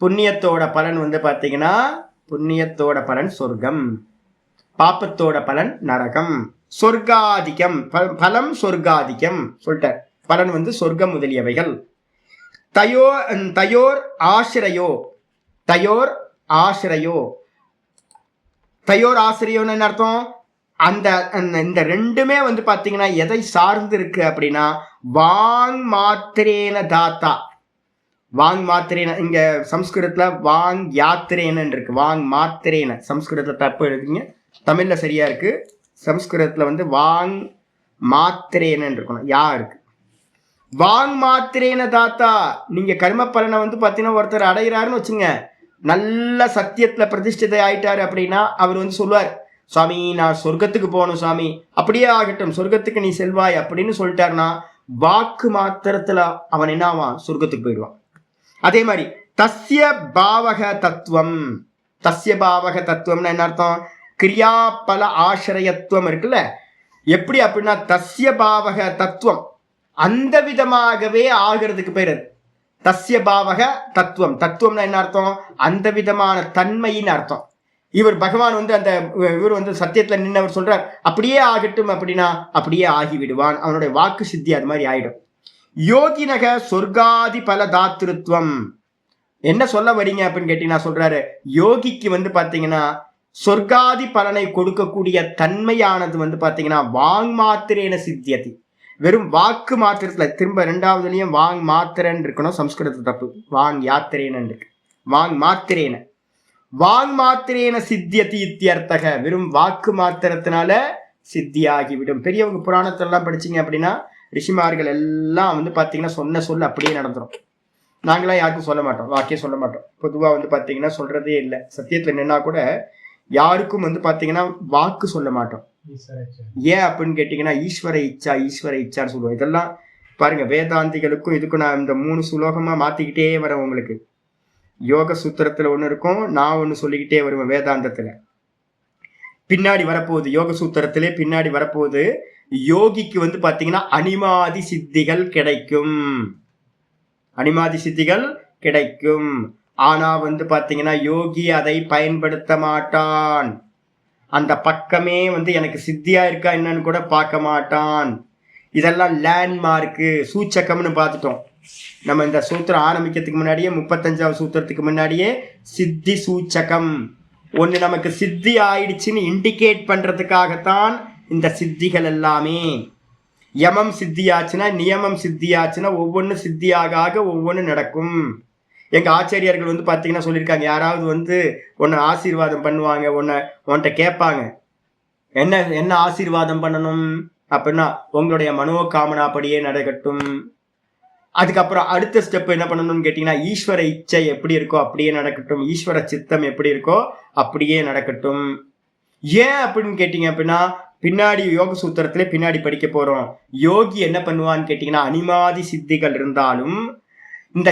புண்ணியத்தோட பலன் வந்து பாத்தீங்கன்னா, புண்ணியத்தோட பலன் சொர்க்கம், பாப்பத்தோட பலன் நரகம். சொர்க்காதிக்கம், பலம் சொர்க்காதிக்கம் சொல்லிட்டார். பலன் வந்து சொர்க்கம் முதலியவைகள். தயோர் ஆசிரியோ, தயோர் ஆசிரியோ, தயோர் ஆசிரியோன்னு என்ன அர்த்தம்? அந்த இந்த ரெண்டுமே வந்து பாத்தீங்கன்னா எதை சார்ந்து இருக்கு அப்படின்னா, வாங் மாத்திரேன தாத்தா. வாங் மாத்திரேன, இங்க சம்ஸ்கிருதத்துல வாங் யாத்திரேன இருக்கு, வாங் மாத்திரேன. சம்ஸ்கிருதத்துல தப்பு எழுதுங்க, தமிழ்ல சரியா இருக்கு. சம்ஸ்கிருதத்துல வந்து வாங் மாத்திரேன இருக்கணும், யா இருக்கு. வாங் மாத்திரேன தாத்தா. நீங்க கர்ம பலனை வந்து பாத்தீங்கன்னா ஒருத்தர் அடைகிறாருன்னு வச்சுங்க, நல்ல சத்தியத்துல பிரதிஷ்டிதை ஆயிட்டாரு அப்படின்னா அவர் வந்து சொல்லுவார், சுவாமி நான் சொர்க்கத்துக்கு போகணும் சுவாமி, அப்படியே ஆகட்டும், சொர்க்கத்துக்கு நீ செல்வாய் அப்படின்னு சொல்லிட்டாருன்னா வாக்கு மாத்திரத்துல அவன் என்ன ஆவான்? சொர்க்கத்துக்கு போயிடுவான். அதே மாதிரி தஸ்ய பாவக தத்துவம், தஸ்ய பாவக தத்துவம்னா என்ன அர்த்தம்? கிரியா பல ஆசிரியத்துவம் இருக்குல்ல, எப்படி அப்படின்னா தஸ்ய பாவக தத்துவம், அந்த விதமாகவே ஆகிறதுக்கு பேர் தஸ்ய பாவக தத்துவம். தத்துவம்னா என்ன அர்த்தம்? அந்த விதமான தன்மையின் அர்த்தம். இவர் பகவான் வந்து அந்த இவர் வந்து சத்தியத்துல நின்னவர் சொல்றார், அப்படியே ஆகட்டும் அப்படின்னா அப்படியே ஆகிவிடுவான், அவனுடைய வாக்கு சித்தி அது மாதிரி ஆயிடும். யோகினக சொர்க்காதி பல தாத்திருத்துவம். என்ன சொல்ல வரீங்க அப்படின்னு கேட்டீங்கன்னா சொல்றாரு, யோகிக்கு வந்து பாத்தீங்கன்னா சொர்க்காதி பலனை கொடுக்கக்கூடிய தன்மையானது வந்து பாத்தீங்கன்னா வாங் மாத்திரேன சித்தியதி. வெறும் வாக்கு மாத்திரத்துல, திரும்ப ரெண்டாவதுலயும் வாங் மாத்திரன் இருக்கணும், சம்ஸ்கிருத தப்பு, வாங் யாத்திரேன இருக்கு. வாங் மாத்திரேன, வாங் மாத்திரேன சித்தியதி இத்தியர்த்தக. வெறும் வாக்கு மாத்திரத்தினால சித்தியாகிவிடும். பெரியவங்க புராணத்தெல்லாம் படிச்சீங்க அப்படின்னா ரிஷிமார்கள் எல்லாம் வந்து பாத்தீங்கன்னா சொன்ன சொல்ல அப்படியே நடந்துடும். நாங்களாம் யாருக்கும் சொல்ல மாட்டோம், வாக்கியம் சொல்ல மாட்டோம். பொதுவா வந்து பாத்தீங்கன்னா சொல்றதே இல்லை. சத்தியத்துல நின்னா கூட யாருக்கும் வந்து பாத்தீங்கன்னா வாக்கு சொல்ல மாட்டோம். ஏன் அப்படின்னு கேட்டீங்கன்னா ஈஸ்வர இச்சா, ஈஸ்வர இச்சான்னு சொல்லுவோம். இதெல்லாம் பாருங்க, வேதாந்திகளுக்கும் இதுக்கும் நான் இந்த 3 சுலோகமா மாத்திக்கிட்டே வரேன். உங்களுக்கு யோக சூத்திரத்துல ஒண்ணு இருக்கும், நான் ஒண்ணு சொல்லிக்கிட்டே வருவேன். வேதாந்தத்துல பின்னாடி வரப்போகுது, யோக சூத்திரத்திலே பின்னாடி வரப்போகுது. யோகிக்கு வந்து பாத்தீங்கன்னா அனிமாதி சித்திகள் கிடைக்கும், அனிமாதி சித்திகள் கிடைக்கும். ஆனா வந்து பாத்தீங்கன்னா யோகி அதை பயன்படுத்த மாட்டான். அந்த பக்கமே வந்து எனக்கு சித்தியா இருக்கா என்னன்னு கூட பார்க்க மாட்டான். இதெல்லாம் லேண்ட்மார்க்கு, சூச்சகம்னு பார்த்துட்டோம். நம்ம இந்த சூத்திரம் ஆரம்பிக்கிறதுக்கு முன்னாடியே 35வது சூத்திரத்துக்கு முன்னாடியே சித்தி சூச்சகம் ஒன்று நமக்கு சித்தி ஆயிடுச்சுன்னு இண்டிகேட் பண்றதுக்காகத்தான் இந்த சித்திகள் எல்லாமே. யமம் சித்தியாச்சுன்னா, நியமம் சித்தியாச்சுன்னா ஒவ்வொன்றும் சித்தியாக ஒவ்வொன்று நடக்கும். எங்க ஆச்சாரியர்கள் வந்து பாத்தீங்கன்னா சொல்லியிருக்காங்க, யாராவது வந்து உன்னை ஆசீர்வாதம் பண்ணுவாங்க, உன்கிட்ட கேட்பாங்க, என்ன என்ன ஆசீர்வாதம் பண்ணணும் அப்படின்னா, உங்களுடைய மனோகாமனாப்படியே நடக்கட்டும். அதுக்கப்புறம் அடுத்த ஸ்டெப் என்ன பண்ணணும்னு கேட்டீங்கன்னா, ஈஸ்வர இச்சை எப்படி இருக்கோ அப்படியே நடக்கட்டும், ஈஸ்வர சித்தம் எப்படி இருக்கோ அப்படியே நடக்கட்டும். ஏன் அப்படின்னு கேட்டீங்க அப்படின்னா, பின்னாடி யோக சூத்திரத்திலே பின்னாடி படிக்க போறோம். யோகி என்ன பண்ணுவான்னு கேட்டீங்கன்னா, அனிமாதி சித்திகள் இருந்தாலும் இந்த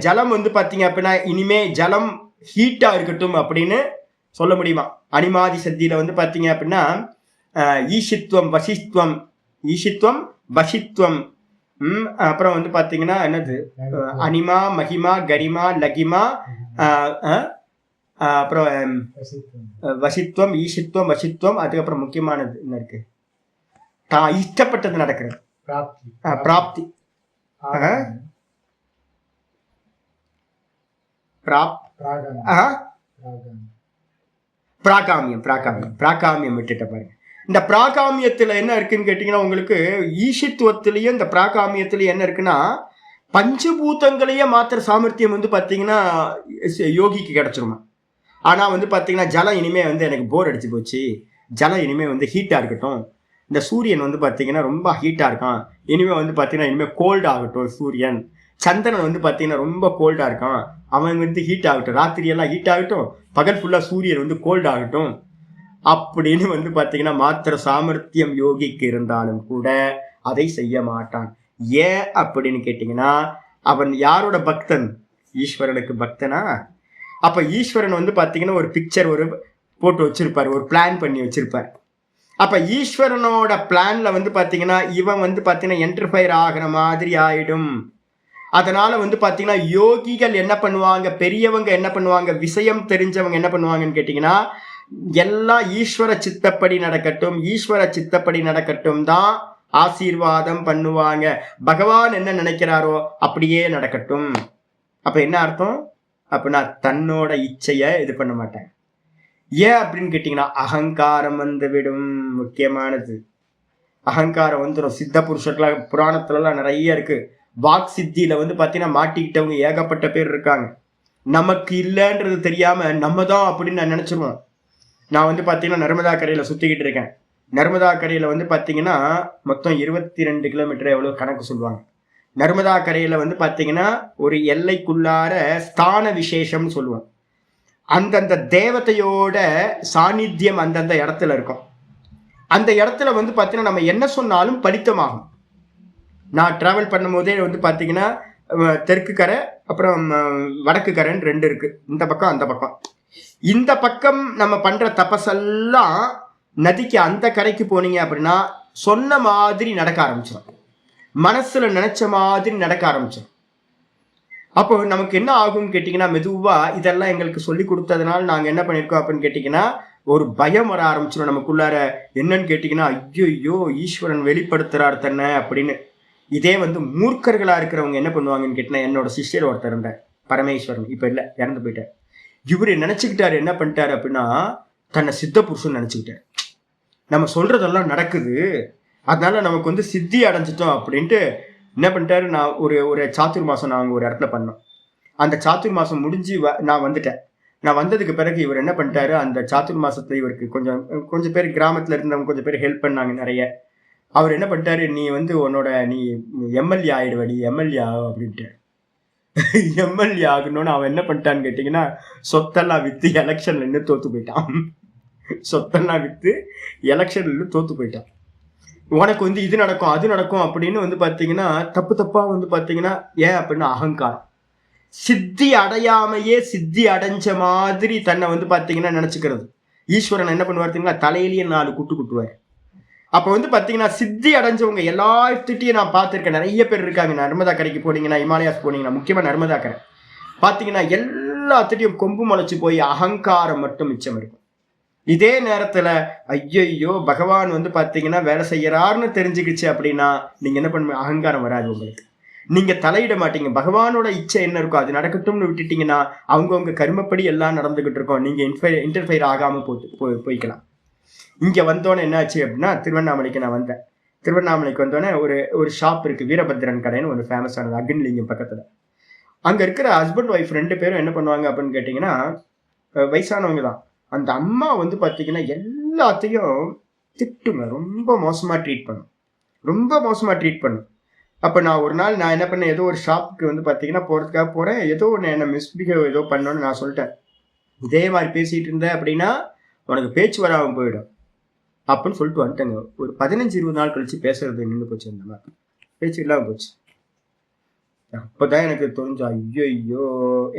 ஜலம் வந்து பாத்தீங்க அப்படின்னா இனிமே ஜலம் ஹீட்டா இருக்கட்டும் அப்படின்னு சொல்ல முடியுமா? அனிமாதி சித்தியில வந்து பாத்தீங்க அப்படின்னா ஈஷித்வம் வசித்வம், ஈஷித்வம் வசித்வம். அப்புறம் வந்து பாத்தீங்கன்னா என்னது, அனிமா மகிமா கரிமா லகிமா, அப்புறம் வசித்வம் ஈஷித்வம் வசித்வம். அதுக்கப்புறம் முக்கியமானது என்ன இருக்கு, தான் இஷ்டப்பட்டது நடக்கிறது, பிராப்தி. பிராகாமியம், பிராகாமியம், பிராகாமியம் விட்டுட்ட பாருங்க. இந்த பிராகாமியத்துல என்ன இருக்குன்னு கேட்டீங்கன்னா, உங்களுக்கு ஈஷித்துவத்திலயும் இந்த பிராகாமியத்திலயும் என்ன இருக்குன்னா, பஞ்சபூதங்களையே மாத்திர சாமர்த்தியம் வந்து பாத்தீங்கன்னா யோகிக்கு கிடைச்சிருமா. ஆனா வந்து பாத்தீங்கன்னா ஜலம் இனிமே வந்து எனக்கு போர் அடிச்சு போச்சு, ஜலம் இனிமே வந்து ஹீட்டா இருக்கட்டும், இந்த சூரியன் வந்து பாத்தீங்கன்னா ரொம்ப ஹீட்டா இருக்கான், இனிமே வந்து பாத்தீங்கன்னா இனிமே கோல்ட் ஆகட்டும் சூரியன். சந்திரன் வந்து பாத்தீங்கன்னா ரொம்ப கோல்டா இருக்கான், அவன் வந்து ஹீட் ஆகட்டும், ராத்திரி எல்லாம் ஹீட் ஆகட்டும், பகல் ஃபுல்லா சூரியன் வந்து கோல்ட் ஆகட்டும் அப்படின்னு வந்து பாத்தீங்கன்னா மாத்திர சாமர்த்தியம் யோகிக்கு இருந்தாலும் கூட அதை செய்ய மாட்டான். ஏன் அப்படின்னு கேட்டீங்கன்னா, அவன் யாரோட பக்தன், ஈஸ்வரனுக்கு பக்தனா. அப்ப ஈஸ்வரன் வந்து பாத்தீங்கன்னா ஒரு பிக்சர் ஒரு போட்டு வச்சிருப்பாரு, ஒரு பிளான் பண்ணி வச்சிருப்பார். அப்ப ஈஸ்வரனோட பிளான்ல வந்து பாத்தீங்கன்னா இவன் வந்து பாத்தீங்கன்னா என்டர்ஃபயர் ஆகிற மாதிரி ஆயிடும். அதனால வந்து பாத்தீங்கன்னா யோகிகள் என்ன பண்ணுவாங்க, பெரியவங்க என்ன பண்ணுவாங்க, விஷயம் தெரிஞ்சவங்க என்ன பண்ணுவாங்கன்னு கேட்டீங்கன்னா, எல்லாம் ஈஸ்வர சித்தப்படி நடக்கட்டும், ஈஸ்வர சித்தப்படி நடக்கட்டும் தான் ஆசீர்வாதம் பண்ணுவாங்க. பகவான் என்ன நினைக்கிறாரோ அப்படியே நடக்கட்டும். அப்ப என்ன அர்த்தம், அப்ப நான் தன்னோட இச்சைய இது பண்ண மாட்டேன். ஏன் அப்படின்னு கேட்டீங்கன்னா அகங்காரம் வந்து விடும். முக்கியமானது அகங்காரம் வந்துடும். சித்த புருஷத்துல புராணத்துல எல்லாம் நிறைய இருக்கு. வாக் சித்தியில வந்து பாத்தீங்கன்னா மாட்டிக்கிட்டவங்க ஏகப்பட்ட பேர் இருக்காங்க. நமக்கு இல்லைன்றது தெரியாம நம்ம தான் அப்படின்னு நான் நினைச்சிருவோம். நான் வந்து பாத்தீங்கன்னா நர்மதா கரையில சுத்திக்கிட்டு இருக்கேன். நர்மதா கரையில வந்து பாத்தீங்கன்னா மொத்தம் 22 கிலோமீட்டர் எவ்வளவு கணக்கு சொல்லுவாங்க. நர்மதா கரையில வந்து பாத்தீங்கன்னா ஒரு எல்லைக்குள்ளார ஸ்தான விசேஷம்னு சொல்லுவோம். அந்தந்த தேவதையோட சாநித்தியம் அந்தந்த இடத்துல இருக்கும். அந்த இடத்துல வந்து பாத்தீங்கன்னா நம்ம என்ன சொன்னாலும் பலித்தமாகும். நான் டிராவல் பண்ணும் போதே வந்து பாத்தீங்கன்னா தெற்கு கரை அப்புறம் வடக்கு கரைன்னு 2 இருக்கு, இந்த பக்கம் அந்த பக்கம். இந்த பக்கம் நம்ம பண்ற தபசெல்லாம் நதிக்கு அந்த கரைக்கு போனீங்க அப்படின்னா சொன்ன மாதிரி நடக்க ஆரம்பிச்சிடும், மனசுல நினைச்ச மாதிரி நடக்க ஆரம்பிச்சிடும். அப்போ நமக்கு என்ன ஆகும்னு கேட்டீங்கன்னா, மெதுவா இதெல்லாம் எங்களுக்கு சொல்லி கொடுத்ததுனால நாங்க என்ன பண்ணிருக்கோம் அப்படின்னு கேட்டீங்கன்னா, ஒரு பயம் வர ஆரம்பிச்சிடும் நமக்குள்ளார. என்னன்னு கேட்டீங்கன்னா, ஐயோ ஈஸ்வரன் வெளிப்படுத்துறார் தன்னை அப்படின்னு. இதே வந்து மூர்க்கர்களா இருக்கிறவங்க என்ன பண்ணுவாங்கன்னு கேட்டீங்கன்னா, என்னோட சிஷ்யர் ஒருத்தர் இருந்தார் பரமேஸ்வரன், இப்ப இல்ல, இறந்து போயிட்டார். இவரு நினைச்சுக்கிட்டாரு, என்ன பண்ணிட்டாரு அப்படின்னா தன்னை சித்த புருஷன் நினைச்சுக்கிட்டாரு. நம்ம சொல்றதெல்லாம் நடக்குது, அதனால நமக்கு வந்து சித்தி அடைஞ்சிட்டோம் அப்படின்ட்டு என்ன பண்ணிட்டாரு, நான் ஒரு சாத்துர் மாசம் நாங்கள் ஒரு இடத்துல பண்ணோம். அந்த சாத்துர் மாசம் முடிஞ்சு நான் வந்துட்டேன். நான் வந்ததுக்கு பிறகு இவர் என்ன பண்ணிட்டாரு, அந்த சாத்துர் மாசத்துல இவருக்கு கொஞ்சம் பேர் கிராமத்துல இருந்தவங்க கொஞ்சம் பேர் ஹெல்ப் பண்ணாங்க நிறைய. அவர் என்ன பண்ணிட்டாரு, நீ வந்து நீ எம்எல்ஏ ஆயிடுவடி, எம்எல்ஏ ஆகும் அப்படின்ட்டு. எம்எல்ஏ ஆகணும்னு அவன் என்ன பண்ணிட்டான்னு கேட்டீங்கன்னா, சொத்தெல்லாம் வித்து எலெக்ஷன்ல நின்று தோத்து போயிட்டான். சொத்தெல்லாம் வித்து எலெக்ஷன்ல தோத்து போயிட்டான். உனக்கு வந்து இது நடக்கும் அது நடக்கும் அப்படின்னு வந்து பாத்தீங்கன்னா தப்பா வந்து பாத்தீங்கன்னா, ஏன் அப்படின்னா அகங்காரம். சித்தி அடையாமையே சித்தி அடைஞ்ச மாதிரி தன்னை வந்து பாத்தீங்கன்னா நினைச்சுக்கிறது. ஈஸ்வரன் என்ன பண்ணுவார், தலையிலேயே 4 குட்டு குட்டுவார். அப்ப வந்து பாத்தீங்கன்னா சித்தி அடைஞ்சவங்க எல்லாத்துட்டையும் நான் பார்த்திருக்கேன், நிறைய பேர் இருக்காங்க. நர்மதா கரைக்கு போனீங்கன்னா, இமாலயாஸ் போனீங்கன்னா, முக்கியமா நர்மதா கரை பாத்தீங்கன்னா எல்லாத்துட்டையும் கொம்பு முளைச்சு போய் அகங்காரம் மட்டும் மிச்சம் இருக்கும். இதே நேரத்துல ஐயோ பகவான் வந்து பாத்தீங்கன்னா வேலை செய்யறாருன்னு தெரிஞ்சுக்கிச்சு அப்படின்னா நீங்க என்ன பண்ணுவீங்க, அகங்காரம் வராது உங்களுக்கு. நீங்க தலையிட மாட்டீங்க. பகவானோட இச்சை என்ன இருக்கோ அது நடக்கட்டும்னு விட்டுட்டீங்கன்னா அவங்கவுங்க கர்மப்படி எல்லாம் நடந்துகிட்டு இருக்கோம். நீங்க இன்டர்ஃபயர் ஆகாம போய்க்கலாம். இங்க வந்தோன்னே என்னாச்சு அப்படின்னா, திருவண்ணாமலைக்கு நான் வந்தேன். திருவண்ணாமலைக்கு வந்தோடனே ஒரு ஷாப் இருக்கு, வீரபத்ரன் கடைன்னு ஒரு ஃபேமஸானது, அக்னிலிங்கம் பக்கத்துல. அங்க இருக்கிற ஹஸ்பண்ட் ஒய்ஃப் 2 பேரும் என்ன பண்ணுவாங்க அப்படின்னு கேட்டீங்கன்னா, வயசானவங்க தான். அந்த அம்மா வந்து பாத்தீங்கன்னா எல்லாத்தையும் திட்டுங்க, ரொம்ப மோசமா ட்ரீட் பண்ணும். அப்ப நான் ஒரு நாள் நான் என்ன பண்ணேன், ஏதோ ஒரு ஷாப்புக்கு வந்து பாத்தீங்கன்னா போறதுக்காக போறேன். ஏதோ ஒன்று என்ன மிஸ்பிஹேவ் ஏதோ பண்ணோன்னு நான் சொல்லிட்டேன். இதே மாதிரி பேசிட்டு இருந்தேன் அப்படின்னா உனக்கு பேச்சு வராமல் போயிடும் அப்படின்னு சொல்லிட்டு வந்துட்டேங்க. ஒரு 15-20 நாள் கழிச்சு பேசுறது நின்று போச்சு, அந்த மாதிரி பேச்சு இல்லாமல் போச்சு. அப்போதான் எனக்கு தோணுச்சு, ஐயோ,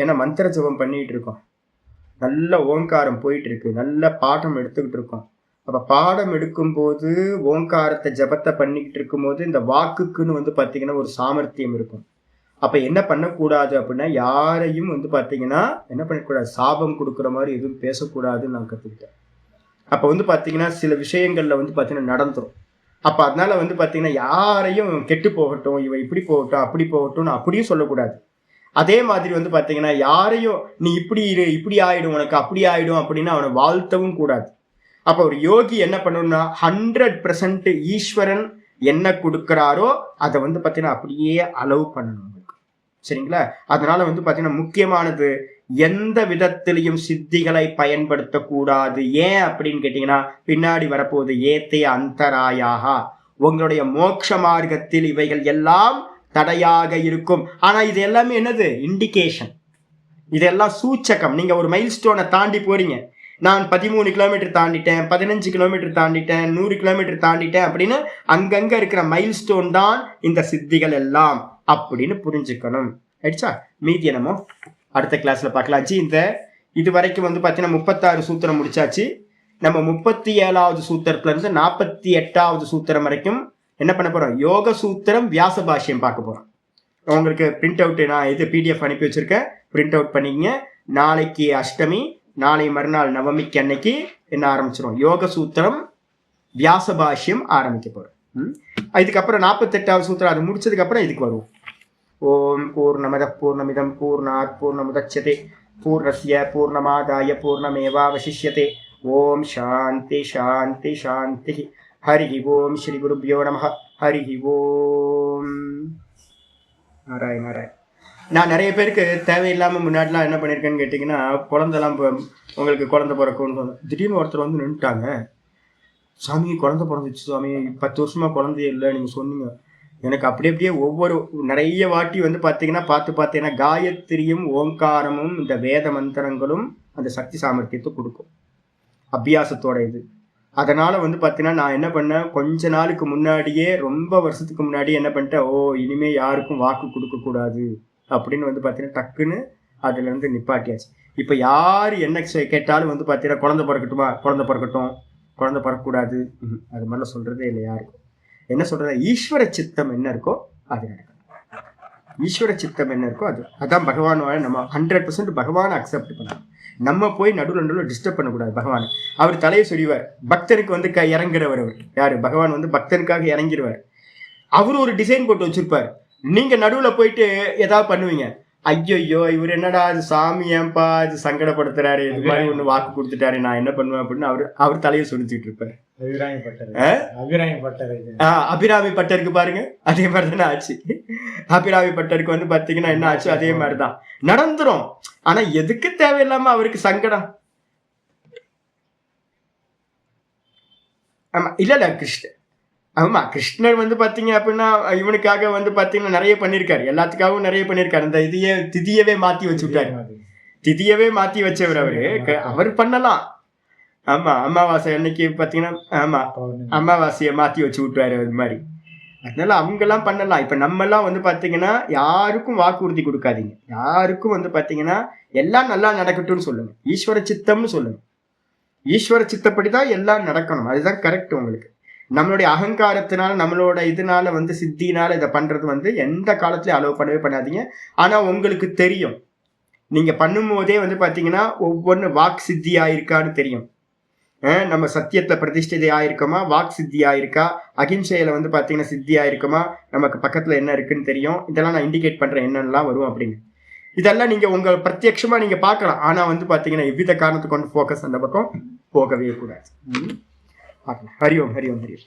ஏன்னா மந்திர ஜபம் பண்ணிட்டு இருக்கோம், நல்ல ஓங்காரம் போயிட்டு இருக்கு, நல்ல பாடம் எடுத்துக்கிட்டு இருக்கோம். அப்ப பாடம் எடுக்கும்போது ஓங்காரத்தை ஜபத்தை பண்ணிக்கிட்டு இருக்கும்போது இந்த வாக்குக்குன்னு வந்து பாத்தீங்கன்னா ஒரு சாமர்த்தியம் இருக்கும். அப்ப என்ன பண்ணக்கூடாது அப்படின்னா, யாரையும் வந்து பாத்தீங்கன்னா என்ன பண்ணக்கூடாது, சாபம் கொடுக்குற மாதிரி எதுவும் பேசக்கூடாதுன்னு நான் கத்துக்கிட்டேன். அப்ப வந்து பாத்தீங்கன்னா சில விஷயங்கள்ல வந்து பாத்தீங்கன்னா நடந்துரும். அப்ப அதனால வந்து பாத்தீங்கன்னா யாரையும் கெட்டு போகட்டும், இவ இப்படி போகட்டும் அப்படி போகட்டும் அப்படியும் சொல்லக்கூடாது. அதே மாதிரி வந்து பாத்தீங்கன்னா யாரையும் நீ இப்படி இரு, இப்படி ஆயிடும் உனக்கு, அப்படி ஆயிடும் அப்படின்னு அவனை வாழ்த்தவும் கூடாது. அப்ப ஒரு யோகி என்ன பண்ணணும்னா 100% ஈஸ்வரன் என்ன கொடுக்கிறாரோ அதை வந்து பாத்தீங்கன்னா அப்படியே அலோவ் பண்ணணும். சரிங்களா? அதனால வந்து பாத்தீங்கன்னா முக்கியமானது, எந்த விதத்திலையும் சித்திகளை பயன்படுத்தக்கூடாது. ஏன் அப்படின்னு கேட்டீங்கன்னா, பின்னாடி வரப்போகுது ஏத்தே அந்தராயாக, உங்களுடைய மோட்ச மார்க்கத்தில் இவைகள் எல்லாம் தடையாக இருக்கும். ஆனா இது எல்லாமே என்னது, இண்டிகேஷன், இதெல்லாம் சூச்சகம். நீங்க ஒரு மைல் ஸ்டோனை தாண்டி போறீங்க, நான் 13 கிலோமீட்டர் தாண்டிட்டேன், 15 கிலோமீட்டர் தாண்டிட்டேன், 100 கிலோமீட்டர் தாண்டிட்டேன் அப்படின்னு அங்கங்க இருக்கிற மைல் ஸ்டோன் தான் இந்த சித்திகள் எல்லாம் அப்படின்னு புரிஞ்சுக்கணும். ஆயிடுச்சா? மீதி என்னமோ அடுத்த கிளாஸ்ல பார்க்கலாம். இந்த இது வரைக்கும் வந்து பார்த்தீங்கன்னா 36 சூத்திரம் முடிச்சாச்சு. நம்ம 37வது சூத்திரத்துல இருந்து 48வது சூத்திரம் வரைக்கும் என்ன பண்ண போறோம், யோக சூத்திரம் வியாச பாஷ்யம் பார்க்க போறோம். உங்களுக்கு பிரிண்ட் அவுட் நான் இது பிடிஎஃப் அனுப்பி வச்சிருக்கேன், பிரிண்ட் அவுட் பண்ணிக்கங்க. நாளைக்கு அஷ்டமி, நாளை மறுநாள் நவமிக்கு அன்னைக்கு என்ன ஆரம்பிச்சிடும், யோக சூத்திரம் வியாச பாஷ்யம் ஆரம்பிக்க போறோம். இதுக்கப்புறம் 48வது சூத்திரம் அது முடிச்சதுக்கு அப்புறம் இதுக்கு வருவோம். ஓம் பூர்ணமத பூர்ணமிதம் பூர்ணாத் பூர்ணமுதச்யதே பூர்ணஸ்ய பூர்ணமாதாய பூர்ணமேவாவசிஷ்யதே. ஓம் சாந்தி சாந்தி சாந்தி. ஹரி ஓம் ஸ்ரீ குருப்யோ நமஹ. ஹரி ஓம். நாராயண நாராயண. நான் நிறைய பேருக்கு தேவையில்லாமல் முன்னாடிலாம் என்ன பண்ணியிருக்கேன்னு கேட்டிங்கன்னா, குழந்தெல்லாம் உங்களுக்கு குழந்தை பிறக்கும்னு திடீர்னு ஒருத்தர் வந்து நின்றுட்டாங்க, சாமி குழந்தை பிறந்துச்சு சாமி, 10 வருஷமா குழந்தைய இல்லை நீங்கள் சொன்னீங்க. எனக்கு அப்படியே ஒவ்வொரு நிறைய வாட்டி வந்து பார்த்தீங்கன்னா பார்த்தீங்கன்னா காயத்ரியும் ஓங்காரமும் இந்த வேத மந்திரங்களும் அந்த சக்தி சாமர்த்தியத்தை கொடுக்கும், அபியாசத்தோட இது. அதனால வந்து பார்த்தீங்கன்னா நான் என்ன பண்ணேன், கொஞ்ச நாளுக்கு முன்னாடியே, ரொம்ப வருஷத்துக்கு முன்னாடி என்ன பண்ணிட்டேன், இனிமே யாருக்கும் வாக்கு கொடுக்கக்கூடாது அப்படின்னு வந்து பார்த்தீங்கன்னா டக்குன்னு அதுல இருந்து நிப்பாட்டியாச்சு. இப்போ யார் என்ன கேட்டாலும் வந்து பார்த்தீங்கன்னா குழந்தை பிறக்கட்டுமா, குழந்தை பிறக்கட்டும், குழந்தை பிறக்கக்கூடாது, அது மாதிரிலாம் சொல்றதே இல்லை யாருக்கும். என்ன சொல்றது, ஈஸ்வர சித்தம் என்ன இருக்கோ அது நடக்கும். ஈஸ்வர சித்தம் என்ன இருக்கோ அதான் பகவான். நம்ம 100% பகவானை அக்செப்ட் பண்ணணும். நம்ம போய் நடுவில் டிஸ்டர்ப் பண்ணக்கூடாது பகவான். அவர் தலையை சொல்லிவார், பக்தனுக்கு வந்து இறங்குறவர். அவர் யாரு, பகவான் வந்து பக்தனுக்காக இறங்கிடுவார். அவரு ஒரு டிசைன் போட்டு வச்சிருப்பார், நீங்க நடுவில் போயிட்டு ஏதாவது பண்ணுவீங்க, ஐயோ இவர் என்னடா அது சாமி, ஏன்பா இது சங்கடப்படுத்துறாரு, இது மாதிரி ஒண்ணு வாக்கு கொடுத்துட்டாரு, நான் என்ன பண்ணுவேன் அப்படின்னு அவர் தலையை சொல்லிச்சுட்டு இருப்பாரு. அபிராமி பட்டருக்கு பாருங்க, அதே மாதிரிதானே ஆச்சு. அபிராமி பட்டருக்கு வந்து பாத்தீங்கன்னா என்ன ஆச்சு, அதே மாதிரிதான் நடந்துரும். ஆனா எதுக்கு தேவையில்லாம அவருக்கு சங்கடம்? ஆமா இல்ல கிருஷ்ணன், ஆமா கிருஷ்ணர் வந்து பாத்தீங்க அப்படின்னா இவனுக்காக வந்து பாத்தீங்கன்னா நிறைய பண்ணிருக்காரு, எல்லாத்துக்காகவும் நிறைய பண்ணிருக்காரு. அந்த திதியவே மாத்தி வச்சு விட்டாரு, திதியவே மாத்தி வச்சவர் அவர் பண்ணலாம். ஆமா அமாவாசை அன்னைக்கு பாத்தீங்கன்னா, ஆமா அமாவாசையை மாத்தி வச்சு விட்டுவாரு அது மாதிரி. அதனால அவங்க எல்லாம் பண்ணலாம். இப்ப நம்ம எல்லாம் வந்து பாத்தீங்கன்னா யாருக்கும் வாக்குறுதி கொடுக்காதீங்க, யாருக்கும் வந்து பாத்தீங்கன்னா எல்லாம் நல்லா நடக்கட்டும்னு சொல்லுங்க, ஈஸ்வர சித்தம்னு சொல்லுங்க. ஈஸ்வர சித்தப்படிதான் எல்லாம் நடக்கணும், அதுதான் கரெக்ட். உங்களுக்கு நம்மளுடைய அகங்காரத்தினால, நம்மளோட இதனால வந்து சித்தினால இதை பண்றது வந்து எந்த காலத்திலயும் அலோவ் பண்ணவே பண்ணாதீங்க. ஆனா உங்களுக்கு தெரியும், நீங்க பண்ணும் போதே வந்து பாத்தீங்கன்னா ஒவ்வொன்று வாக் சித்தி ஆயிருக்கான்னு தெரியும். நம்ம சத்தியத்தை பிரதிஷ்டை ஆயிருக்கோமா, வாக் சித்தி ஆயிருக்கா, அகிம்சையில வந்து பாத்தீங்கன்னா சித்தி ஆயிருக்குமா, நமக்கு பக்கத்துல என்ன இருக்குன்னு தெரியும். இதெல்லாம் நான் இண்டிகேட் பண்றேன் என்னெல்லாம் வரும் அப்படின்னு. இதெல்லாம் நீங்க உங்க பிரத்யட்சமா நீங்க பார்க்கலாம். ஆனா வந்து பாத்தீங்கன்னா எவ்வித காரணத்தை கொண்டு போக்கஸ் அந்த பக்கம் போகவே கூடாது. ஹரி ஓம் ஹரி ஓம் ஹரி ஓம்.